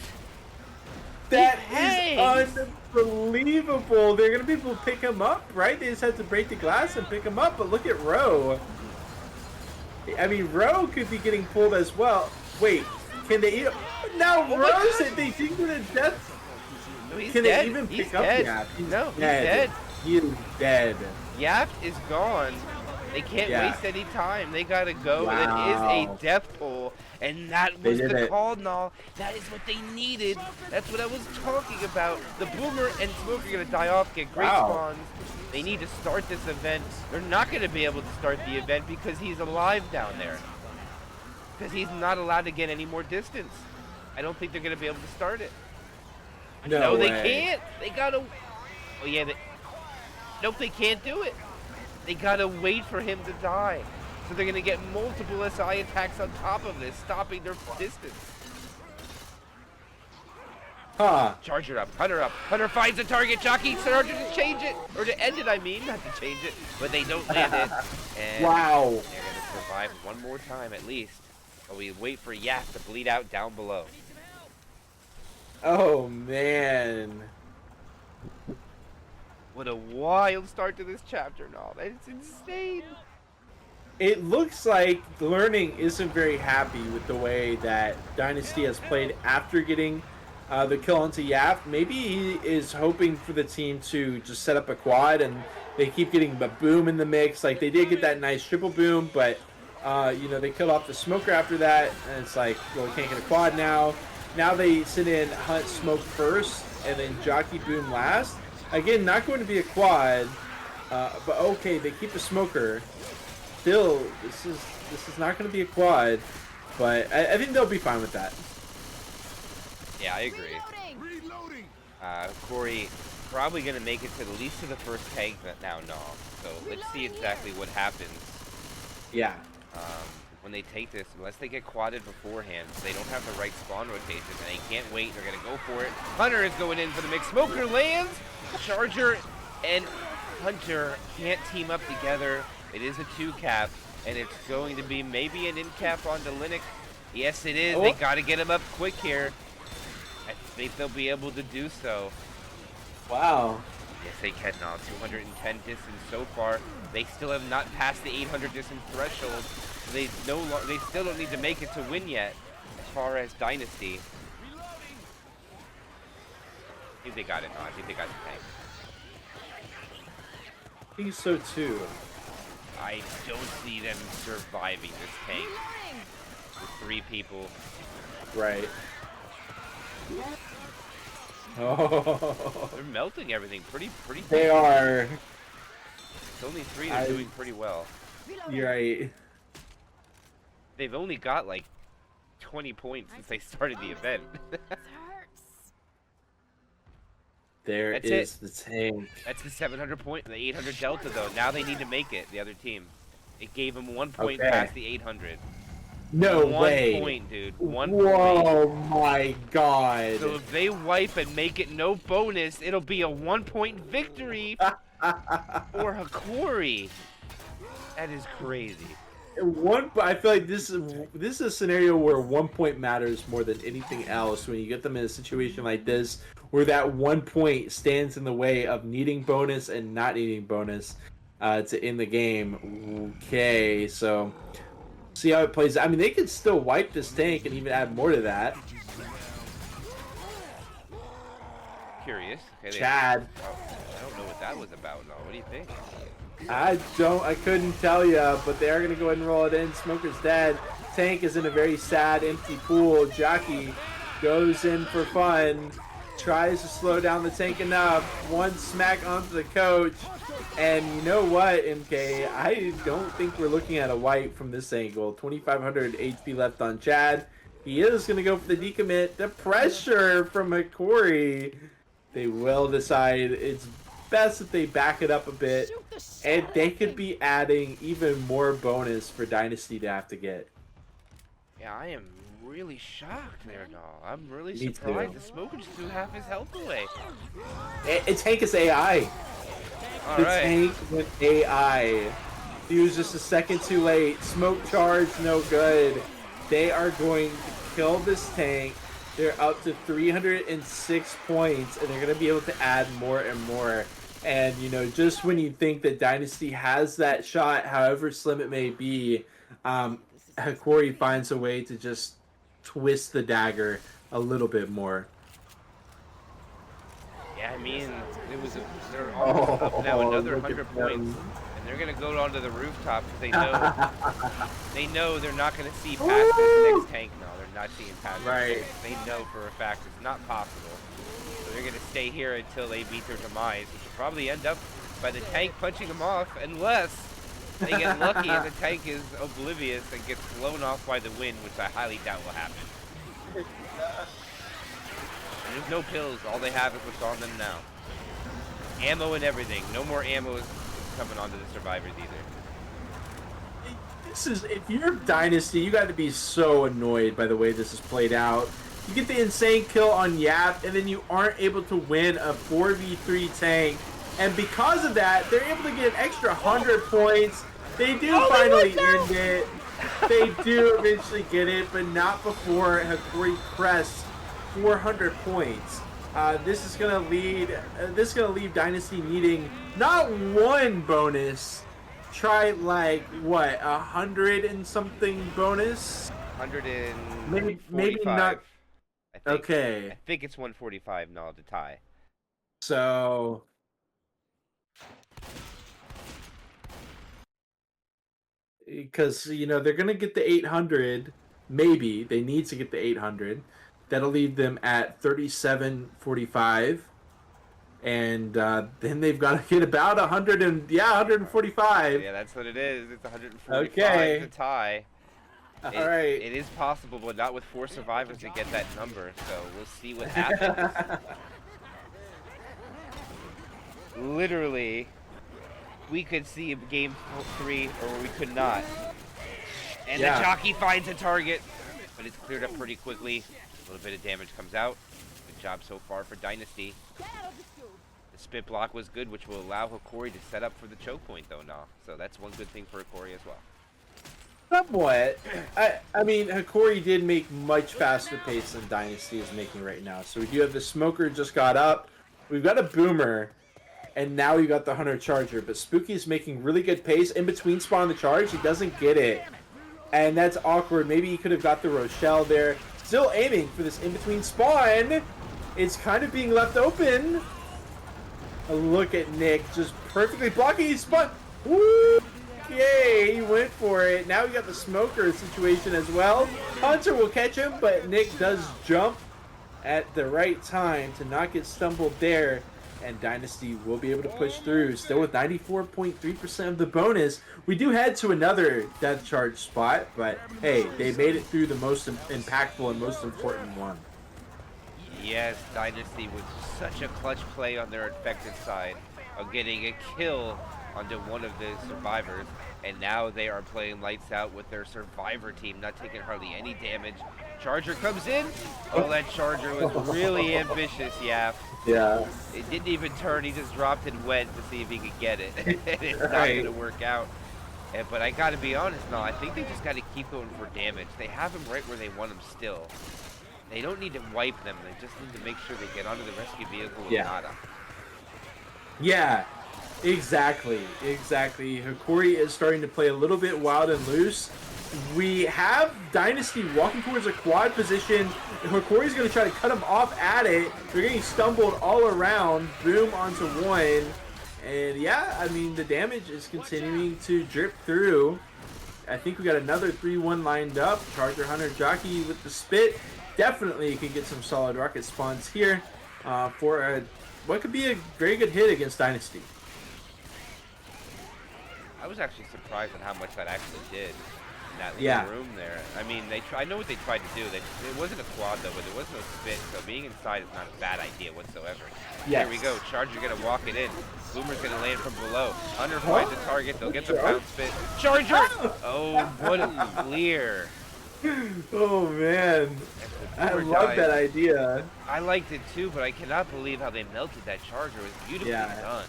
That is unbelievable. They're going to be able to pick him up, right? They just have to break the glass and pick him up. But look at Roe. I mean, Roe could be getting pulled as well. Wait, can they eat? Now Roe said they think to the death. No, he's Can dead. they even He's pick up dead. Yap? He's No, he's dead. dead. He is dead. Yap is gone. They can't waste any time. They gotta go. Wow. It is a death pull, and that was did the it. call, Null. That is what they needed. That's what I was talking about. The Boomer and Smoker are gonna die off, get great spawns. They need to start this event. They're not gonna be able to start the event because he's alive down there. Because he's not allowed to get any more distance. I don't think they're gonna be able to start it. No, they can't. They gotta. Oh yeah. Nope, they can't do it. They gotta wait for him to die. So they're gonna get multiple SI attacks on top of this, stopping their distance. Huh. Charger up, Hunter up. Hunter finds a target, Jockey, Charger to change it. Or to end it, I mean. Not to change it. But they don't land it. And Wow. they're gonna survive one more time at least. But we wait for Yak to bleed out down below. Oh, man. What a wild start to this chapter, no. That's insane. It looks like Learning isn't very happy with the way that Dynasty has played after getting the kill onto Yap. Maybe he is hoping for the team to just set up a quad, and they keep getting the boom in the mix. Like, they did get that nice triple boom, but, they killed off the Smoker after that, and it's like, well, we can't get a quad now. Now they send in Hunt Smoke first, and then Jockey Boom last. Again, not going to be a quad, but okay, they keep a Smoker. Still, this is not going to be a quad, but I think they'll be fine with that. Yeah, I agree. Reloading. Corey probably going to make it to the least of the first tank now, no. So let's see exactly what happens. Yeah. When they take this, unless they get quadded beforehand, they don't have the right spawn rotation, and they can't wait. They're going to go for it. Hunter is going in for the mix. Smoker lands. Charger and Hunter can't team up together. It is a 2-cap, and it's going to be maybe an in-cap onto Linux. Yes, it is. They got to get him up quick here. I think they'll be able to do so. Wow. Yes, they can now. 210 distance so far. They still have not passed the 800 distance threshold. So they still don't need to make it to win yet. far as Dynasty. I think they got it. No, I think they got the tank. I think so too. I don't see them surviving this tank with 3 people. Right. Oh. They're melting everything pretty. They are. It's only 3. They're doing pretty well. You're right. They've only got like 20 points since they started the event. There That's is the tank. That's the 700 point, the 800 delta though. Now they need to make it. The other team. It gave them 1 point past the 800. No 1 way. point, dude. 1 Whoa, point. my God. So if they wipe and make it no bonus, it'll be a 1 point victory for Hokori. That is crazy. I feel like this is a scenario where 1 point matters more than anything else when you get them in a situation like this, where that 1 point stands in the way of needing bonus and not needing bonus to end the game. Okay, so see how it plays. I mean, they could still wipe this tank and even add more to that. Curious. Okay, Chad. I don't know what that was about. No, what do you think? I couldn't tell you, but they are going to go ahead and roll it in. Smoker's dead. Tank is in a very sad, empty pool. Jockey goes in for fun. Tries to slow down the tank enough. One smack onto the coach. And you know what, MK? I don't think we're looking at a wipe from this angle. 2,500 HP left on Chad. He is going to go for the decommit. The pressure from Hokori. They will decide it's best if they back it up a bit. And they could be adding even more bonus for Dynasty to have to get. Yeah, I am really shocked there, doll. I'm really Me surprised. too. The smoker just threw half his health away. Tank is AI. All The right. tank with AI. He was just a second too late. Smoke charge, no good. They are going to kill this tank. They're up to 306 points, and they're going to be able to add more and more. And, you know, just when you think that Dynasty has that shot, however slim it may be, Hokori finds a way to just twist the dagger a little bit more. Yeah, I mean, they're almost up now another look 100 at points, them. and they're gonna go onto the rooftop because they know they're not gonna see past this next tank. No, they're not seeing past Right. this tank. They know for a fact it's not possible. So they're gonna stay here until they meet their demise, which will probably end up by the tank punching them off, unless they get lucky and the tank is oblivious and gets blown off by the wind, which I highly doubt will happen. And there's no pills. All they have is what's on them now. Ammo and everything. No more ammo is coming onto the survivors either. This is, if you're Dynasty, you got to be so annoyed by the way this is played out. You get the insane kill on Yap, and then you aren't able to win a 4v3 tank. And because of that, they're able to get an extra 100 points. They do finally end it. They do eventually get it, but not before Hokori crests 400 points. This is gonna leave Dynasty needing not one bonus. Try like what, 100 and something bonus? 145. Maybe not. I think, Okay. I think it's 145 now to tie. So because they're gonna get the 800. Maybe they need to get the 800. That'll leave them at 3745, and then they've got to get about 145. Yeah, that's what it is. It's 145 Okay. to tie. All right. It is possible, but not with 4 survivors to get that number. So we'll see what happens. Literally, we could see game 3, or we could not. And Yeah. the jockey finds a target, but it's cleared up pretty quickly. A little bit of damage comes out. Good job so far for Dynasty. The spit block was good, which will allow Hokori to set up for the choke point, though, now. So that's one good thing for Hokori as well. Somewhat. I mean, Hokori did make much faster pace than Dynasty is making right now. So we do have the Smoker just got up. We've got a Boomer. And now we got the Hunter Charger. But Spooky's making really good pace. In between spawn and the charge, he doesn't get it. And that's awkward. Maybe he could have got the Rochelle there. still aiming for this in-between spawn. It's kind of being left open. A look at Nick just perfectly blocking his spun. Woo! Yay, he went for it. Now we got the smoker situation as well. Hunter will catch him, but Nick does jump at the right time to not get stumbled there. And Dynasty will be able to push through, still with 94.3% of the bonus. We do head to another death charge spot, but hey, they made it through the most impactful and most important one. Yes, Dynasty with such a clutch play on their infected side of getting a kill onto one of the survivors, and now they are playing lights out with their survivor team, not taking hardly any damage. Charger comes in. Oh, that Charger was really ambitious, Yap. Yeah. It didn't even turn, he just dropped and went to see if he could get it. It's not going to work out. But I got to be honest now, I think they just got to keep going for damage. They have him right where they want him still. They don't need to wipe them, they just need to make sure they get onto the rescue vehicle with Nada. Yeah, exactly. Hokori is starting to play a little bit wild and loose. We have Dynasty walking towards a quad position. Hokori's going to try to cut him off at it. They're getting stumbled all around. Boom onto one. And yeah, I mean, the damage is continuing to drip through. I think we got another 3-1 lined up. Charger Hunter Jockey with the spit. Definitely can get some solid rocket spawns here for what could be a very good hit against Dynasty. I was actually surprised at how much that actually did in that little room there. I mean, I know what they tried to do. It wasn't a quad though, but there was no spit, so being inside is not a bad idea whatsoever. Here we go. Charger gonna walk it in. Boomer's gonna land from below. Hunter finds the target. They'll get the pound spit. Charger! Oh, what a clear. Oh man, I love that idea. I liked it too, but I cannot believe how they melted that Charger. It was beautifully done.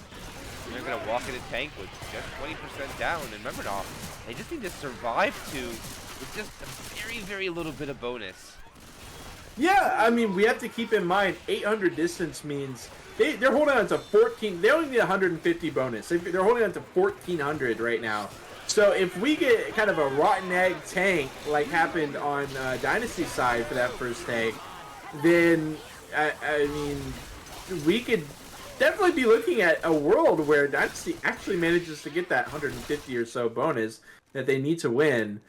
They're gonna walk in a tank with just 20% down, and remember now, they just need to survive with just a very, very little bit of bonus. Yeah, I mean, we have to keep in mind 800 distance means they're holding on to 14. They only need 150 bonus. They're holding on to 1400 right now. So if we get kind of a rotten egg tank like happened on Dynasty's side for that first tank, then I mean, we could definitely be looking at a world where Dynasty actually manages to get that 150 or so bonus that they need to win.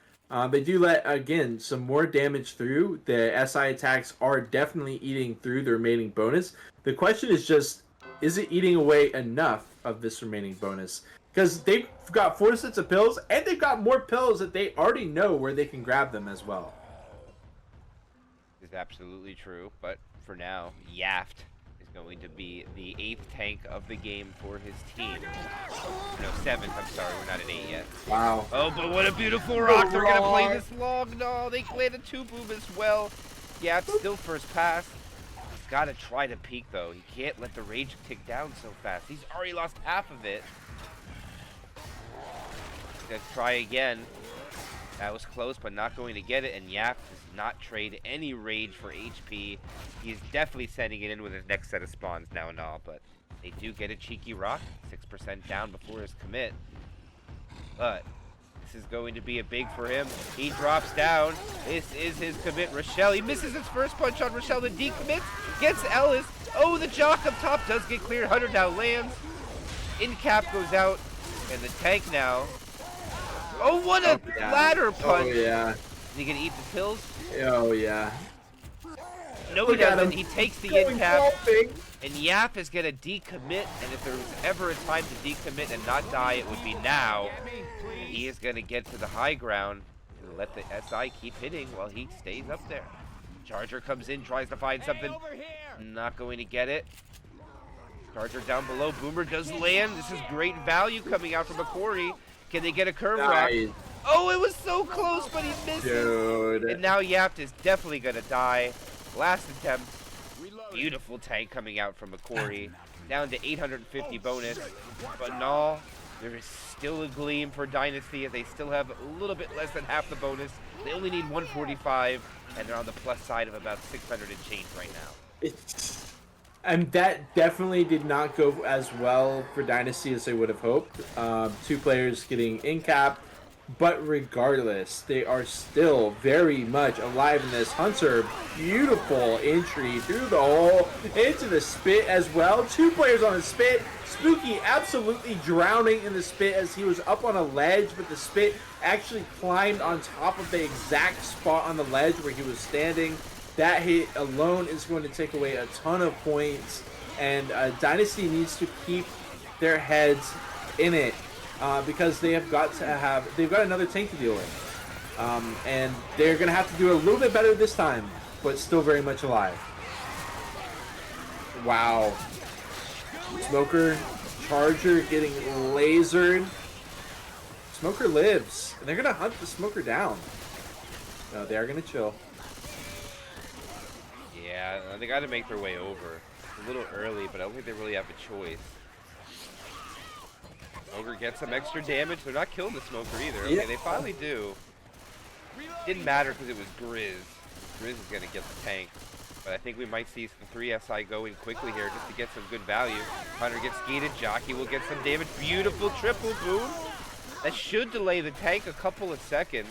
They do let, again, some more damage through. The SI attacks are definitely eating through the remaining bonus. The question is just, is it eating away enough of this remaining bonus? Because they've got 4 sets of pills, and they've got more pills that they already know where they can grab them as well. Is absolutely true, but for now, Yaft is going to be the 8th tank of the game for his team. No, 7th, I'm sorry, we're not at 8 yet. Wow. Oh, but what a beautiful rock. They're going to play this long. No, they landed 2 boom as well. Yaft still first pass. He's got to try to peek, though. He can't let the rage tick down so fast. He's already lost half of it. Let's try again. That was close, but not going to get it. And Yap does not trade any rage for HP. He's definitely sending it in with his next set of spawns now and all. But they do get a cheeky rock. 6% down before his commit. But this is going to be a big for him. He drops down. This is his commit. Rochelle, he misses his first punch on Rochelle. The decommits. Gets Ellis. Oh, the jock up top does get cleared. Hunter now lands. In cap goes out. And the tank now. Oh, what a ladder punch! Oh, yeah. Is he gonna eat the pills? Oh, yeah. No, he doesn't. He takes the in cap. And Yap is gonna decommit. And if there was ever a time to decommit and not die, it would be now. And he is gonna get to the high ground and let the SI keep hitting while he stays up there. Charger comes in, tries to find something. Not going to get it. Charger down below. Boomer does land. This is great value coming out from Hokori. Can they get a curve rock? Oh, it was so close, but he missed it. And now Yapt is definitely going to die. Last attempt. Beautiful tank coming out from Hokori. Down to 850 bonus. But no, there is still a gleam for Dynasty as they still have a little bit less than half the bonus. They only need 145, and they're on the plus side of about 600 and change right now. And that definitely did not go as well for Dynasty as they would have hoped. 2 players getting in cap, But regardless, they are still very much alive in this. Hunter, beautiful entry through the hole, into the spit as well. 2 players on the spit. Spooky absolutely drowning in the spit as he was up on a ledge, but the spit actually climbed on top of the exact spot on the ledge where he was standing. That hit alone is going to take away a ton of points, and Dynasty needs to keep their heads in it. Because they've got another tank to deal with. And they're going to have to do a little bit better this time, but still very much alive. Wow. Smoker, Charger getting lasered. Smoker lives, and they're going to hunt the Smoker down. No, they are going to chill. Yeah, they got to make their way over. It's a little early, but I don't think they really have a choice. Ogre gets some extra damage. They're not killing the Smoker either. Okay, they finally do. Didn't matter because it was Grizz. Grizz is going to get the tank. But I think we might see the 3 SI going quickly here just to get some good value. Hunter gets skated. Jockey will get some damage. Beautiful triple boom. That should delay the tank a couple of seconds.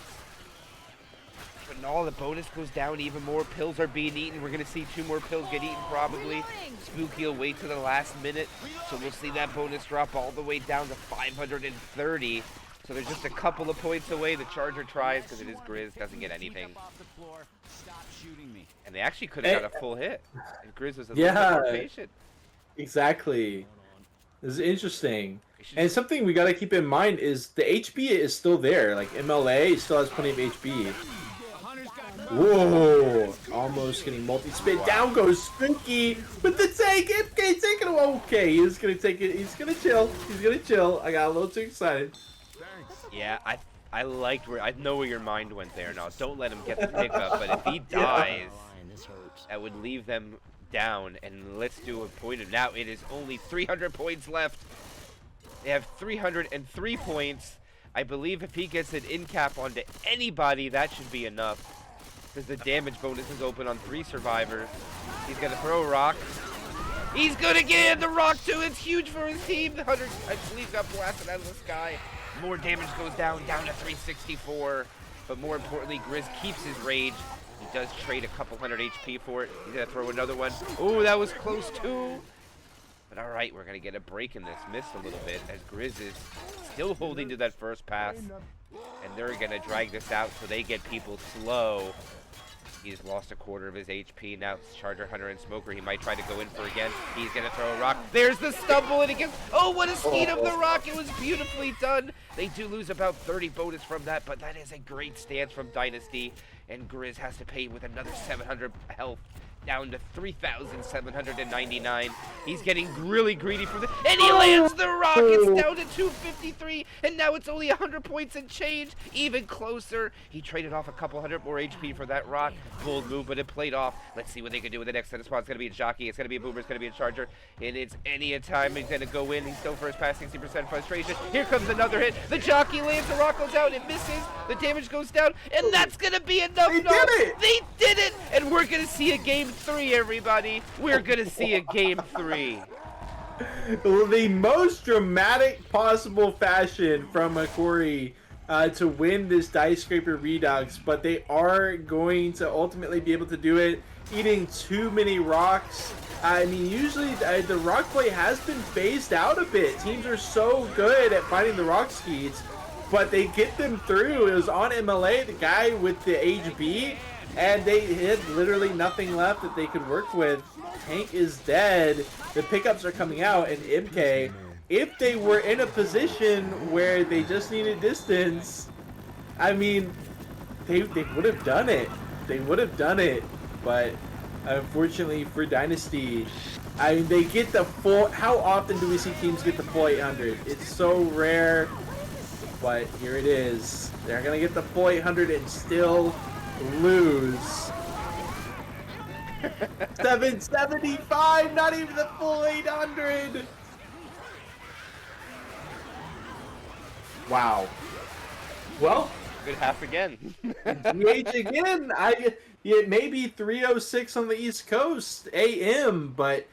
But no, the bonus goes down even more. Pills are being eaten. We're going to see 2 more pills get eaten probably. Spooky will wait to the last minute. So we'll see that bonus drop all the way down to 530. So they're just a couple of points away. The Charger tries because it is Grizz. Doesn't get anything. And they actually could have got a full hit. And Grizz was a little bit more patient. Exactly. This is interesting. And something we got to keep in mind is the HP is still there. Like MLA still has plenty of HP. Whoa! Almost getting multi-spit. Wow. Down goes Spooky with the tank. MK taking him. Okay, he's gonna take it. He's gonna chill. He's gonna chill. I got a little too excited. Yeah, I liked where I know where your mind went there. Now don't let him get the pickup. But if he dies, that would leave them down. And let's do a point of now. It is only 300 points left. They have 303 points. I believe if he gets an in cap onto anybody, that should be enough. Because the damage bonus is open on 3 survivors. He's going to throw a rock. He's going to get the rock too. It's huge for his team. The Hunter, I believe, got blasted out of the sky. More damage goes down to 364. But more importantly, Grizz keeps his rage. He does trade a couple hundred HP for it. He's going to throw another one. Oh, that was close too. But all right, we're going to get a break in this. Missed a little bit as Grizz is still holding to that first pass. And they're going to drag this out so they get people slow. He's lost a quarter of his HP. Now it's Charger, Hunter, and Smoker. He might try to go in for again. He's going to throw a rock. There's the stumble, and it gets... Oh, what a speed of the rock. It was beautifully done. They do lose about 30 bonus from that, but that is a great stance from Dynasty. And Grizz has to pay with another 700 health. Down to 3,799. He's getting really greedy for the... And he lands the rock! It's down to 253, and now it's only 100 points and change. Even closer. He traded off a couple hundred more HP for that rock. Bold move, but it played off. Let's see what they can do with the next set of spots. It's going to be a Jockey. It's going to be a Boomer. It's going to be a Charger. And it's any time he's going to go in. He's still first pass, 60% frustration. Here comes another hit. The Jockey lands. The rock goes out. It misses. The damage goes down. And that's going to be enough. They did it! They did it! And we're going to see a game 3, everybody. We're going to see a game 3. The most dramatic possible fashion from Hokori to win this Dyscraper Redux, but they are going to ultimately be able to do it, eating too many rocks. I mean, usually the rock play has been phased out a bit. Teams are so good at finding the rock skeets, but they get them through. It was on MLA, the guy with the HB, and they had literally nothing left that they could work with. Tank is dead. The pickups are coming out, and MK, if they were in a position where they just needed distance, I mean, they would have done it. They would have done it, but unfortunately for Dynasty, I mean, they get the full... How often do we see teams get the full 800? It's so rare, but here it is. They're going to get the full 800 and still lose. 775, not even the full 800. Wow. Well, good half again. GH again. It may be 3:06 on the East Coast AM, but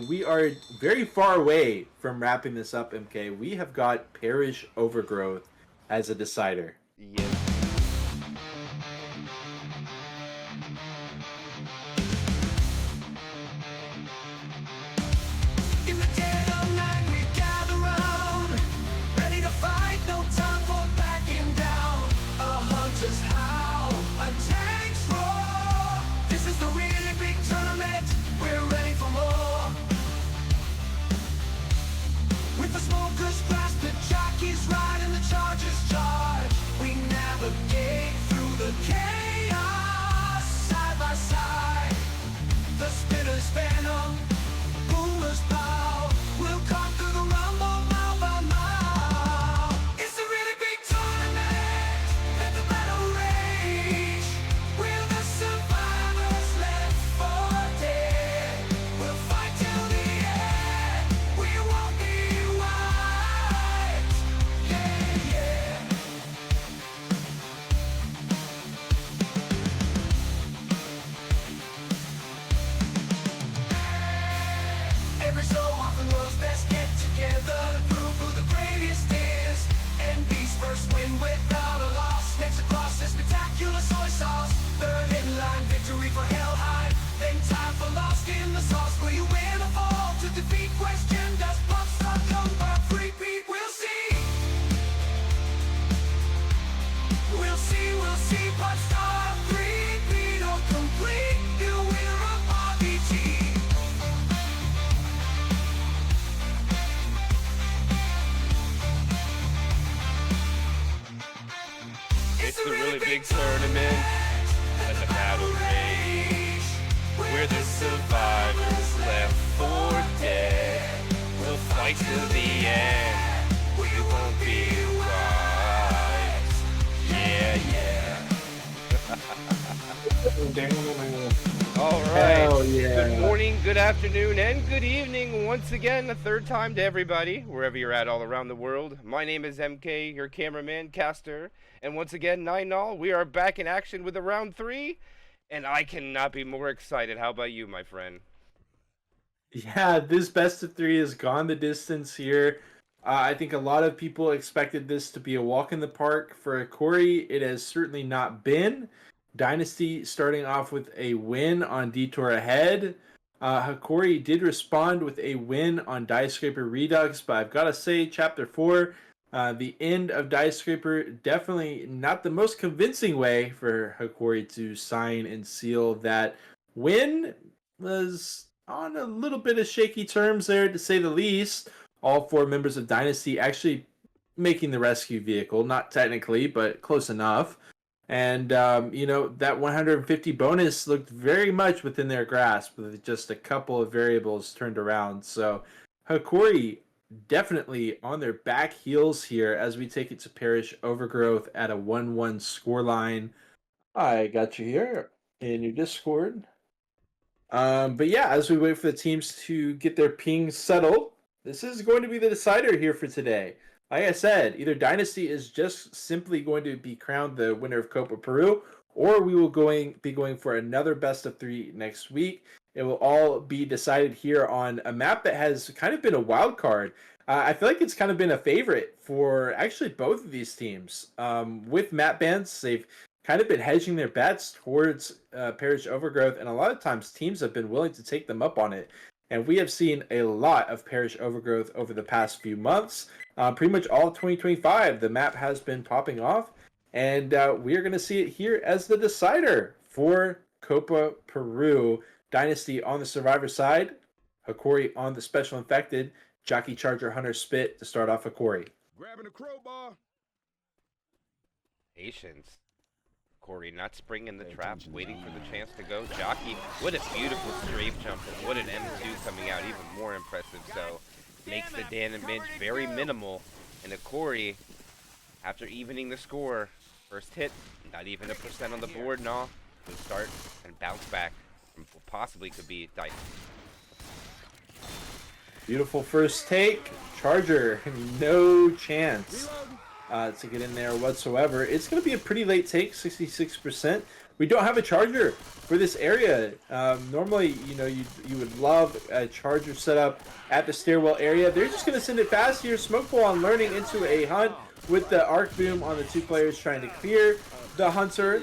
we are very far away from wrapping this up, MK. We have got Parish Overgrowth as a decider. Yes. In the dead of night we gather round, ready to fight, no time for backing down. A hunter's howl, a tank's roar. This is the really big tournament, we're ready for more. With the smokers grasp, the jockeys ride and the chargers charge. We navigate through the chaos, side by side. The spinner's venom, boomers pow, we'll conquer the rumble mile by mile. It's a really big tournament, let the battle rage. We're the survivors left for dead. We'll fight till the end, we won't be wiped. Yeah, yeah. Every so often world's best get together, prove who the greatest is, and beast first win without a loss. Next across this spectacular soy sauce, third in line victory for Hellheim, then time for lost in the sauce. Will you win or fall to defeat? Question, does pop start come back? Repeat, we'll see. We'll see, pop star, repeat or complete. You winner of RBG. It's a really big tournament. Let the battle rage. We're the survivors left for dead. We'll fight till the end. We won't be wiped. Yeah, yeah. All right. Hell yeah. Good morning, good afternoon, and good evening once again, a third time to everybody, wherever you're at all around the world. My name is MK, your cameraman, caster, and once again, 9-0, we are back in action with a round 3, and I cannot be more excited. How about you, my friend? Yeah, this best of 3 has gone the distance here. I think a lot of people expected this to be a walk in the park for Hokori. It has certainly not been. Dynasty starting off with a win on Detour ahead. Hokori did respond with a win on Dyscraper Redux, but I've got to say, Chapter 4, the end of Dyscraper, definitely not the most convincing way for Hokori to sign and seal that win. Was on a little bit of shaky terms there, to say the least. All 4 members of Dynasty actually making the rescue vehicle, not technically, but close enough. And, that 150 bonus looked very much within their grasp with just a couple of variables turned around. So Hokori definitely on their back heels here as we take it to Parish Overgrowth at a 1-1 scoreline. I got you here in your Discord. But yeah, as we wait for the teams to get their pings settled, this is going to be the decider here for today. Like I said, either Dynasty is just simply going to be crowned the winner of Copa Peru, or we will be going for another best of 3 next week. It will all be decided here on a map that has kind of been a wild card. I feel like it's kind of been a favorite for actually both of these teams. With map bans, they've kind of been hedging their bets towards Parish Overgrowth, and a lot of times teams have been willing to take them up on it. And we have seen a lot of Parish Overgrowth over the past few months. Pretty much all of 2025, the map has been popping off. And we are going to see it here as the decider for Copa Peru. Dynasty on the Survivor side. Hokori on the Special Infected. Jockey, Charger, Hunter, Spit to start off Hokori. Grabbing a crowbar. Patience. Corey not springing the trap, waiting for the chance to go. Jockey, what a beautiful strafe jump, and what an M2 coming out, even more impressive. So, makes the damage very minimal. And Hokori, after evening the score, first hit, not even a % on the board, no. Will start and bounce back from what possibly could be Dynasty. Beautiful first take. Charger, no chance to get in there whatsoever. It's going to be a pretty late take, 66%. We don't have a charger for this area. Normally, you would love a charger setup at the stairwell area. They're just going to send it fast here. Smokeball on learning into a hunt. with the arc boom on the 2 players trying to clear the hunter.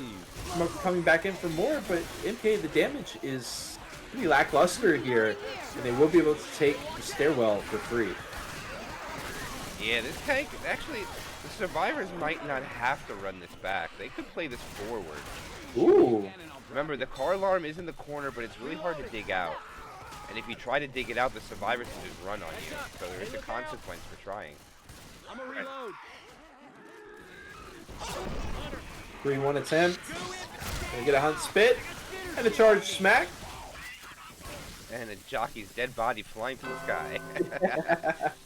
Smoker coming back in for more, but MK, the damage is pretty lackluster here, and they will be able to take the stairwell for free. Yeah, this tank, actually, the survivors might not have to run this back. They could play this forward. Ooh. Remember, the car alarm is in the corner, but it's really hard to dig out. And if you try to dig it out, the survivors can just run on you. So there is a consequence for trying. I'm a reload. 3-1 attempt. Gonna get a hunt spit and a charge smack. And a jockey's dead body flying through the sky.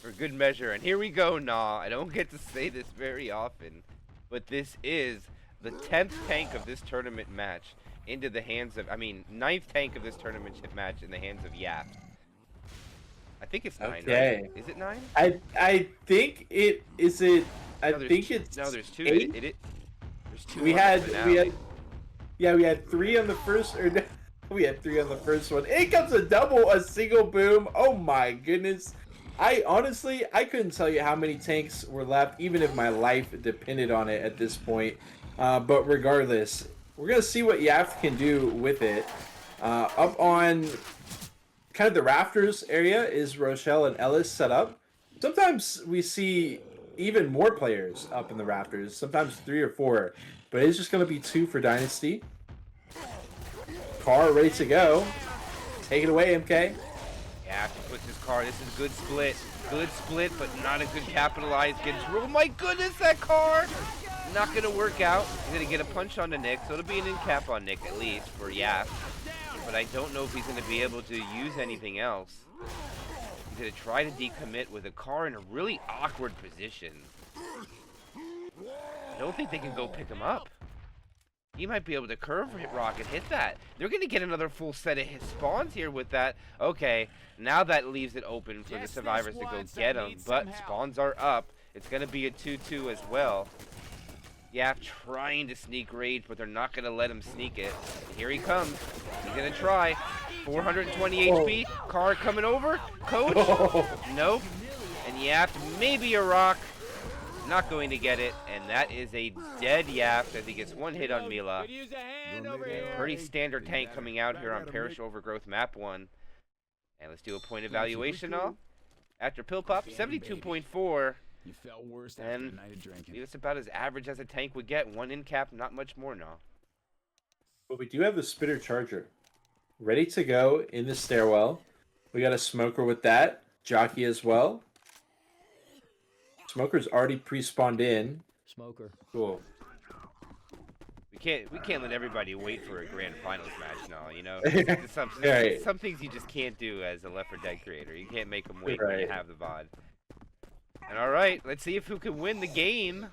For good measure. And here we go, Nah. I don't get to say this very often, but this is the 10th tank of this tournament match into the hands of, 9th tank of this tournament match in the hands of Yap. I think it's 9, Okay. right? Is it 9? I think it is it. I No, think it's no. There's 2. 8? There's 2. We on had the we finale. had we had 3 on the first, or no, we had 3 on the first one. In comes a double, a single boom. Oh my goodness! I honestly couldn't tell you how many tanks were left, even if my life depended on it at this point. But regardless, we're gonna see what Yaft can do with it. Up on kind of the rafters area is Rochelle and Ellis set up. Sometimes we see even more players up in the rafters, sometimes 3 or 4, but it's just going to be 2 for Dynasty. Car ready to go. Take it away, MK. Yeah, he puts his car. This is a good split. Good split, but not a good capitalized. Gets, oh my goodness, that car! Not going to work out. He's going to get a punch on the Nick, so it'll be an in cap on Nick at least for Yap. But I don't know if he's going to be able to use anything else. He's going to try to decommit with a car in a really awkward position. I don't think they can go pick him up. He might be able to curve hit rocket, hit that. They're going to get another full set of hit spawns here with that. Okay, now that leaves it open for the survivors to go get him. But spawns are up. It's going to be a 2-2 as well. Yeah, trying to sneak rage, but they're not going to let him sneak it. Here he comes. He's going to try. 420 HP. Car coming over. Coach. Nope. And Yap, maybe a rock. Not going to get it. And that is a dead Yap as he gets 1 hit on Mila. Pretty standard tank coming out here on Parish Overgrowth Map 1. And let's do a point evaluation now. After Pill Pop, 72.4. You felt worse after a And night of drinking. it's about as average as a tank would get. 1 in cap, not much more now. But we do have the Spitter Charger ready to go in the stairwell. We got a Smoker with that. Jockey as well. Smoker's already pre-spawned in. Smoker. Cool. We can't let everybody wait for a grand finals match now, you know? Some Right. some things you just can't do as a Left 4 Dead creator. You can't make them wait when you Right. have the VOD. And alright, let's see if who can win the game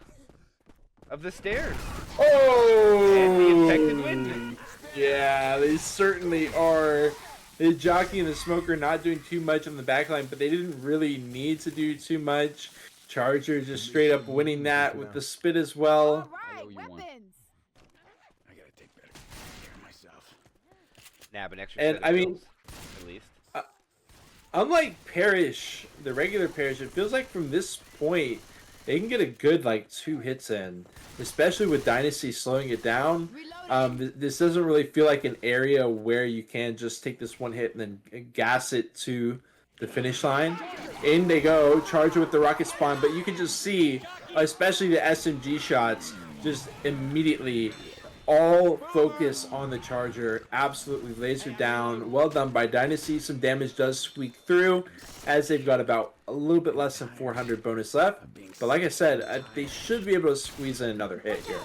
of the stairs. Oh! And the infected win. Yeah, they certainly are. The Jockey and the Smoker not doing too much on the backline, but they didn't really need to do too much. Charger just straight up winning that with the spit as well. All right, owe you one. weapons. I gotta take better care of myself. Nab an extra And set of I mean, kills, at least. unlike Parish, the regular Parish, it feels like from this point, they can get a good, 2 hits in. Especially with Dynasty slowing it down. This doesn't really feel like an area where you can just take this 1 hit and then gas it to the finish line. In they go, Charger with the rocket spawn, but you can just see, especially the SMG shots, just immediately all focus on the Charger, absolutely laser down. Well done by Dynasty. Some damage does squeak through as they've got about a little bit less than 400 bonus left. But like I said, they should be able to squeeze in another hit here.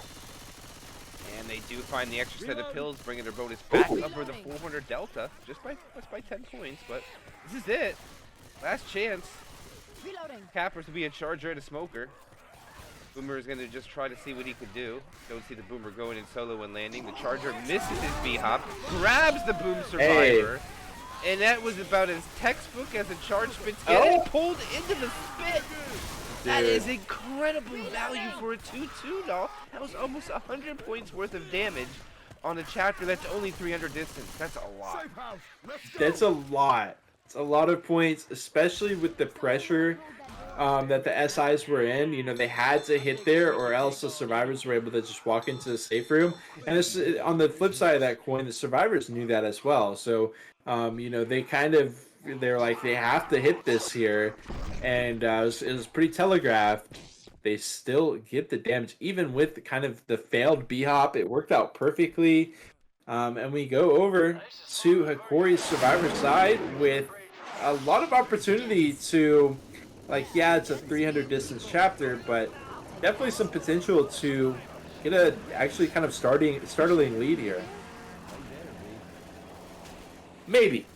And they do find the extra set of pills, bringing their bonus back over the 400 delta, just by 10 points. But this is it. Last chance. Reloading. Cappers to be a Charger and a Smoker. Boomer is going to just try to see what he could do. Don't see the Boomer going in solo and landing. The Charger misses his B-hop, grabs the Boom Survivor, and that was about as textbook as a charge spit's getting. Pulled into the spit. That is incredible value for a 2-2, doll. That was almost 100 points worth of damage on a chapter that's only 300 distance. That's a lot. That's a lot It's a lot of points, especially with the pressure that the SIs were in. You know, they had to hit there, or else the survivors were able to just walk into the safe room. And it's, on the flip side of that coin, the survivors knew that as well. So, you know, they're like, they have to hit this here, and it was pretty telegraphed. They still get the damage, even with kind of the failed B hop. It worked out perfectly. And we go over to Hokori's survivor side with a lot of opportunity to, like, yeah, it's a 300 distance chapter, but definitely some potential to get a actually kind of startling lead here. Maybe.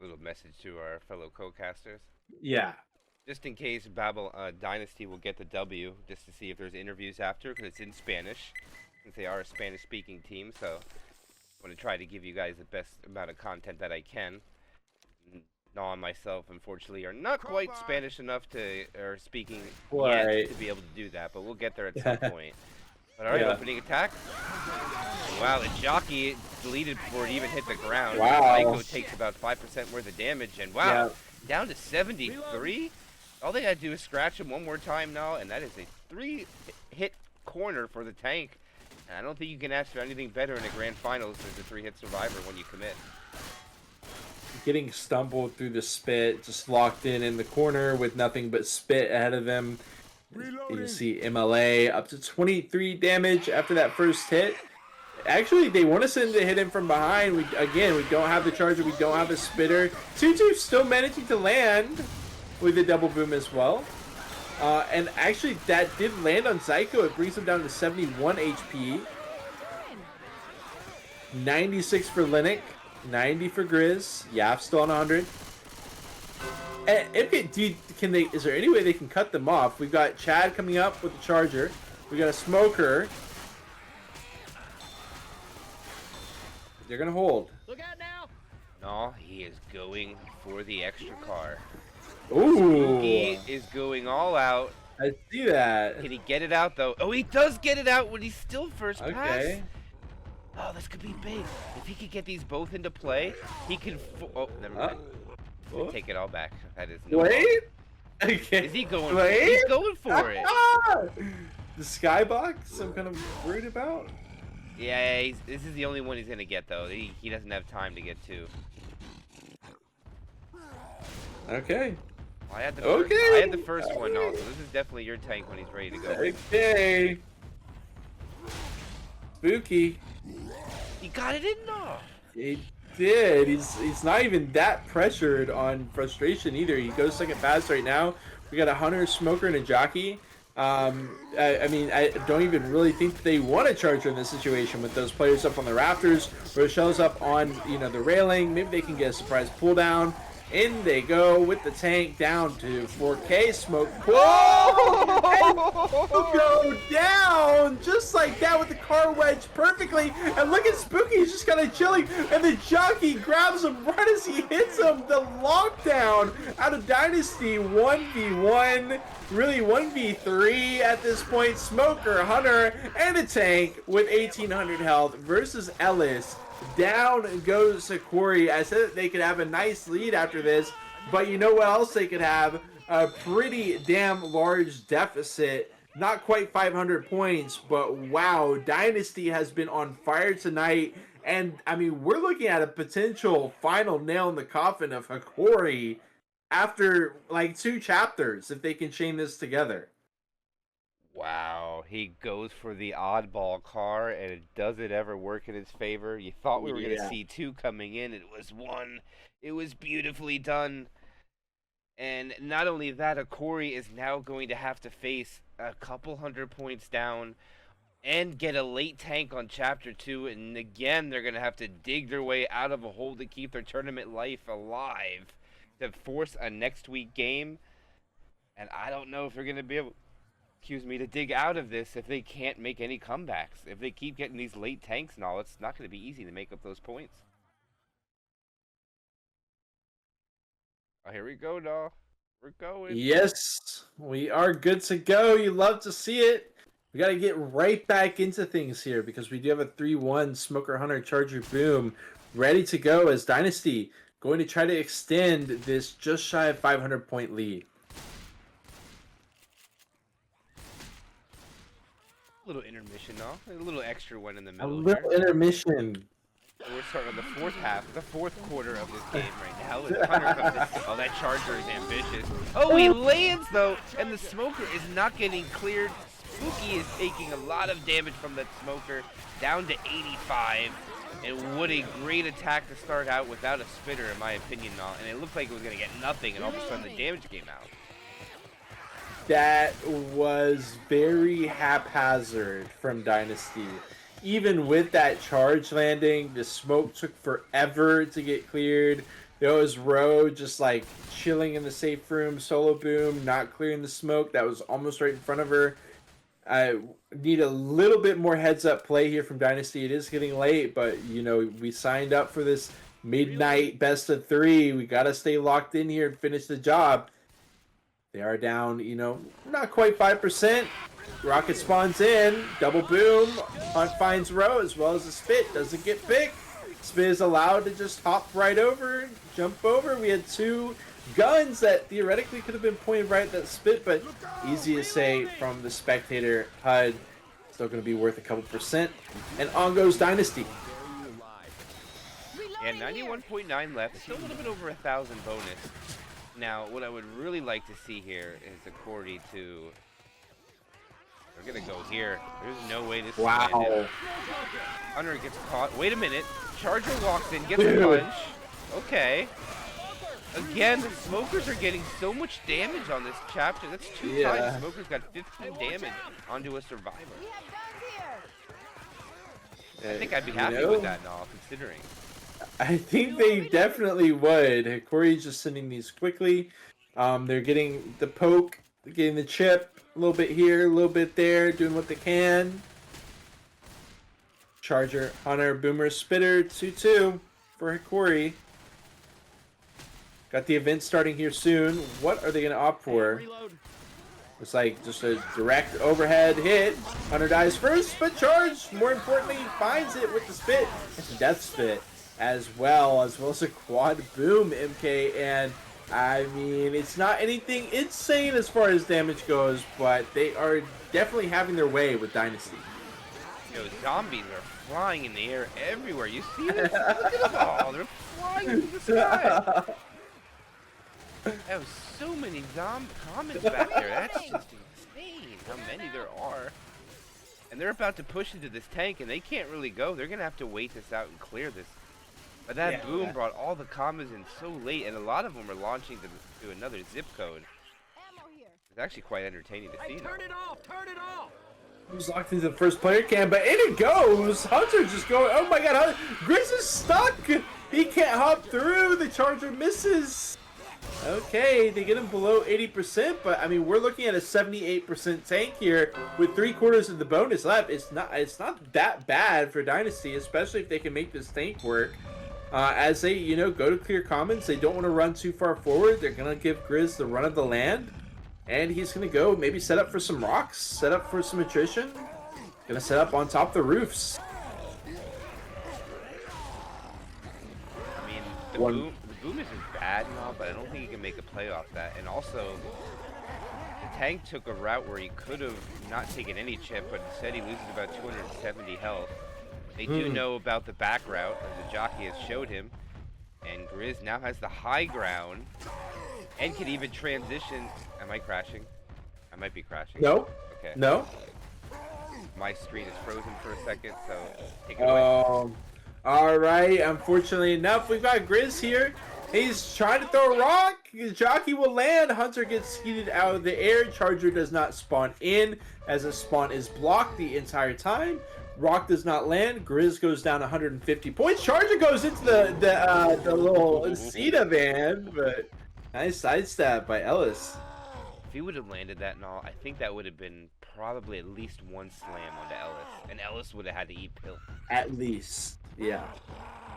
Little message to our fellow co-casters. Yeah. Just in case Dynasty will get the W, just to see if there's interviews after, because it's in Spanish, since they are a Spanish-speaking team, so I want to try to give you guys the best amount of content that I can. Noah and myself, unfortunately, are not quite Spanish enough or speaking yet to be able to do that, but we'll get there at some point. But alright, opening attack. Wow, the jockey deleted before it even hit the ground. Wow. Psycho takes about 5% worth of damage, and wow, down to 73? All they gotta do is scratch him one more time now, and that is a 3-hit corner for the tank. And I don't think you can ask for anything better in a grand finals as a 3-hit survivor when you commit. Getting stumbled through the spit, just locked in the corner with nothing but spit ahead of them. You see MLA up to 23 damage after that first hit. Actually, they want us to hit him from behind. We don't have the charger, we don't have the spitter. 2-2 still managing to land with the double boom as well. And actually, that did land on Zyko. It brings him down to 71 HP. 96 for Linux. 90 for Grizz. Yap still on 100. And is there any way they can cut them off? We've got Chad coming up with the charger. We got a smoker. They're gonna hold. Look out now! No, he is going for the extra car. Ooh. He is going all out. I see that. Can he get it out though? Oh, he does get it out when he's still first pass. Okay. Oh, this could be big. If he could get these both into play, he can. Oh, never mind. Take it all back. That is no. Wait. Okay. Is he going? Wait. He's going for it. The skybox I'm kind of worried about. Yeah, this is the only one he's gonna get though. He doesn't have time to get two. Okay. I had the first one also. This is definitely your tank when he's ready to go. Okay. Spooky. He got it in though. He did. He's not even that pressured on frustration either. He goes second fast right now. We got a hunter, smoker, and a jockey. I mean, I don't even really think that they want to charge her in this situation with those players up on the rafters. Rochelle's up on, the railing. Maybe they can get a surprise pull down. In they go with the tank down to 4K. Smoke. Whoa! Go down just like that with the car wedge perfectly. And look at Spooky. He's just kind of chilling. And the jockey grabs him right as he hits him. The lockdown out of Dynasty 1v1. Really 1v3 at this point. Smoker, Hunter, and a tank with 1800 health versus Ellis. Down goes Hokori. I said that they could have a nice lead after this, but you know what else they could have? A pretty damn large deficit. Not quite 500 points, but wow, Dynasty has been on fire tonight. And I mean, we're looking at a potential final nail in the coffin of Hokori after like 2 chapters if they can chain this together. Wow, he goes for the oddball car, and does it ever work in his favor? You thought we were going to see 2 coming in. It was 1. It was beautifully done. And not only that, Hokori is now going to have to face a couple 100 points down and get a late tank on Chapter 2. And again, they're going to have to dig their way out of a hole to keep their tournament life alive to force a next week game. And I don't know if they're going to be able excuse me, to dig out of this if they can't make any comebacks. If they keep getting these late tanks and all, it's not going to be easy to make up those points. Oh, here we go, doll. We're going. Yes, we are good to go. You love to see it. We got to get right back into things here because we do have a 3-1 Smoker Hunter Charger Boom ready to go as Dynasty going to try to extend this just shy of 500 point lead. A little intermission, though. A little extra one in the A middle little here. intermission. We're starting on the fourth half, the fourth quarter of this game right now. As Hunter comes in. Oh, that Charger is ambitious. Oh, he lands, though, and the Smoker is not getting cleared. Spooky is taking a lot of damage from that Smoker, down to 85. And what a great attack to start out without a spitter, in my opinion, and it looked like it was going to get nothing, and all of a sudden the damage came out. That was very haphazard from Dynasty. Even with that charge landing, the smoke took forever to get cleared. There was Roe just like chilling in the safe room, solo boom, not clearing the smoke. That was almost right in front of her. I need a little bit more heads up play here from Dynasty. It is getting late, but you know, we signed up for this midnight best of 3. We got to stay locked in here and finish the job. They are down, you know, not quite 5%. Rocket spawns in, double boom. Hunt finds Row as well as the Spit. Doesn't get picked. Spit is allowed to just hop right over, jump over. We had 2 guns that theoretically could have been pointed right at that Spit, but easy to say from the spectator HUD. Still going to be worth a couple percent. And on goes Dynasty. And 91.9 left, still a little bit over 1,000 bonus. Now, what I would really like to see here is Hokori to... We're going to go here. There's no way this is landed. Hunter gets caught. Wait a minute. Charger walks in, gets a punch. Okay. Again, the Smokers are getting so much damage on this chapter. That's 2 times Smokers got 15 damage onto a Survivor. I think I'd be happy with that now, considering. I think they definitely would. Hokori's just sending these quickly. They're getting the poke, they're getting the chip, a little bit here, a little bit there, doing what they can. Charger, Hunter, Boomer, Spitter, 2-2 for Hokori. Got the event starting here soon. What are they going to opt for? It's like just a direct overhead hit. Hunter dies first, but Charge, more importantly, finds it with the Spit. It's a death Spit as well as a quad boom MK. And I mean, it's not anything insane as far as damage goes, but they are definitely having their way with Dynasty. You know, zombies are flying in the air everywhere. You see this? Look at them all. They're flying through the sky. That was so many comments back there. That's just insane how many there are. And they're about to push into this tank, and they can't really go. They're going to have to wait this out and clear this. But that boom brought all the commas in so late, and a lot of them are launching to another zip code. It's actually quite entertaining to see. Turn it off! Turn it off! Who's locked into the first player cam, but in it goes! Hunter just going, oh my god, Grizz is stuck! He can't hop through, the Charger misses! Okay, they get him below 80%, but I mean, we're looking at a 78% tank here with 3/4 of the bonus left. It's not that bad for Dynasty, especially if they can make this tank work. As they, you know, go to clear commons, they don't want to run too far forward. They're going to give Grizz the run of the land, and he's going to go maybe set up for some rocks, set up for some attrition. Going to set up on top of the roofs. I mean, the boom isn't bad and all, but I don't think he can make a play off that. And also, the tank took a route where he could have not taken any chip, but instead he loses about 270 health. They do know about the back route, as the jockey has showed him, and Grizz now has the high ground and can even transition. Am I crashing? I might be crashing. No. Okay. No. My screen is frozen for a second, so take it away. All right. Unfortunately enough, we've got Grizz here. He's trying to throw a rock. His jockey will land. Hunter gets skeeted out of the air. Charger does not spawn in, as a spawn is blocked the entire time. Rock does not land. Grizz goes down 150 points. Charger goes into the little Ceta van, but nice sidestep by Ellis. he would have landed that and all, I think that would have been probably at least one slam onto Ellis. And Ellis would have had to eat pills. At least, yeah.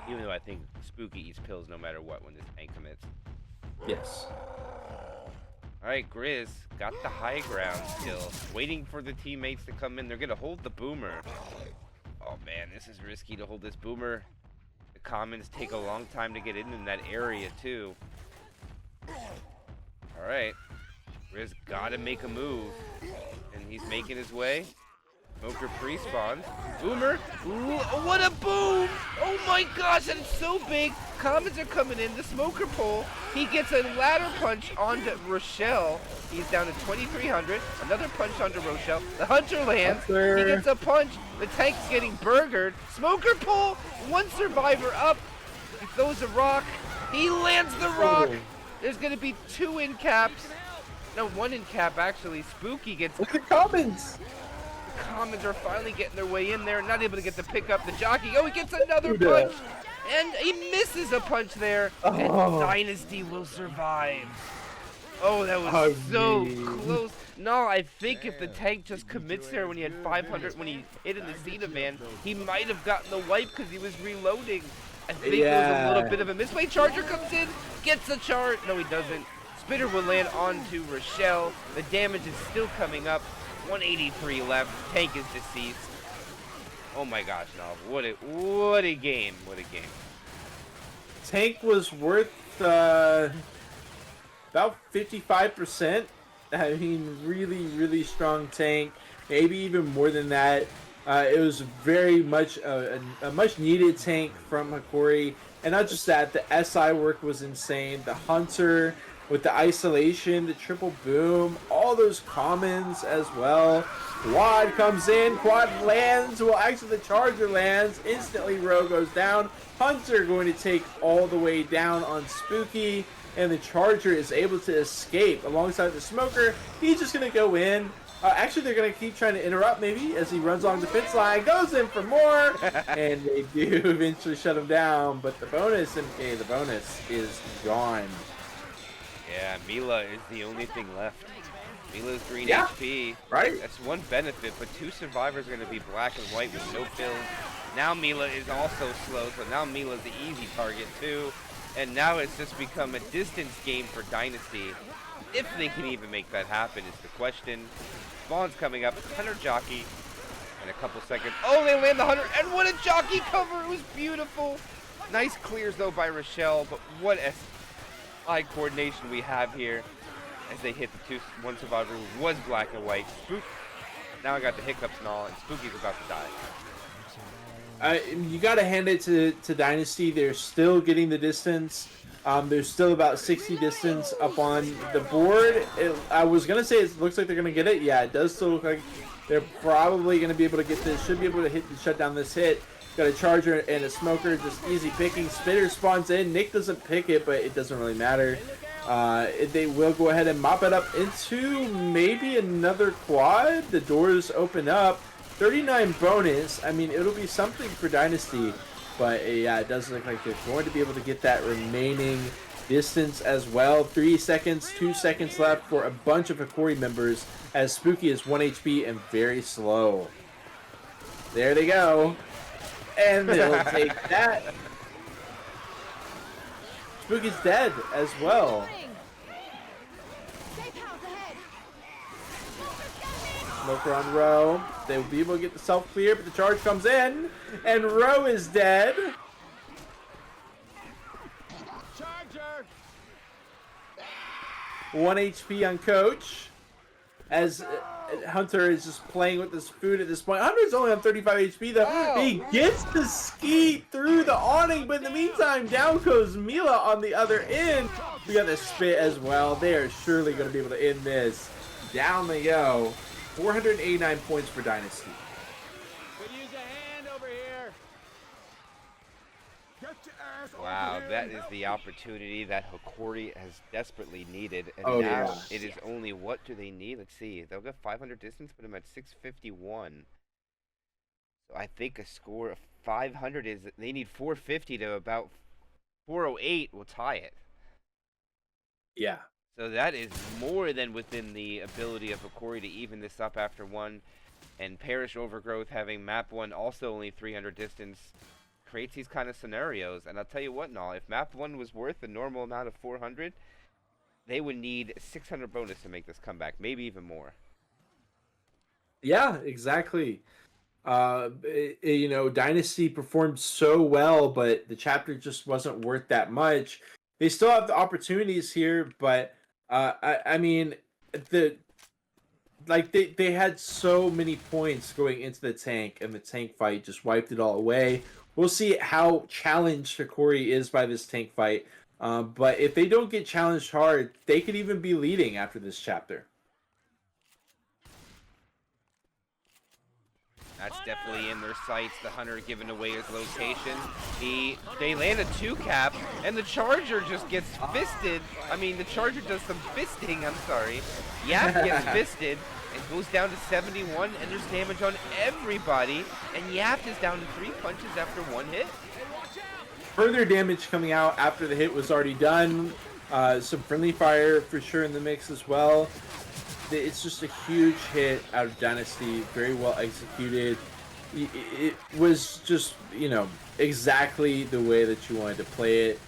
Even though I think Spooky eats pills no matter what when this tank commits. Yes. Alright, Grizz got the high ground still. Waiting for the teammates to come in. They're going to hold the boomer. Oh man, this is risky to hold this boomer. The commons take a long time to get in that area too. Alright. Grizz gotta make a move. And he's making his way. Smoker pre-spawns. Boomer. Ooh, what a boom! Oh my gosh, and it's so big. Commons are coming in. The smoker pole. He gets a ladder punch onto Rochelle. He's down to 2,300. Another punch onto Rochelle. The hunter lands. Hunter. He gets a punch. The tank's getting burgered. Smoker pole. One survivor up. He throws a rock. He lands the rock. There's going to be 2 in caps. No, 1 in cap actually. Spooky gets... Look at the comments. Commons are finally getting their way in there, not able to get the pick up the jockey. Oh, he gets another punch, and he misses a punch there, and Dynasty will survive. Oh, that was so close. No, I think if the tank just commits there when he had 500, when he hit in the Cena van, he might have gotten the wipe because he was reloading. I think it was a little bit of a misplay. Charger comes in, gets a charge. No, he doesn't. Spitter will land onto Rochelle. The damage is still coming up. 183 left. Tank is deceased. Oh my gosh, no! What a game! What a game! Tank was worth about 55%. I mean, really strong tank. Maybe even more than that. It was very much a much needed tank from Hokori, and not just that. The SI work was insane. The hunter. With the isolation, the triple boom, all those commons as well. Quad comes in, quad lands. Well, actually the charger lands. Instantly Row goes down. Hunter going to take all the way down on Spooky. And the charger is able to escape alongside the smoker. He's just going to go in. Actually, they're going to keep trying to interrupt maybe as he runs along the fence line. Goes in for more. And they do eventually shut him down. But the bonus, MK, the bonus is gone. Yeah, Mila is the only thing left. Mila's green HP. Right. That's one benefit, but 2 survivors are going to be black and white with no pills. Now Mila is also slow, so now Mila's the easy target too. And now it's just become a distance game for Dynasty. If they can even make that happen is the question. Spawn's coming up. Hunter jockey. In a couple seconds. Oh, they land the Hunter. And what a jockey cover. It was beautiful. Nice clears though by Rochelle, but what a eye coordination we have here as they hit the 1 survivor who was black and white. Spook. Now I got the hiccups and all, and Spooky's about to die. You got to hand it to Dynasty. They're still getting the distance. There's still about 60 distance up on the board. I was going to say it looks like they're going to get it. Yeah, it does still look like they're probably going to be able to get this. Should be able to shut down this hit. Got a charger and a smoker, just easy picking. Spitter spawns in. Nick doesn't pick it, but it doesn't really matter. They will go ahead and mop it up into maybe another quad. The doors open up. 39 bonus. I mean, it'll be something for Dynasty. But yeah, it does look like they're going to be able to get that remaining distance as well. 3 seconds, 2 seconds left for a bunch of Hokori members as Spooky is 1 HP and very slow. There they go. And they'll take that. Spooky's dead as well. Smoker on Row. They will be able to get the self-clear, but the charge comes in. And Row is dead. Charger. 1 HP on Coach. As Hunter is just playing with this food at this point. Hunter's only on 35 HP though. Oh. He gets to ski through the awning, but in the meantime, down goes Mila on the other end. We got the spit as well. They are surely going to be able to end this. Down they go. 489 points for Dynasty. Could use a hand over here. Get your ass Wow, over here that and is help the me. opportunity that Hokori has desperately needed. And Oh, now yeah. it is only, what do they need? Let's see. They'll get 500 distance, put them at 651. So I think a score of 500 is, they need 450 to about 408 will tie it. Yeah. So that is more than within the ability of Hokori to even this up after 1. And Parish Overgrowth having map 1 also only 300 distance creates these kind of scenarios. And I'll tell you what, Nall, if map 1 was worth the normal amount of 400, they would need 600 bonus to make this comeback, maybe even more. Yeah, exactly. You know, Dynasty performed so well, but the chapter just wasn't worth that much. They still have the opportunities here, but I mean, they had so many points going into the tank, and the tank fight just wiped it all away. We'll see how challenged Hokori is by this tank fight. But if they don't get challenged hard, they could even be leading after this chapter. That's definitely in their sights. The Hunter giving away his location. They land a 2-cap, and the Charger just gets fisted. I mean, the Charger does some fisting, I'm sorry. Yap gets fisted and goes down to 71, and there's damage on everybody. And Yap is down to 3 punches after 1 hit. Further damage coming out after the hit was already done. Some friendly fire for sure in the mix as well. It's just a huge hit out of Dynasty, very well executed. It was just, you know, exactly the way that you wanted to play it.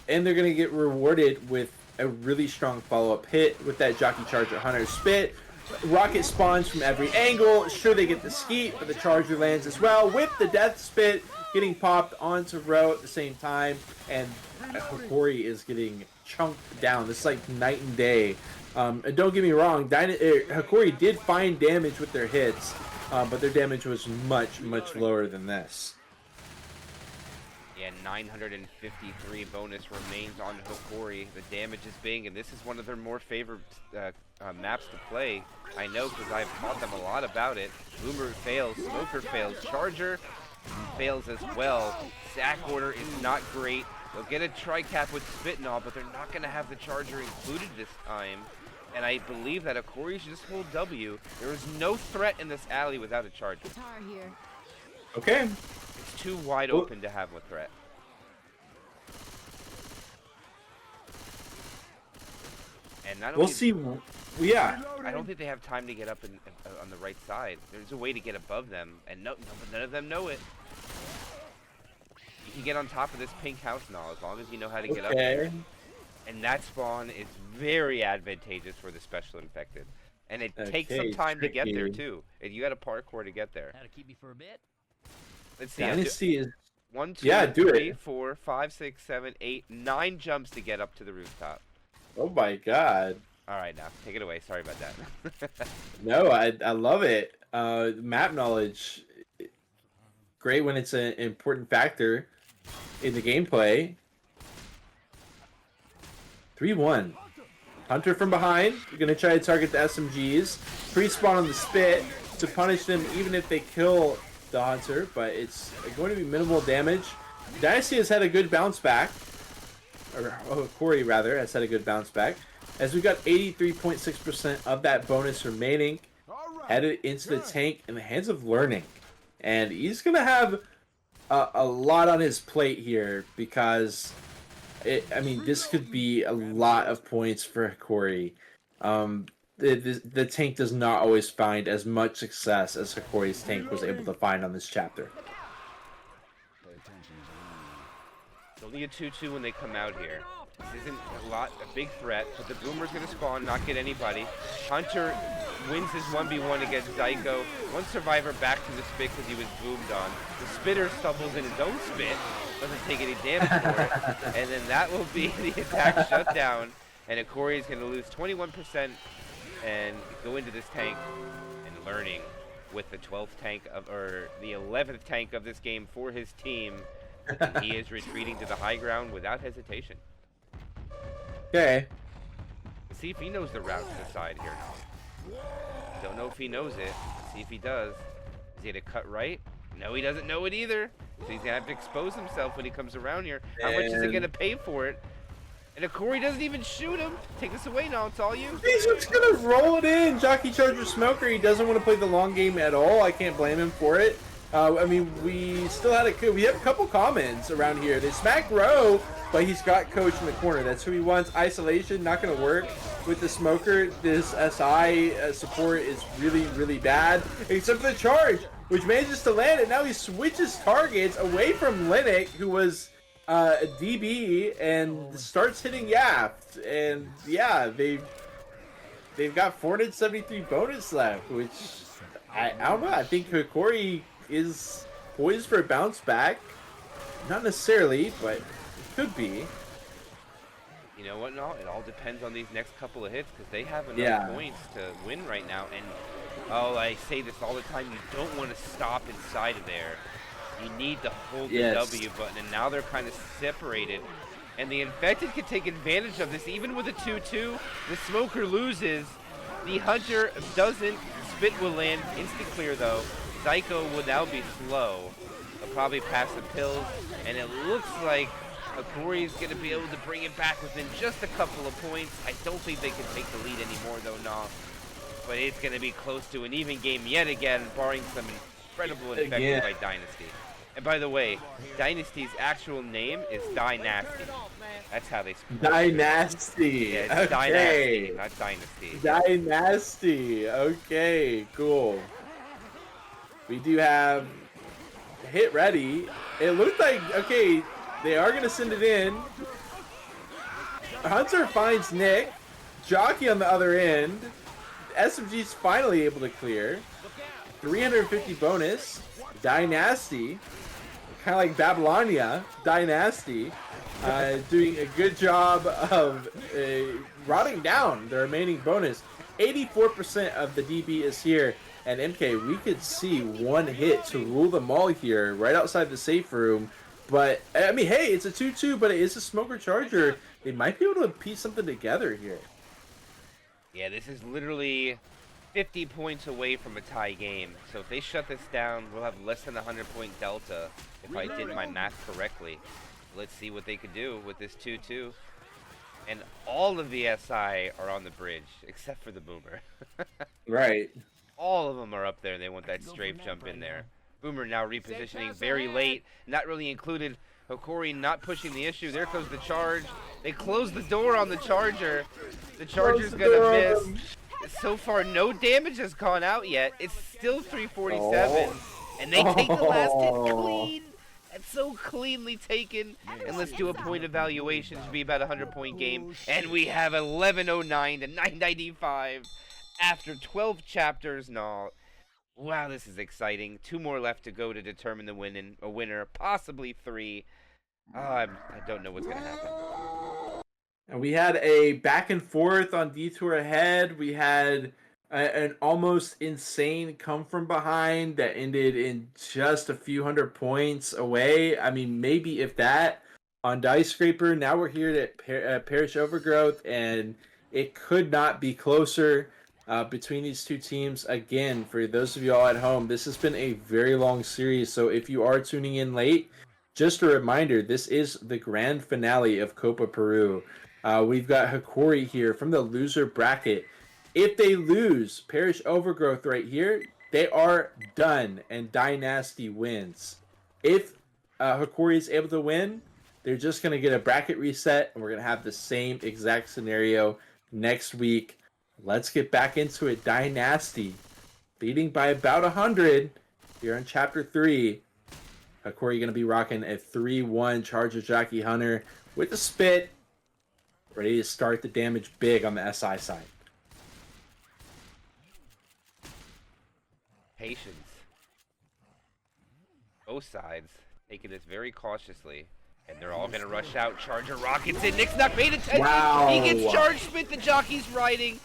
And they're going to get rewarded with a really strong follow-up hit with that Jockey Charger Hunter spit. Rocket spawns from every angle. Sure, they get the skeet, but the Charger lands as well with the Death Spit getting popped onto Ro at the same time. And Hokori is getting chunked down. This is like night and day. And don't get me wrong, Hokori did find damage with their hits, but their damage was much, much lower than this. Yeah, 953 bonus remains on Hokori. The damage is big, and this is one of their more favored maps to play. I know because I've taught them a lot about it. Boomer fails, Smoker fails, Charger fails as well. Sack order is not great. They'll get a tri-cap with Spit and all, but they're not going to have the Charger included this time. And I believe that Hokori should just hold W. There is no threat in this alley without a Charger. Detour here. Okay. It's too wide open to have a threat. And not only We'll see. Yeah. I don't think they have time to get up on the right side. There's a way to get above them, and no, none of them know it. You can get on top of this pink house now as long as you know how to get up there. And that spawn is very advantageous for the special infected. And it takes some time to get there too. And you got a parkour to get there. How to keep me for a bit? Let's see. Dynasty is 1, 2, Yeah, do 3, it. 4, 5, 6, 7, 8, 9 jumps to get up to the rooftop. Oh my god. All right, now take it away. Sorry about that. No, I love it. Map knowledge, great when it's an important factor in the gameplay. 3-1. Hunter from behind. You're gonna try to target the SMGs. Pre-spawn on the spit to punish them even if they kill the Hunter, but it's going to be minimal damage. Dynasty has had a good bounce back. Or Hokori rather has had a good bounce back. As we got 83.6% of that bonus remaining, headed into the tank in the hands of Learning. And he's going to have a lot on his plate here because, I mean, this could be a lot of points for Hokori. The tank does not always find as much success as Hokori's tank was able to find on this chapter. It's only a 2-2 when they come out here. This isn't a big threat, but the Boomer's gonna spawn, not get anybody. Hunter wins his 1v1 against Zyko. One survivor back to the spit because he was boomed on. The spitter stumbles in his own spit, doesn't take any damage for it, and then that will be the attack shutdown. And Hokori is gonna lose 21% and go into this tank and Learning with the 12th tank or the 11th tank of this game for his team. And he is retreating to the high ground without hesitation. Okay. Let's see if he knows the route to the side here now. Don't know if he knows it. Let's see if he does. Is he gonna cut right? No, he doesn't know it either. So he's gonna have to expose himself when he comes around here. How much is he gonna pay for it? And Hokori doesn't even shoot him. Take this away now, it's all you. He's just gonna roll it in. Jockey Charger Smoker. He doesn't want to play the long game at all. I can't blame him for it. I mean, we still had we have a couple comments around here. They smack Ro, but he's got Coach in the corner. That's who he wants. Isolation, not going to work. with the smoker, this SI support is really, really bad. Except for the charge, which manages to land, and now he switches targets away from Linux, who was a DB, and starts hitting Yaft. And yeah, they've got 473 bonus left, which I don't know. I think Hokori is poised for a bounce back. Not necessarily, but it could be. You know what, no? It all depends on these next couple of hits because they have enough points to win right now. And, oh, I say this all the time, you don't want to stop inside of there. You need to hold the W button, and now they're kind of separated. And the Infected can take advantage of this. Even with a 2-2, the Smoker loses. The Hunter doesn't. Spit will land. Instant clear, though. Psycho will now be slow. They'll probably pass the pills. And it looks like Hokori is going to be able to bring it back within just a couple of points. I don't think they can take the lead anymore, though, nah. But it's going to be close to an even game yet again, barring some incredible infection by Dynasty. And by the way, Dynasty's actual name is Dynasty. That's how they spell it. Dynasty. Yeah, it's okay. Dynasty, not Dynasty. Dynasty. Okay, cool. We do have hit ready. It looked like, okay, they are going to send it in. Hunter finds Nick. Jockey on the other end. SMG's finally able to clear. 350 bonus. Dynasty. Kind of like Babylonia. Dynasty. Doing a good job of rotting down the remaining bonus. 84% of the DB is here. And MK, we could see one hit to rule them all here right outside the safe room. But, I mean, hey, it's a 2-2, but it is a Smoker Charger. They might be able to piece something together here. Yeah, this is literally 50 points away from a tie game. So if they shut this down, we'll have less than a 100-point delta, if I did my math correctly. Let's see what they could do with this 2-2. And all of the SI are on the bridge, except for the Boomer. Right. All of them are up there. They want that strafe jump in there. Boomer now repositioning very late. Not really included. Hokori not pushing the issue. There goes the charge. They close the door on the Charger. The Charger's gonna miss. So far, no damage has gone out yet. It's still 347. And they take the last hit clean. That's so cleanly taken. And let's do a point evaluation. Should be about a 100-point game. And we have 1109 to 995 after 12 chapters. No. Wow, this is exciting. 2 more left to go to determine the winner. Possibly 3. I don't know what's going to happen. And we had a back and forth on Detour ahead. We had an almost insane come from behind that ended in just a few hundred points away. I mean, maybe if that on Dyscraper. Now we're here at Parish Overgrowth, and it could not be closer between these two teams. Again, for those of you all at home, this has been a very long series, so if you are tuning in late, just a reminder, this is the grand finale of Copa Peru. We've got Hokori here from the loser bracket. If they lose Parish Overgrowth right here, they are done, and Dynasty wins. If Hokori is able to win, they're just going to get a bracket reset, and we're going to have the same exact scenario next week. Let's get back into it. Dynasty leading by about 100 here in Chapter 3. Hokori going to be rocking a 3-1 Charger Jockey Hunter with the spit, ready to start the damage big on the SI side. Patience. Both sides taking this very cautiously, and they're all going to rush out. Charger rockets in. Nick's not paying attention. Wow. He gets charged spit. The jockey's riding.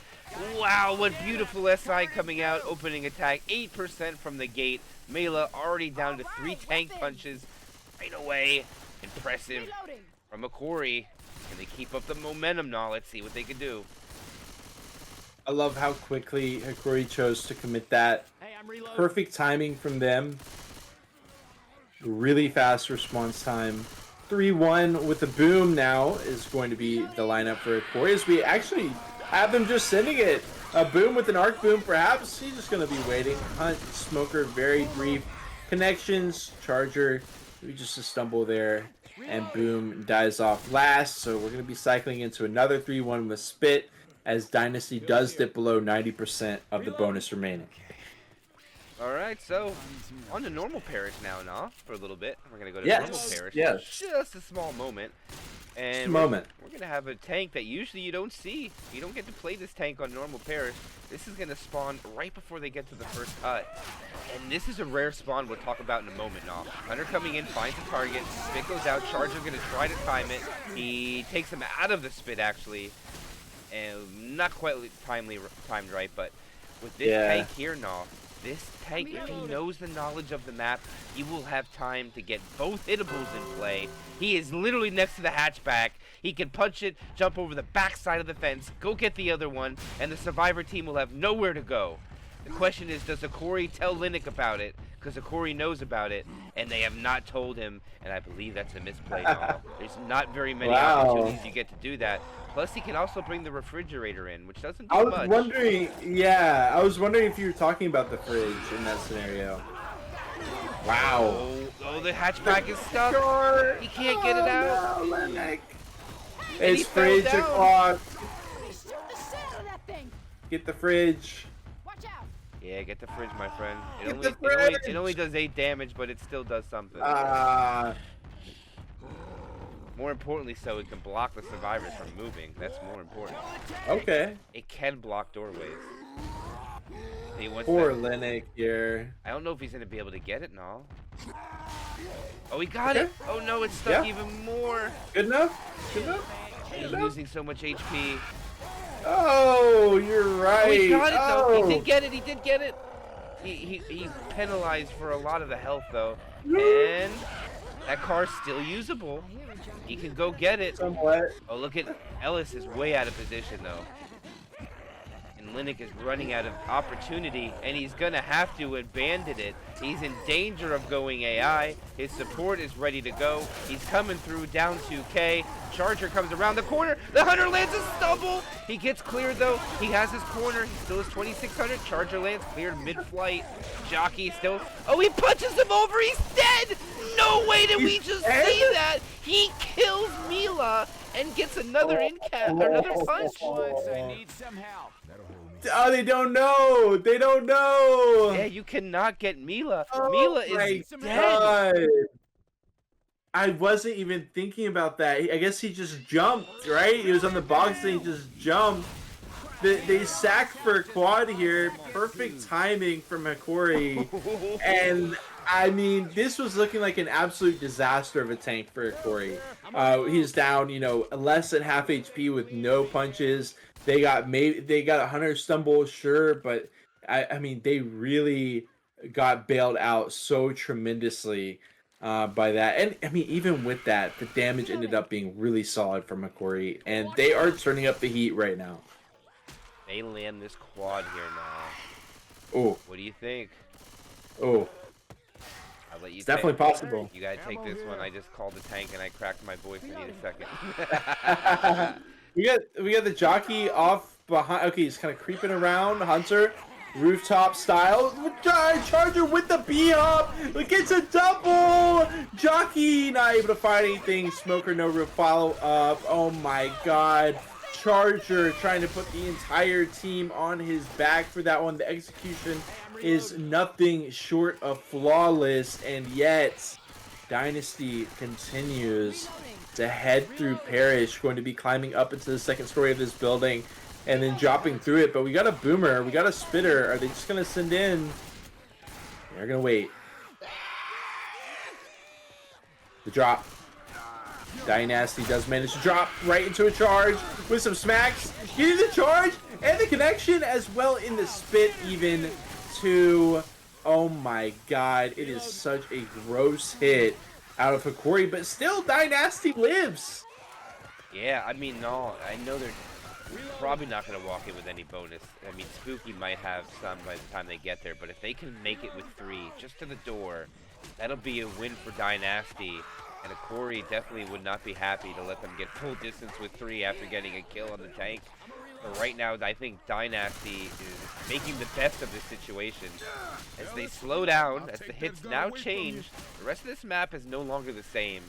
Wow, what beautiful SI coming out. Opening attack. 8% from the gate. Mela already down to 3 tank punches right away. Impressive from Hokori. Can they keep up the momentum now? Let's see what they can do. I love how quickly Hokori chose to commit that. Perfect timing from them. Really fast response time. 3-1 with the boom now is going to be the lineup for Hokori, as we actually have them just sending it. A boom with an arc boom, perhaps. He's just going to be waiting. Hunt, Smoker, very brief connections. Charger, maybe just a stumble there. And boom dies off last. So we're going to be cycling into another 3-1 with spit. as Dynasty does dip below 90% of the bonus remaining. Alright, so on to normal Parish now, for a little bit. We're gonna go to Yes, normal Parish. yes. Just a small moment. And Just a moment. We're gonna have a tank that usually you don't see. You don't get to play this tank on normal Parish. This is gonna spawn right before they get to the first cut. And this is a rare spawn we'll talk about in a moment now. Hunter coming in, finds a target, spit goes out, Charger's gonna try to time it. He takes him out of the spit actually. And not quite timed right, but with this tank here now, this tank, if he knows the knowledge of the map, he will have time to get both hittables in play. He is literally next to the hatchback. He can punch it, jump over the back side of the fence, go get the other one, and the survivor team will have nowhere to go. The question is, does Hokori tell Linux about it? Because Hokori knows about it, and they have not told him, and I believe that's a misplay now. There's not very many opportunities you get to do that. Plus, he can also bring the refrigerator in, which doesn't do much. I was wondering if you were talking about the fridge in that scenario. Wow. Oh, the hatchback is stuck. He can't get it out. No, And it's he fell fridge down. o'clock. Shoot the center of that thing. Get the fridge. Watch out. Yeah, get the fridge, my friend. Get the fridge. It only does 8 damage, but it still does something. More importantly, so it can block the survivors from moving. That's more important. Okay. It can block doorways. He wants Poor that. Linux here. I don't know if he's gonna be able to get it now. Oh, he got it. Oh no, it's stuck even more. Good enough? Good enough? He's losing so much HP. Oh, you're right. Oh, he got it though. Oh. He did get it. He did get it. He's penalized for a lot of the health though, and that car's still usable. He can go get it. Somewhat. Oh, look at Ellis is way out of position though. And Linux is running out of opportunity, and he's gonna have to abandon it. He's in danger of going AI. His support is ready to go. He's coming through down 2K. Charger comes around the corner. The Hunter lands a stumble. He gets cleared though. He has his corner. He still has 2600. Charger lands cleared mid-flight. Jockey still. Oh, he punches him over. He's dead. No way did we just see that. He kills Mila and gets another another punch. I need some help. That'll hold me. Oh, they don't know. They don't know. Yeah, you cannot get Mila. Oh Mila is my dead. God. I wasn't even thinking about that. I guess he just jumped, right? He was on the box and he just jumped. They sacked for a quad here. Perfect timing from Hokori. And, I mean, this was looking like an absolute disaster of a tank for Hokori. He's down, less than half HP with no punches. They got a Hunter stumble, sure, but, I mean, they really got bailed out so tremendously by that. And, I mean, even with that, the damage ended up being really solid from Hokori. And they are turning up the heat right now. They land this quad here now. Oh. What do you think? Oh. I'll let you It's definitely possible. You gotta take this one. I just called the tank and I cracked my voice. I need a second. we got the jockey off behind. Okay, he's kind of creeping around. Hunter, rooftop style. Charger with the B-hop. Gets a double. Jockey not able to find anything. Smoker no real follow up. Oh my God. Charger trying to put the entire team on his back for that one. The execution is nothing short of flawless, and yet Dynasty continues to head through Parish, going to be climbing up into the second story of this building and then dropping through it. But we got a boomer, we got a spitter. Are they just going to send in? They're going to wait. The drop. Dynasty does manage to drop right into a charge with some smacks. Getting the charge and the connection as well in the spit even to... Oh my God, it is such a gross hit out of Hokori, but still Dynasty lives. Yeah, I mean, no, I know they're probably not going to walk in with any bonus. I mean, Spooky might have some by the time they get there, but if they can make it with 3 just to the door, that'll be a win for Dynasty. And Hokori definitely would not be happy to let them get full distance with 3 after getting a kill on the tank. But right now, I think Dynasty is making the best of this situation. As they slow down, as the hits now change, the rest of this map is no longer the same.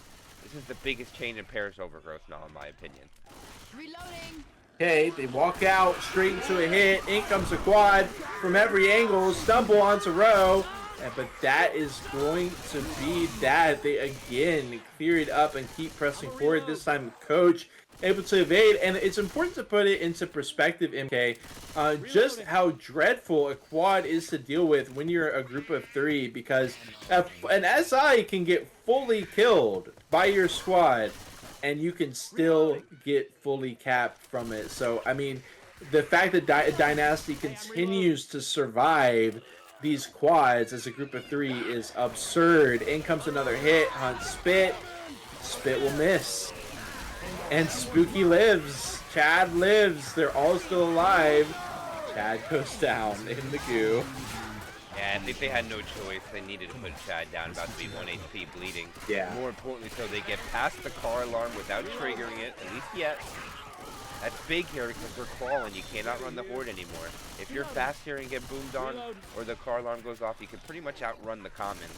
This is the biggest change in Parish Overgrowth now, in my opinion. Reloading. Okay, they walk out straight into a hit. In comes a quad from every angle. Stumble onto row. But that is going to be that. They again clear it up and keep pressing forward. This time, Coach able to evade. And it's important to put it into perspective, MK, just how dreadful a quad is to deal with when you're a group of 3. Because an SI can get fully killed by your squad, and you can still get fully capped from it. So, I mean, the fact that Dynasty continues to survive these quads as a group of 3 is absurd. In comes another hit. Hunt Spit. Spit will miss. And Spooky lives. Chad lives. They're all still alive. Chad goes down in the goo. Yeah, I think they had no choice. They needed to put Chad down, about to be 1 HP bleeding. Yeah. More importantly, so they get past the car alarm without triggering it, at least yet. That's big here because they're crawling. You cannot run the horde anymore. If you're fast here and get boomed on, or the car alarm goes off, you can pretty much outrun the commons.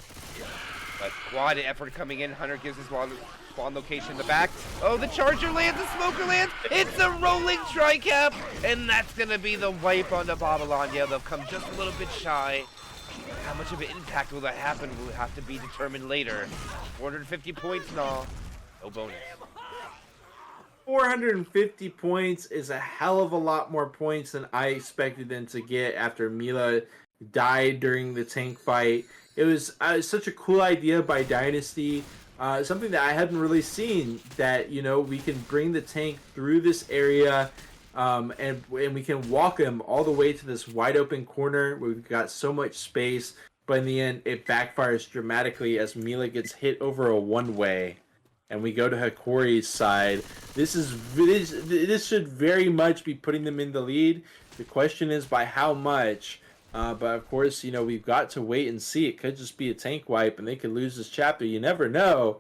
But quad effort coming in. Hunter gives his spawn location in the back. Oh, the charger lands, the smoker lands. It's a rolling tri-cap, and that's gonna be the wipe on the Babylon. Yeah, they'll come just a little bit shy. How much of an impact will that happen will have to be determined later. 450 points and all. No bonus. 450 points is a hell of a lot more points than I expected them to get after Mila died during the tank fight. It was such a cool idea by Dynasty, something that I hadn't really seen, that, you know, we can bring the tank through this area, and we can walk him all the way to this wide open corner where we've got so much space, but in the end it backfires dramatically as Mila gets hit over a one-way. And we go to Hokori's side. This should very much be putting them in the lead. The question is by how much. But of course, you know, we've got to wait and see. It could just be a tank wipe, and they could lose this chapter. You never know.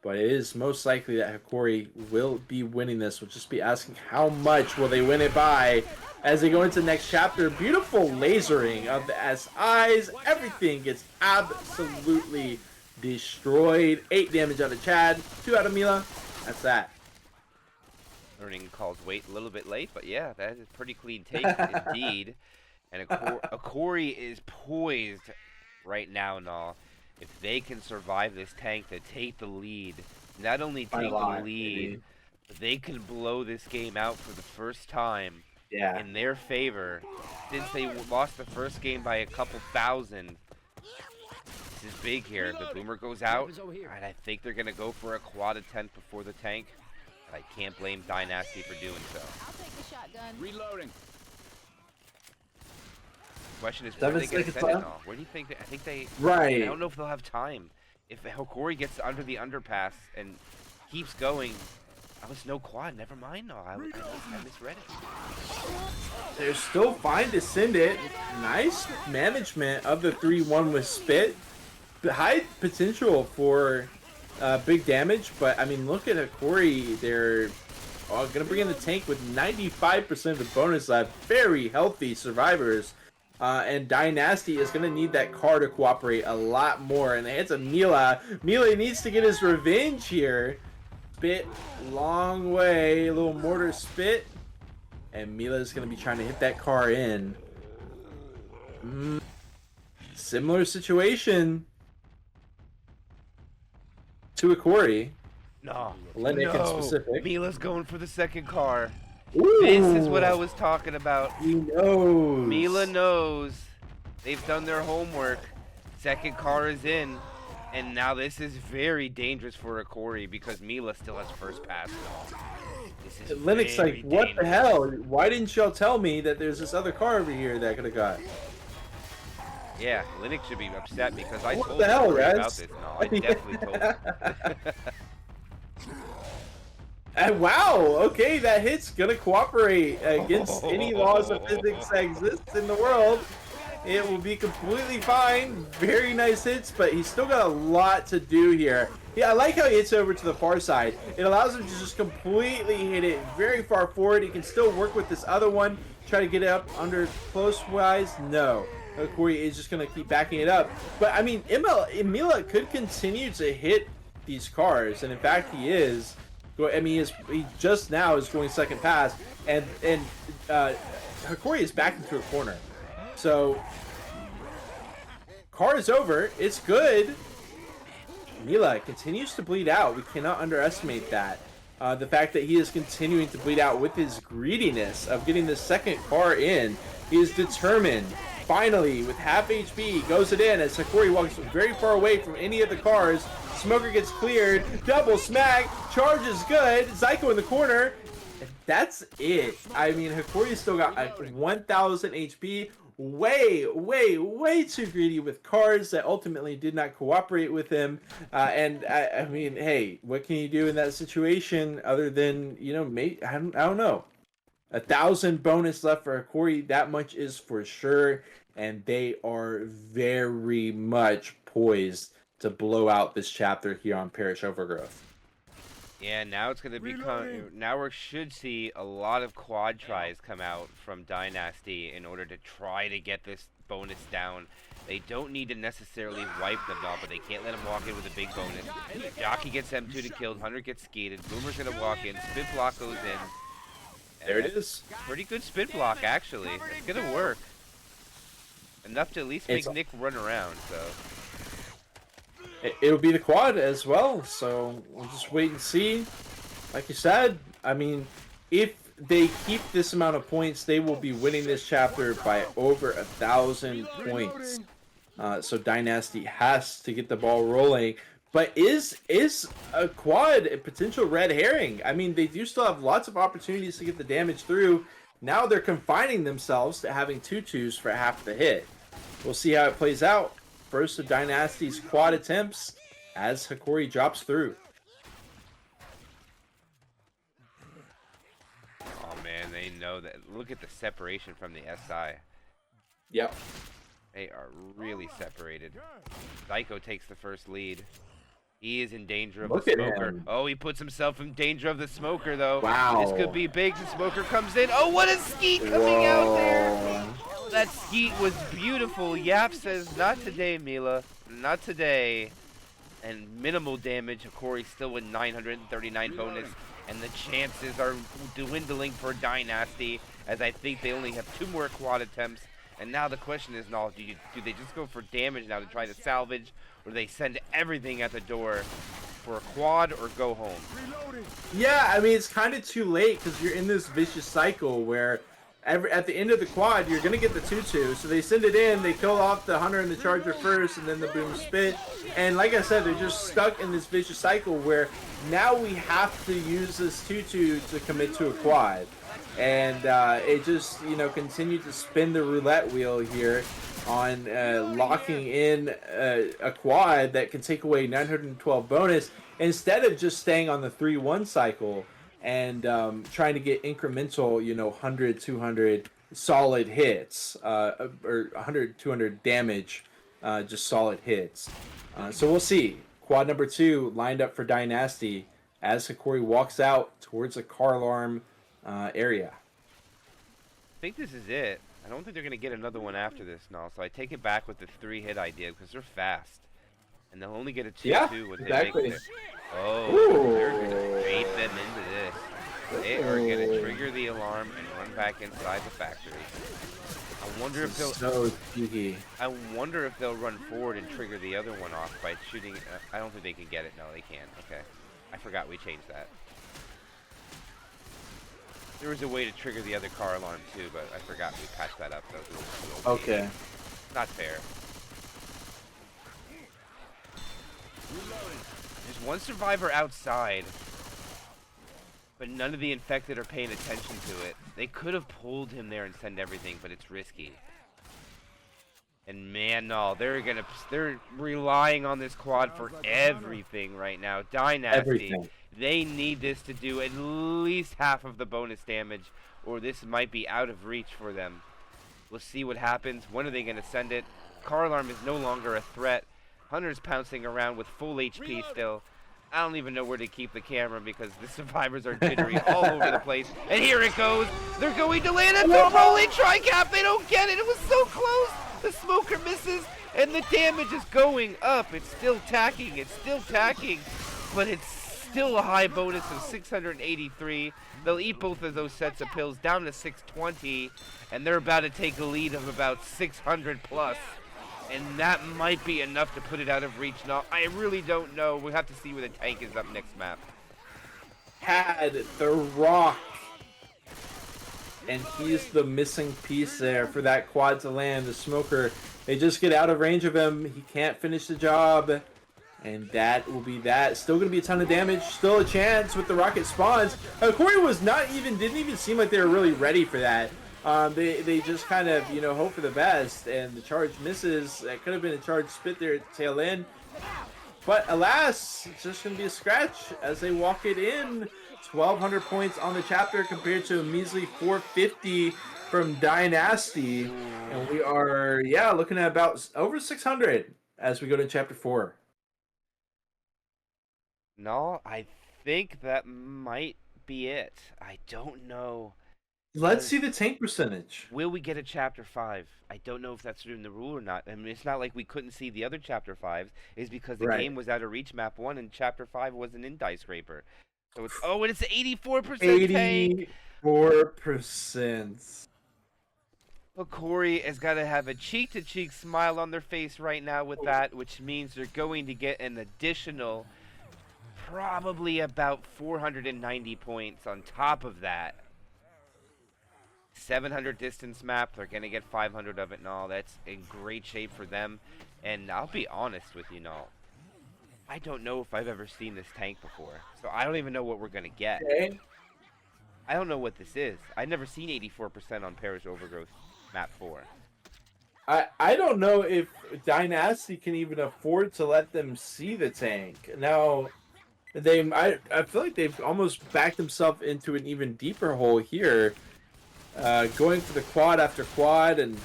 But it is most likely that Hokori will be winning this. We'll just be asking how much will they win it by as they go into the next chapter. Beautiful lasering of the SIs. Everything gets absolutely destroyed. 8 damage out of Chad, 2 out of Mila. That's that. Learning calls wait a little bit late, but yeah, that is a pretty clean take indeed. And Hokori is poised right now and all. If they can survive this tank to take the lead, not only take the lead, but they can blow this game out for the first time in their favor since they lost the first game by a couple thousand. This is big here. The boomer goes out, and I think they're going to go for a quad attempt before the tank. And I can't blame Dynasty for doing so. I'll take the shotgun. Reloading. Question is, where do they get sent and all? Where do you think I think they... Right. I don't know if they'll have time. If Hokori gets under the underpass and keeps going... I was no quad, never mind. No, I misread it. They're still fine to send it. Nice management of the 3-1 with Spit. The high potential for big damage, but I mean, look at Hokori. They're going to bring in the tank with 95% of the bonus left. Very healthy survivors. And Dynasty is going to need that car to cooperate a lot more. And it's a Mila. Mila needs to get his revenge here. Spit, long way. A little mortar spit. And Mila's going to be trying to hit that car in. Similar situation to Hokori. No. Lennox in specific. Mila's going for the second car. Ooh. This is what I was talking about. He knows. Mila knows. They've done their homework. Second car is in. And now this is very dangerous for Hokori because Mila still has first pass. This is Lennox like, what the hell? Why didn't y'all tell me that there's this other car over here that I could have got? Yeah, Linux should be upset because I What told the hell, Hokori guys? about this. No, I definitely told him. And wow, okay, that hit's gonna cooperate against any laws of physics that exist in the world. It will be completely fine. Very nice hits, but he's still got a lot to do here. Yeah, I like how he hits over to the far side. It allows him to just completely hit it very far forward. He can still work with this other one, try to get it up under close wise. No. Hokori is just going to keep backing it up. But, I mean, Mila could continue to hit these cars, and in fact he is. I mean, he just now is going second pass, and Hokori is back into a corner. So car is over. It's good. Mila continues to bleed out. We cannot underestimate that. The fact that he is continuing to bleed out with his greediness of getting the second car in. He is determined. Finally, with half HP, goes it in as Hokori walks very far away from any of the cars. Smoker gets cleared. Double smack. Charge is good. Zyko in the corner. And that's it. I mean, Hokori still got 1,000 HP. Way too greedy with cars that ultimately did not cooperate with him. And I mean, hey, what can you do in that situation other than, you know, I don't know. 1,000 bonus left for Hokori. That much is for sure. And they are very much poised to blow out this chapter here on Parish Overgrowth. Yeah, now it's going to become... Now we should see a lot of quad tries come out from Dynasty in order to try to get this bonus down. They don't need to necessarily wipe them out, but they can't let him walk in with a big bonus. Jockey gets M2 to kill, Hunter gets skated, Boomer's going to walk in, spin block goes in. There it is. Pretty good spin block, actually. It's going to work. Enough to at least make Nick run around, so... It'll be the quad as well, so we'll just wait and see. Like you said, I mean, if they keep this amount of points, they will be winning this chapter by over 1,000 points. So Dynasty has to get the ball rolling. But is a quad a potential red herring? I mean, they do still have lots of opportunities to get the damage through. Now they're confining themselves to having 2-2s for half the hit. We'll see how it plays out. First of Dynasty's quad attempts as Hokori drops through. Oh man, they know that. Look at the separation from the SI. Yep. They are really separated. Zyko takes the first lead. He is in danger of the smoker. Oh, he puts himself in danger of the smoker, though. Wow. This could be big. The smoker comes in. Oh, what a skeet coming out there. That skeet was beautiful. Yap says, not today, Mila. Not today. And minimal damage. Hokori still with 939 bonus. And the chances are dwindling for Dynasty, as I think they only have 2 more quad attempts. And now the question is, do they just go for damage now to try to salvage? Or do they send everything at the door for a quad or go home? Yeah, I mean, it's kind of too late because you're in this vicious cycle where at the end of the quad, you're going to get the 2-2. So they send it in, they kill off the Hunter and the Charger first, and then the Boom spit. And like I said, they're just stuck in this vicious cycle where now we have to use this 2-2 to commit to a quad. And it just, you know, continued to spin the roulette wheel here on locking in a quad that can take away 912 bonus instead of just staying on the 3-1 cycle and trying to get incremental, you know, 100, 200 solid hits or 100, 200 damage, just solid hits. So we'll see. Quad number 2 lined up for Dynasty as Hokori walks out towards a car alarm area. I think this is it. I don't think they're going to get another one after this now, so I take it back with the 3-hit idea because they're fast. And they'll only get a 2-2 when exactly. they make it. Oh, Ooh. they're going to bait them into this. They are going to trigger the alarm and run back inside the factory. I wonder if they'll... So cheeky. I wonder if they'll run forward and trigger the other one off by shooting... I don't think they can get it. No, they can't. Okay. I forgot we changed that. There was a way to trigger the other car alarm too, but I forgot we patched that up. So Okay. Not fair. There's one survivor outside, but none of the infected are paying attention to it. They could have pulled him there and sent everything, but it's risky. And man, no, they're relying on this quad for everything right now. Dynasty. Everything. They need this to do at least half of the bonus damage, or this might be out of reach for them. We'll see what happens. When are they going to send it? Car alarm is no longer a threat. Hunter's pouncing around with full HP still. I don't even know where to keep the camera because the survivors are jittery all over the place. And here it goes. They're going to land at the rolling tri-cap. They don't get it. It was so close. The smoker misses, and the damage is going up. It's still tacking. It's still tacking, but it's Still a high bonus of 683. They'll eat both of those sets of pills down to 620, and they're about to take a lead of about 600 plus. And that might be enough to put it out of reach now. I really don't know. We'll have to see where the tank is up next map. Had the rock, and he's the missing piece there for that quad to land. The smoker, they just get out of range of him. He can't finish the job, and that will be that. Still gonna be a ton of damage. Still a chance with the rocket spawns. Hokori was didn't even seem like they were really ready for that. They just kind of, you know, hope for the best, and the charge misses. That could have been a charge spit there at the tail end. But alas, it's just going to be a scratch as they walk it in. 1,200 points on the chapter compared to a measly 450 from Dynasty. And we are, looking at about over 600 as we go to chapter 4. No, I think that might be it. I don't know. Let's see the tank percentage. Will we get a chapter 5? I don't know if that's in the rule or not. I mean, it's not like we couldn't see the other chapter 5s. It's because the game was out of reach map 1 and chapter 5 wasn't in Dyscraper. So it's, and it's 84% tank. 84%. Hokori has got to have a cheek-to-cheek smile on their face right now with that, which means they're going to get an additional probably about 490 points on top of that. 700 distance map, they're gonna get 500 of it and all. That's in great shape for them. And I'll be honest with you, Null, I don't know if I've ever seen this tank before, so I don't even know what we're gonna get. Okay. I don't know what this is. I've never seen 84% on Parish Overgrowth map 4. I don't know if Dynasty can even afford to let them see the tank. Now, I feel like they've almost backed themselves into an even deeper hole here. Going for the quad after quad, and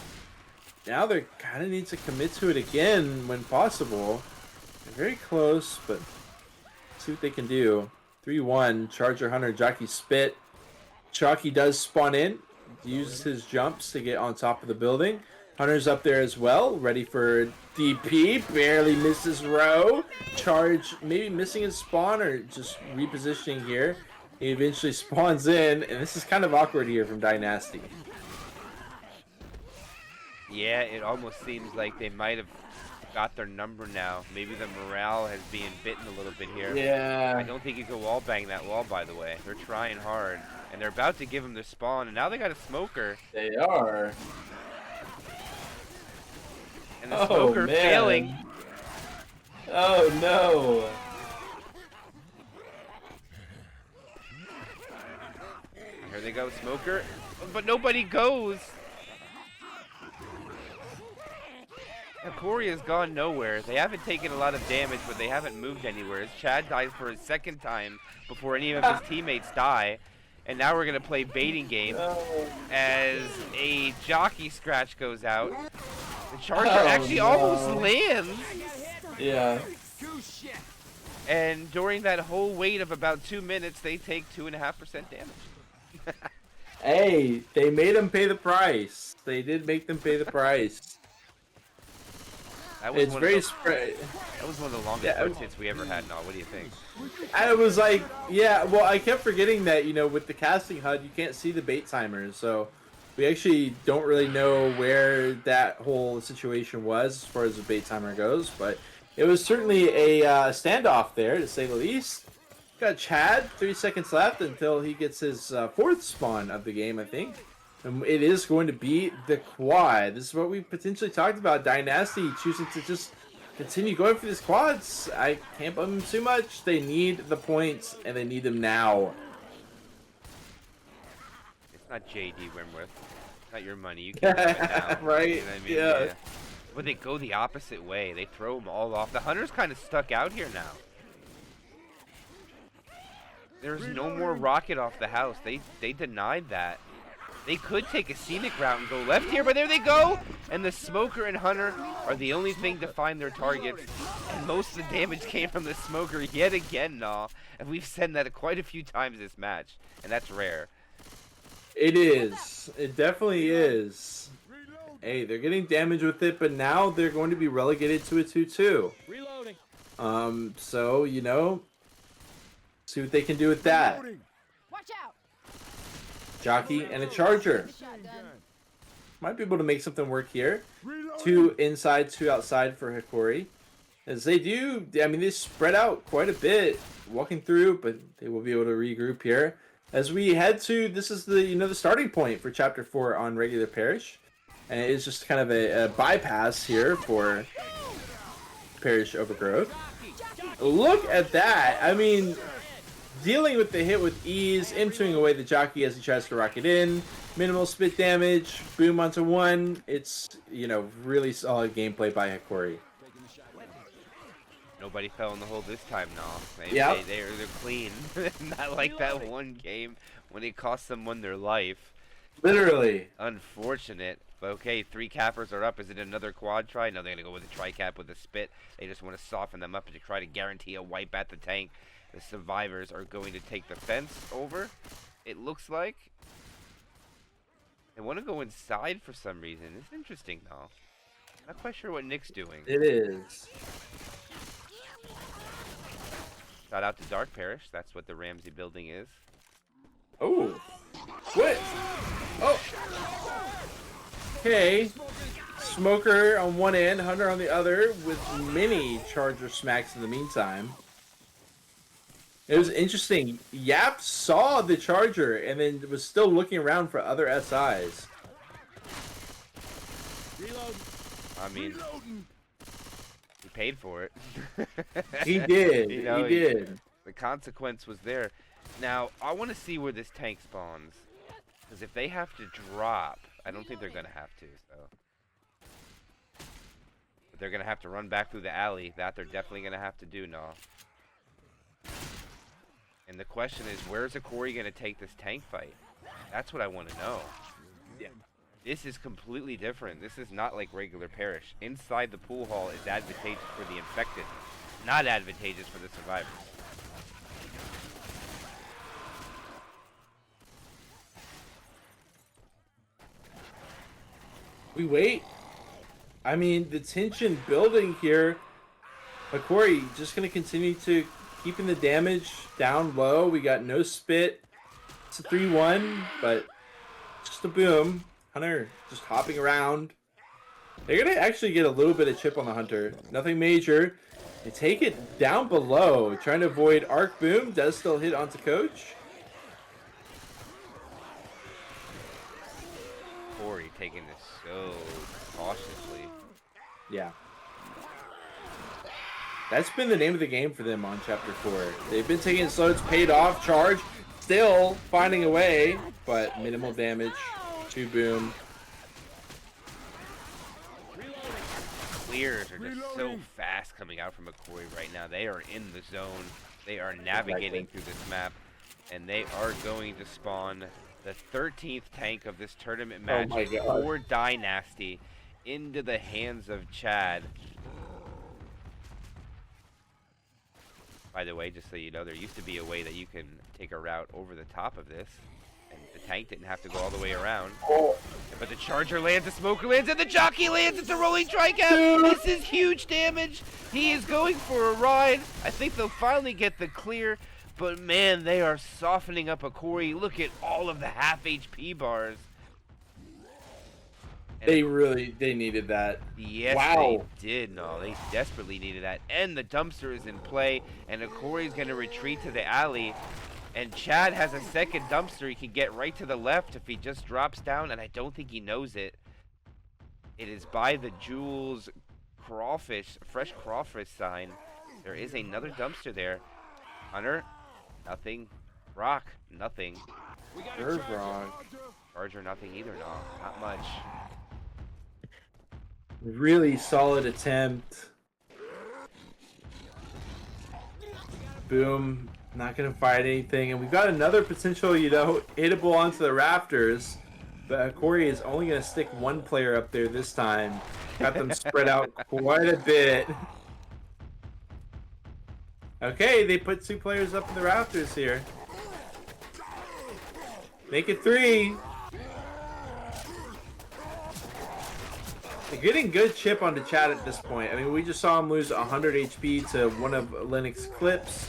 now they kind of need to commit to it again when possible. They're very close, but let's see what they can do. 3-1, Charger Hunter, Jockey Spit. Chalky does spawn in, uses his jumps to get on top of the building. Hunter's up there as well, ready for DP, barely misses row. Charge, maybe missing his spawn or just repositioning here. He eventually spawns in, and this is kind of awkward here from Dynasty. Yeah, it almost seems like they might have got their number now. Maybe the morale has been bitten a little bit here. Yeah. I don't think you can wall bang that wall, by the way. They're trying hard, and they're about to give him the spawn, and now they got a smoker. They are. And the smoker failing. Oh, no. Here they go, smoker. But nobody goes. Hokori has gone nowhere. They haven't taken a lot of damage, but they haven't moved anywhere. As Chad dies for his second time before any of his teammates die. And now we're going to play baiting game as a jockey scratch goes out. The charger actually almost lands. Yeah. And during that whole wait of about 2 minutes, they take 2.5% damage. Hey, they made them pay the price. They did make them pay the price. That was It's very spread. That was one of the longest first hits we ever had. Now, what do you think? I was like, yeah, well, I kept forgetting that, you know, with the casting HUD, you can't see the bait timers, so we actually don't really know where that whole situation was as far as the bait timer goes, but it was certainly a standoff there, to say the least. Got Chad, 3 seconds left until he gets his fourth spawn of the game, I think. And it is going to be the quad. This is what we potentially talked about. Dynasty choosing to just continue going for these quads. I can't blame them too much. They need the points, and they need them now. It's not JD Wimworth. It's not your money. You can't have it now. Right? You know what I mean? Yeah. But they go the opposite way. They throw them all off. The Hunter's kind of stuck out here now. There's no more rocket off the house. They denied that. They could take a scenic route and go left here, but there they go! And the Smoker and Hunter are the only thing to find their targets. And most of the damage came from the Smoker yet again, Nah. And we've said that quite a few times this match. And that's rare. It is. It definitely is. Hey, they're getting damage with it, but now they're going to be relegated to a 2-2. Reloading. So, you know, See what they can do with that. Watch out. Jockey and a charger. Shotgun. Might be able to make something work here. 2 inside, 2 outside for Hokori. As they do, I mean, they spread out quite a bit walking through, but they will be able to regroup here. As we head to, this is the, the starting point for Chapter 4 on regular Parish. And it is just kind of a bypass here for Parish Overgrowth. Look at that. I mean, dealing with the hit with ease, emptying away the jockey as he tries to rock it in. Minimal spit damage, boom onto 1. It's, really solid gameplay by Hokori. Nobody fell in the hole this time, no. Yep. They're clean. Not like that one game when it cost someone their life. Literally. Unfortunate. But okay, 3 cappers are up. Is it another quad try? No, they're going to go with a tri-cap with a spit. They just want to soften them up and to try to guarantee a wipe at the tank. The survivors are going to take the fence over, it looks like. They want to go inside for some reason. It's interesting, though. Not quite sure what Nick's doing. It is. Shout out to Dark Parish. That's what the Ramsey building is. Oh. What? Oh. Okay. Smoker on one end, Hunter on the other, with many charger smacks in the meantime. It was interesting. Yap saw the charger and then was still looking around for other SIs. I mean, he paid for it. He did. He did. The consequence was there. Now, I want to see where this tank spawns. Because if they have to drop, I don't think they're going to have to. So, but they're going to have to run back through the alley. That they're definitely going to have to do, no. And the question is, where's Hokori going to take this tank fight? That's what I want to know. Yeah. This is completely different. This is not like regular Parish. Inside the pool hall is advantageous for the infected, not advantageous for the survivors. We wait. I mean, the tension building here. Hokori just going to continue to keeping the damage down low. We got no spit. It's a 3-1, but just a boom. Hunter just hopping around. They're going to actually get a little bit of chip on the Hunter. Nothing major. They take it down below. Trying to avoid arc boom. Does still hit onto Coach. Corey taking this so cautiously. Yeah. That's been the name of the game for them on Chapter 4. They've been taking it slow. It's paid off. Charge. Still finding a way, but minimal damage. 2 boom. Clears are just so fast coming out from Hokori right now. They are in the zone. They are navigating through this map, and they are going to spawn the 13th tank of this tournament match for Dynasty into the hands of Chad. By the way, just so you know, there used to be a way that you can take a route over the top of this, and the tank didn't have to go all the way around. But the charger lands, the smoker lands, and the jockey lands. It's a rolling tri-cap. This is huge damage. He is going for a ride. I think they'll finally get the clear, but man, they are softening up Hokori. Look at all of the half HP bars. And They needed that. yes, Wow. they did. No, they desperately needed that. And the dumpster is in play, and Hokori's going to retreat to the alley. And Chad has a second dumpster. He can get right to the left if he just drops down, and I don't think he knows it. It is by the Jules crawfish, fresh crawfish sign. There is another dumpster there. Hunter, nothing. Rock, nothing. Third wrong. Charger, nothing either. No, not much. Really solid attempt. Boom. Not going to fight anything. And we've got another potential, hittable onto the rafters. But Hokori is only going to stick one player up there this time. Got them spread out quite a bit. Okay, they put 2 players up in the rafters here. Make it 3. They're getting good chip onto Chad at this point. I mean, we just saw him lose 100 HP to one of Linux clips.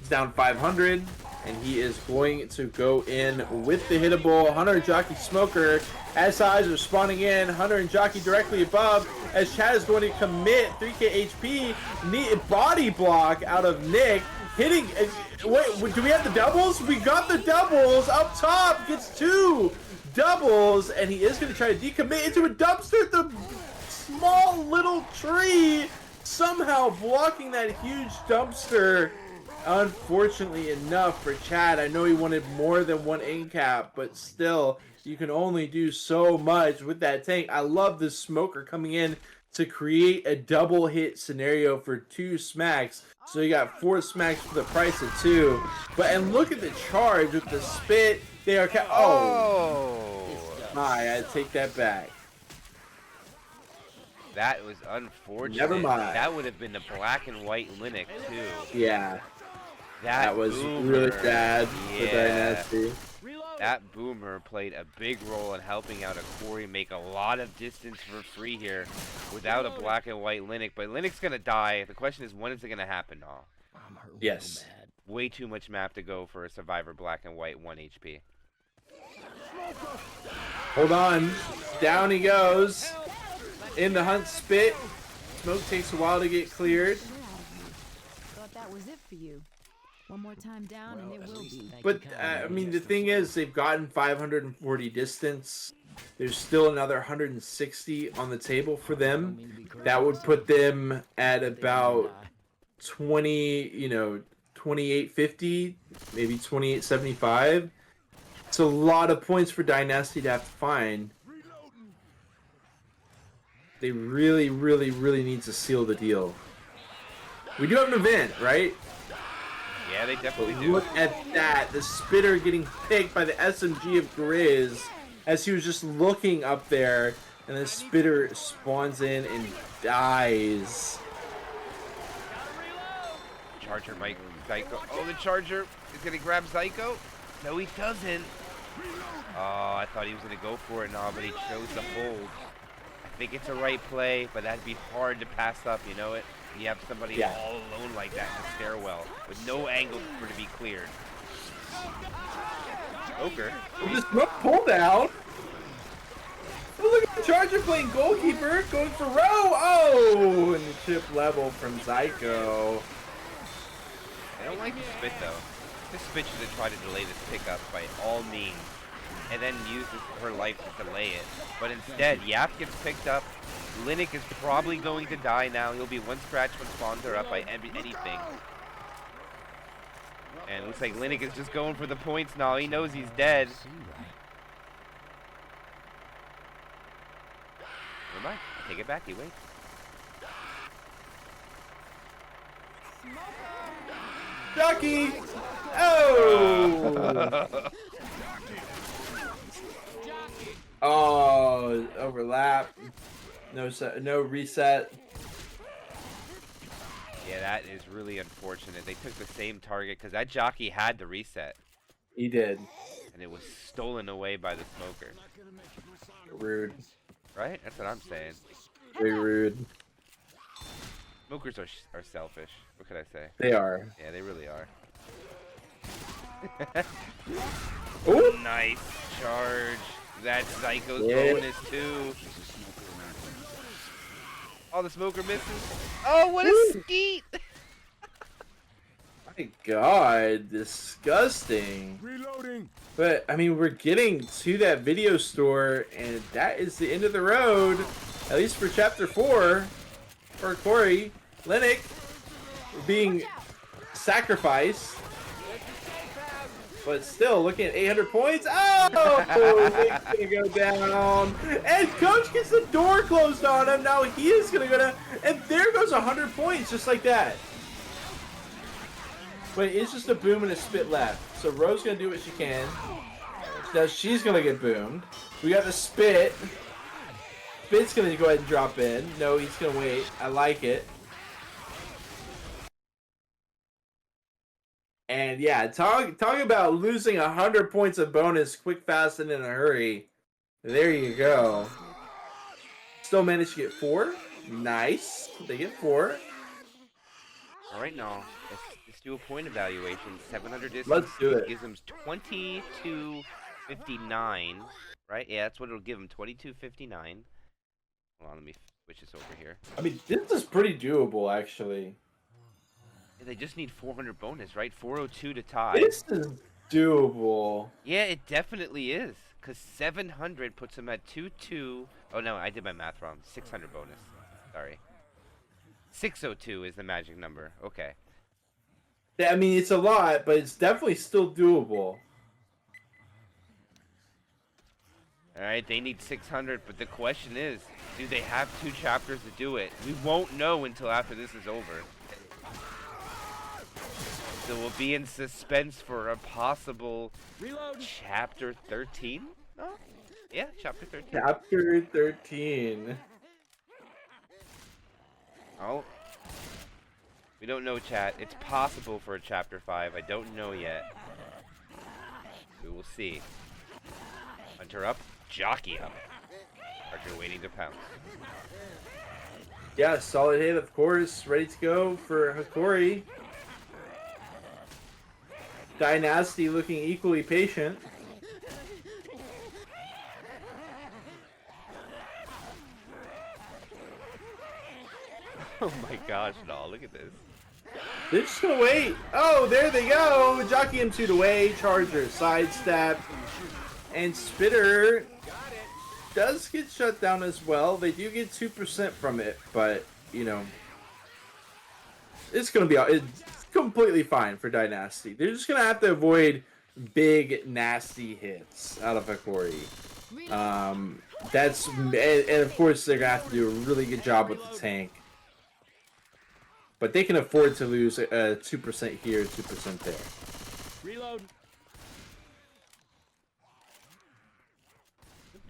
down 500, and he is going to go in with the hittable. Hunter and Jockey Smoker, as eyes are spawning in. Hunter and Jockey directly above, as Chad is going to commit 3k HP. Body block out of Nick. Hitting, wait, do we have the doubles? We got the doubles. Up top, gets 2 doubles, and he is going to try to decommit into a dumpster. The small little tree somehow blocking that huge dumpster. Unfortunately enough for Chad. I know he wanted more than 1 end cap, but still, you can only do so much with that tank. I love this Smoker coming in to create a double hit scenario for 2 smacks. So you got 4 smacks for the price of 2. And look at the charge with the spit. They are I take that back. That was unfortunate. Never mind. That would have been the black and white Linux too. Yeah. That was boomer, really bad for Dynasty. That boomer played a big role in helping out Hokori make a lot of distance for free here without a black and white Linux. But Linux gonna die. The question is, when is it gonna happen, now? Yes. Way too much map to go for a survivor black and white 1 HP. Hold on. Down he goes. In the hunt spit. Smoke takes a while to get cleared. Thought that was it for you. One more time down and it will be. But, I mean, the thing is, they've gotten 540 distance. There's still another 160 on the table for them. That would put them at about 2850, maybe 2875. It's a lot of points for Dynasty to have to find. They really, really, really need to seal the deal. We do have an event, right? Yeah, they definitely do. Look at that. The spitter getting picked by the SMG of Grizz as he was just looking up there, and the spitter spawns in and dies. Charger might Zyko. Oh, the Charger is going to grab Zyko. No, he doesn't. Oh, I thought he was going to go for it now, but he chose to hold. I think it's a right play, but that'd be hard to pass up, you know it? You have somebody all alone like that in the stairwell with no angle for to be cleared. Joker. The smoke pull down. Oh, look at the Charger playing goalkeeper, going for row. Oh, and the chip level from Zyko. I don't like the spit though. This spit should have tried to delay this pickup by all means, and then use her life to delay it. But instead, Yap gets picked up. Linux is probably going to die now. He'll be 1 scratch when spawns are up by anything. And it looks like Linux is just going for the points now. He knows he's dead. Never mind. I take it back. He waits. Ducky! Oh! Oh, overlap. No reset. Yeah, that is really unfortunate. They took the same target because that jockey had the reset. He did. And it was stolen away by the smoker. Rude. Right? That's what I'm saying. Very rude. Smokers are selfish. What could I say? They are. Yeah, they really are. Ooh. Nice charge. That's Zyko's bonus too. Oh, the smoker misses. Oh, what a skeet! My God, disgusting. Reloading. But I mean, we're getting to that video store, and that is the end of the road, at least for Chapter 4. For Hokori, Linux being sacrificed. But still, looking at 800 points. Oh, Nick's gonna go down. And Coach gets the door closed on him. Now he is gonna go down. And there goes 100 points, just like that. But it's just a boom and a spit left. So Rose gonna do what she can. Now she's gonna get boomed. We got the spit. Spit's gonna go ahead and drop in. No, he's gonna wait. I like it. And yeah, talk about losing 100 points of bonus quick, fast, and in a hurry. There you go. Still managed to get 4. Nice. They get 4. All right, now let's do a point evaluation. 700 distance. Let's do it. Gives him 2259. Right? Yeah, that's what it'll give him. 2259. Hold on, let me switch this over here. I mean, this is pretty doable, actually. Yeah, they just need 400 bonus, right? 402 to tie. This is doable. Yeah, it definitely is. Because 700 puts him at 22. Oh, no, I did my math wrong. 600 bonus. Sorry. 602 is the magic number. Okay. Yeah, I mean, it's a lot, but it's definitely still doable. Alright, they need 600, but the question is, do they have 2 chapters to do it? We won't know until after this is over. So we'll be in suspense for a possible chapter 13? Oh, yeah, chapter 13. Chapter 13. Oh. We don't know, chat. It's possible for a chapter 5. I don't know yet. We will see. Hunter up. Jockey up. Archer waiting to pounce. Yeah, solid hit, of course. Ready to go for Hokori. Dynasty looking equally patient. Oh my gosh, no, look at this. They're just gonna wait. Oh, there they go. Jockey him 2 to way. Charger, sidestep. And Spitter does get shut down as well. They do get 2% from it, but, you know, it's completely fine for Dynasty. They're just going to have to avoid big, nasty hits out of Hokori. And of course, they're going to have to do a really good job with the tank. But they can afford to lose 2% here, 2% there. Reload.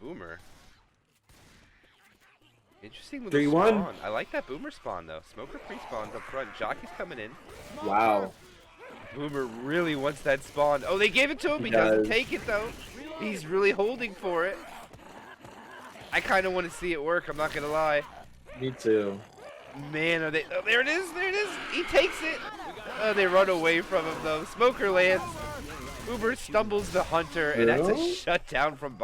Boomer. Interesting little 3-1. spawn. I like that Boomer spawn though. Smoker pre-spawns up front. Jockey's coming in. Wow. Boomer really wants that spawn. Oh, they gave it to him. He does. doesn't take it though. He's really holding for it. I kind of want to see it work. I'm not gonna lie. Me too. Man, are they? Oh, there it is. There it is. He takes it. Oh, they run away from him though. Smoker lands. Boomer stumbles the Hunter, and that's a shutdown from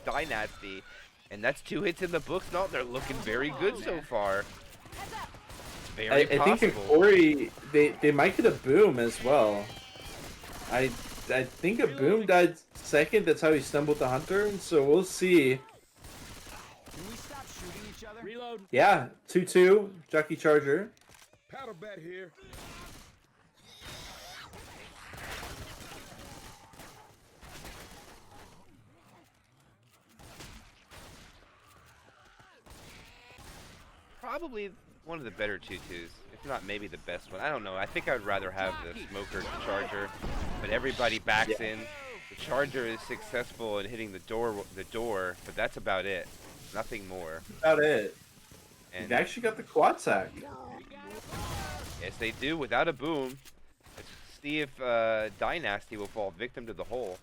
Dynasty. And that's 2 hits in the books. No, they're looking very good so far. It's very possible. I think Hokori, they might get a boom as well. I think a boom died second. That's how he stumbled the Hunter. So we'll see. Can we stop shooting each other? Reload. Yeah, 2-2. Jockey Charger. Paddle bat here. Probably one of the better 2-2s, if not maybe the best one. I don't know. I think I would rather have the Smoker Charger, but everybody backs in. The Charger is successful in hitting the door, but that's about it. Nothing more. About it. And They actually got the quad sack. yes, they do. Without a boom, let's see if Dynasty will fall victim to the hole.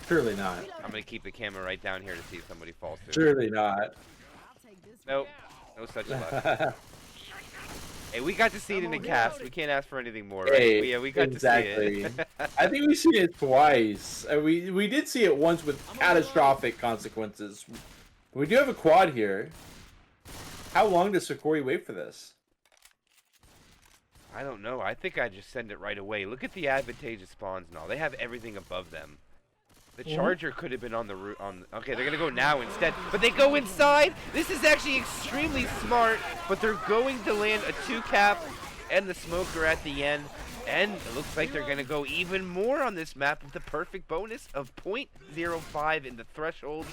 Surely not. I'm gonna keep the camera right down here to see if somebody falls through. Surely not. Nope. No such luck. Hey, we got to see it in the cast. We can't ask for anything more, right? Hey, we got to see it. I think we've seen it twice. We did see it once with catastrophic consequences. We do have a quad here. How long does Hokori wait for this? I don't know. I think I just send it right away. Look at the advantageous spawns and all. They have everything above them. The Charger could have been on the route. Okay, they're gonna go now instead, but they go inside. This is actually extremely smart, but they're going to land a 2-cap and the Smoker at the end, and it looks like they're gonna go even more on this map with the perfect bonus of 0.05 in the threshold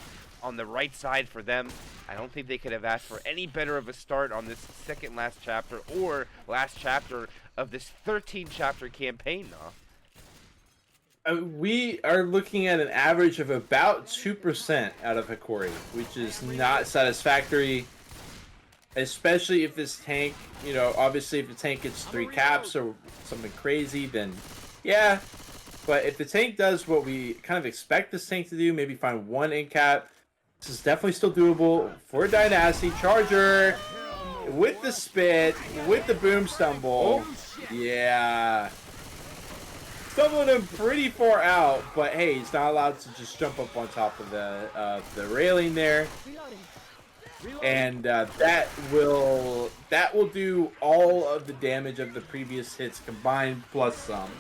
on the right side for them. I don't think they could have asked for any better of a start on this second last chapter or last chapter of this 13-chapter campaign, though. We are looking at an average of about 2% out of Hokori, which is not satisfactory, especially if this tank, you know, obviously if the tank gets 3 caps or something crazy, then yeah. But if the tank does what we kind of expect this tank to do, maybe find 1 in cap, this is definitely still doable for Dynasty. Charger with the spit, with the boom stumble. Yeah. Stumbling him pretty far out, but hey, he's not allowed to just jump up on top of the railing there. And that will do all of the damage of the previous hits combined plus some.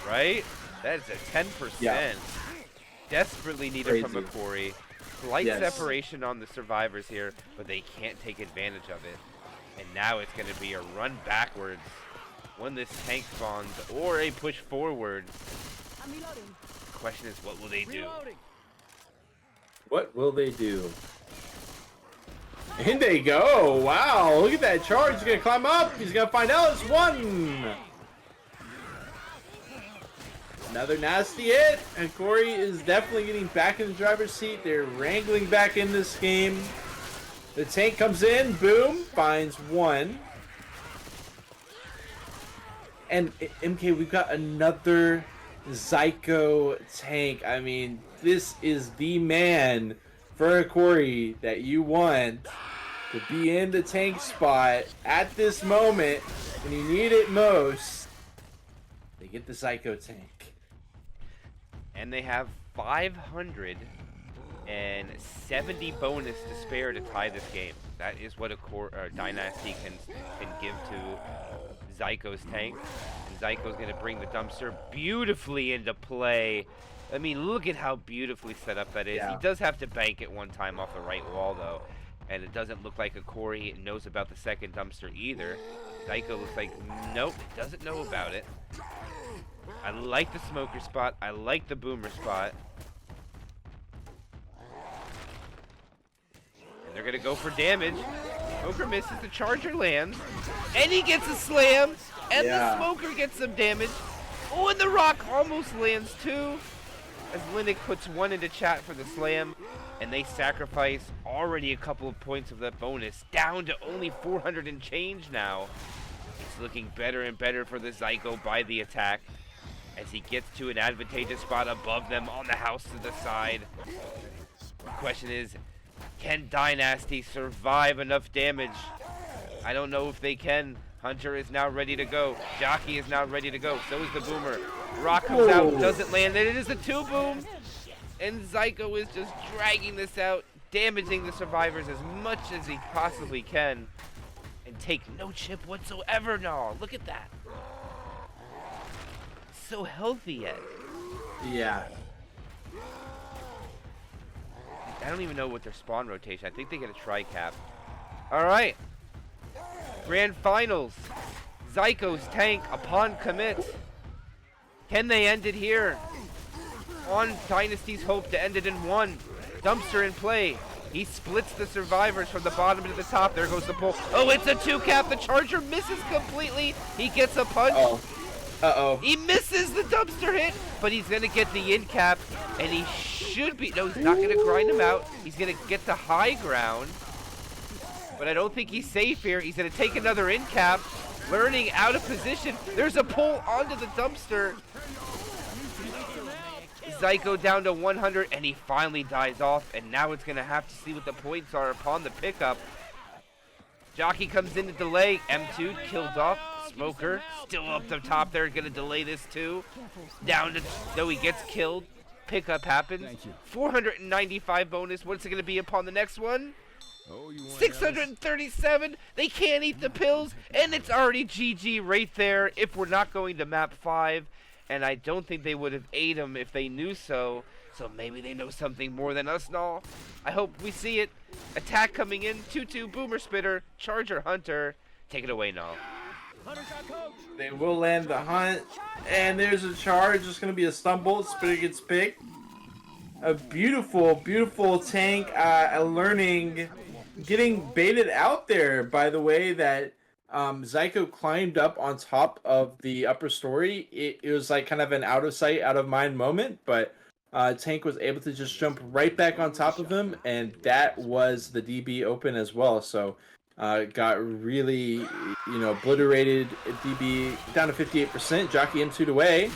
Right? That is a 10%. Yeah. Desperately needed Crazy. from Hokori. Slight Yes. separation on the survivors here, but they can't take advantage of it. And now it's going to be a run backwards when this tank spawns, or a push forward. The question is, what will they do? What will they do? In they go. Wow, look at that charge. He's going to climb up. He's going to find out it's one. Another nasty hit. And Corey is definitely getting back in the driver's seat. They're wrangling back in this game. The tank comes in. Boom. Finds one. And MK, we've got another Zyko tank. I mean, this is the man for Hokori that you want to be in the tank spot at this moment when you need it most. They get the Zyko tank. And they have 570 bonus to spare to tie this game. That is what a Dynasty can give to Zyko's tank. And Zyko's going to bring the dumpster beautifully into play. I mean, look at how beautifully set up that is. Yeah. He does have to bank it one time off the right wall, though. And it doesn't look like Hokori knows about the second dumpster either. Zyko looks like, nope, doesn't know about it. I like the smoker spot. I like the boomer spot. And they're going to go for damage. Smoker misses, the charger lands. And he gets a slam. And the smoker gets some damage. Oh, and the rock almost lands too. As Linux puts one into chat for the slam. And they sacrifice already a couple of points of that bonus. Down to only 400 and change now. It's looking better and better for the Zyko by the attack. As he gets to an advantageous spot above them on the house to the side. The question is, can Dynasty survive enough damage? I don't know if they can. Hunter is now ready to go. Jockey is now ready to go. So is the boomer. Rock comes out, doesn't land, and it is a 2-boom. And Zyko is just dragging this out, damaging the survivors as much as he possibly can. And take no chip whatsoever now. Look at that. So healthy yet. Yeah. I don't even know what their spawn rotation. I think they get a tri-cap. Alright. Grand Finals. Zyko's tank upon commit. Can they end it here? On Dynasty's hope to end it in one. Dumpster in play. He splits the survivors from the bottom to the top. There goes the pull. Oh, it's a 2-cap. The charger misses completely. He gets a punch. Uh-oh. He misses the dumpster hit, but he's going to get the in cap, and he should be... No, he's not going to grind him out. He's going to get the high ground, but I don't think he's safe here. He's going to take another in cap, learning out of position. There's a pull onto the dumpster. Zyko down to 100, and he finally dies off, and now it's going to have to see what the points are upon the pickup. Jockey comes in to delay. M2 killed off. Smoker still up the top there, gonna delay this too. Down to, no, he gets killed. Pickup happens. 495 bonus. What's it gonna be upon the next one? 637. They can't eat the pills, and it's already GG right there. If we're not going to map 5, and I don't think they would have ate him if they knew so. So maybe they know something more than us, Null. I hope we see it. Attack coming in. 2-2 boomer spitter. Charger hunter. Take it away, Null. They will land the hunt, and there's a charge. It's going to be a stumble. Spitter gets picked. A beautiful, beautiful tank. Learning, getting baited out there by the way that Zyko climbed up on top of the upper story. It was like kind of an out of sight, out of mind moment, but Tank was able to just jump right back on top of him, and that was the DB open as well. So got really, obliterated. DB down to 58%. Jockey M2 away.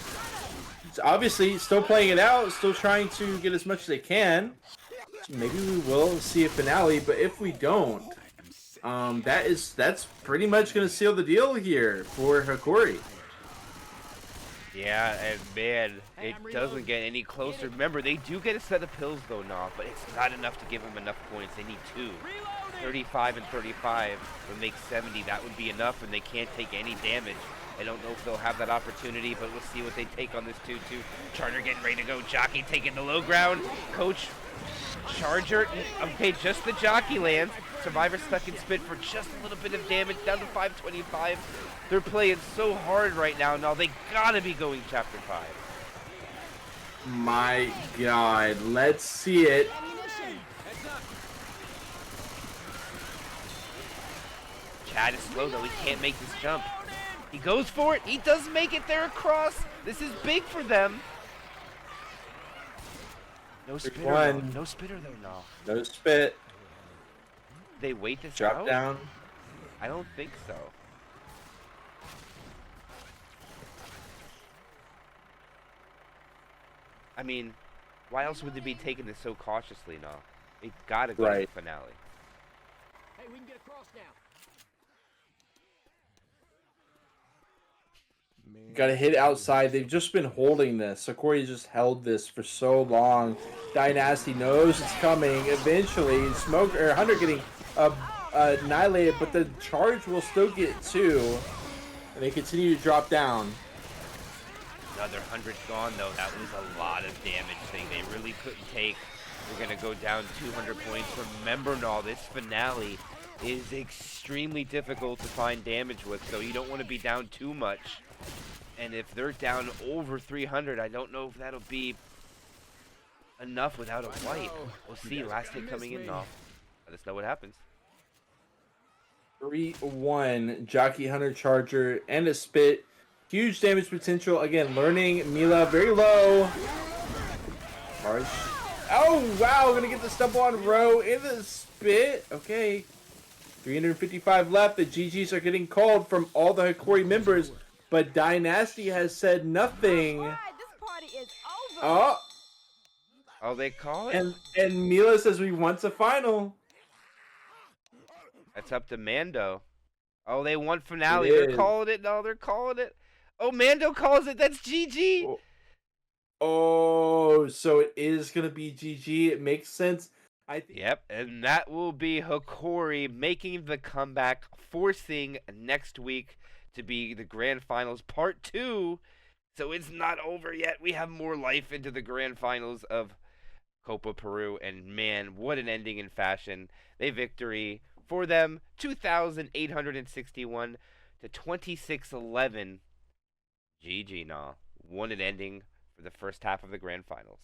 It's obviously still playing it out, still trying to get as much as they can. So maybe we will see a finale, but if we don't, that's pretty much gonna seal the deal here for Hokori. Yeah, and man, it doesn't get any closer. Remember, they do get a set of pills though, nah, but it's not enough to give them enough points. They need 2. 35 and 35 would make 70. That would be enough, and they can't take any damage. I don't know if they'll have that opportunity, but we'll see what they take on this 2-2. Charger getting ready to go. Jockey taking the low ground. Coach, Charger, okay, just the jockey lands. Survivor stuck in spit for just a little bit of damage, down to 525. They're playing so hard right now. Now they gotta be going chapter 5. My God, let's see it. Chad is slow though, he can't make this jump. He goes for it, he does make it there across. This is big for them. No spitter though, no spitter though, no. No spit. They wait this Drop out? down. I don't think so. I mean, why else would they be taking this so cautiously now? They gotta go to the finale. Hey, we can get across now. Gotta hit outside. They've just been holding this. Hokori just held this for so long. Dynasty knows it's coming. Eventually, Smoke or Hunter getting annihilated, but the charge will still get 2. And they continue to drop down. Another 100 gone though. That was a lot of damage thing they really couldn't take. We're gonna go down 200 points. Remember now, this finale is extremely difficult to find damage with, so you don't want to be down too much. And if they're down over 300, I don't know if that'll be enough without a wipe. We'll see. Last hit coming in now. Let us know what happens. 3-1. Jockey, Hunter, Charger, and a spit. Huge damage potential. Again, learning Mila very low. Parish. Oh, wow. Gonna get the stumble on Row in the spit. Okay. 355 left. The GGs are getting called from all the Hokori members, but Dynasty has said nothing. Alright, this party is over. Oh, they call it? And Mila says we want a final. That's up to Mando. Oh, they want finale. It They're is. calling it. No, they're calling it. Oh, Mando calls it. That's GG. Oh, so it is gonna be GG. It makes sense. I think. Yep, and that will be Hokori making the comeback, forcing next week to be the Grand Finals Part 2. So it's not over yet. We have more life into the Grand Finals of Copa Peru, and man, what an ending in fashion. They victory for them, 2,861 to 2611. GG, nah. What an ending for the first half of the Grand Finals.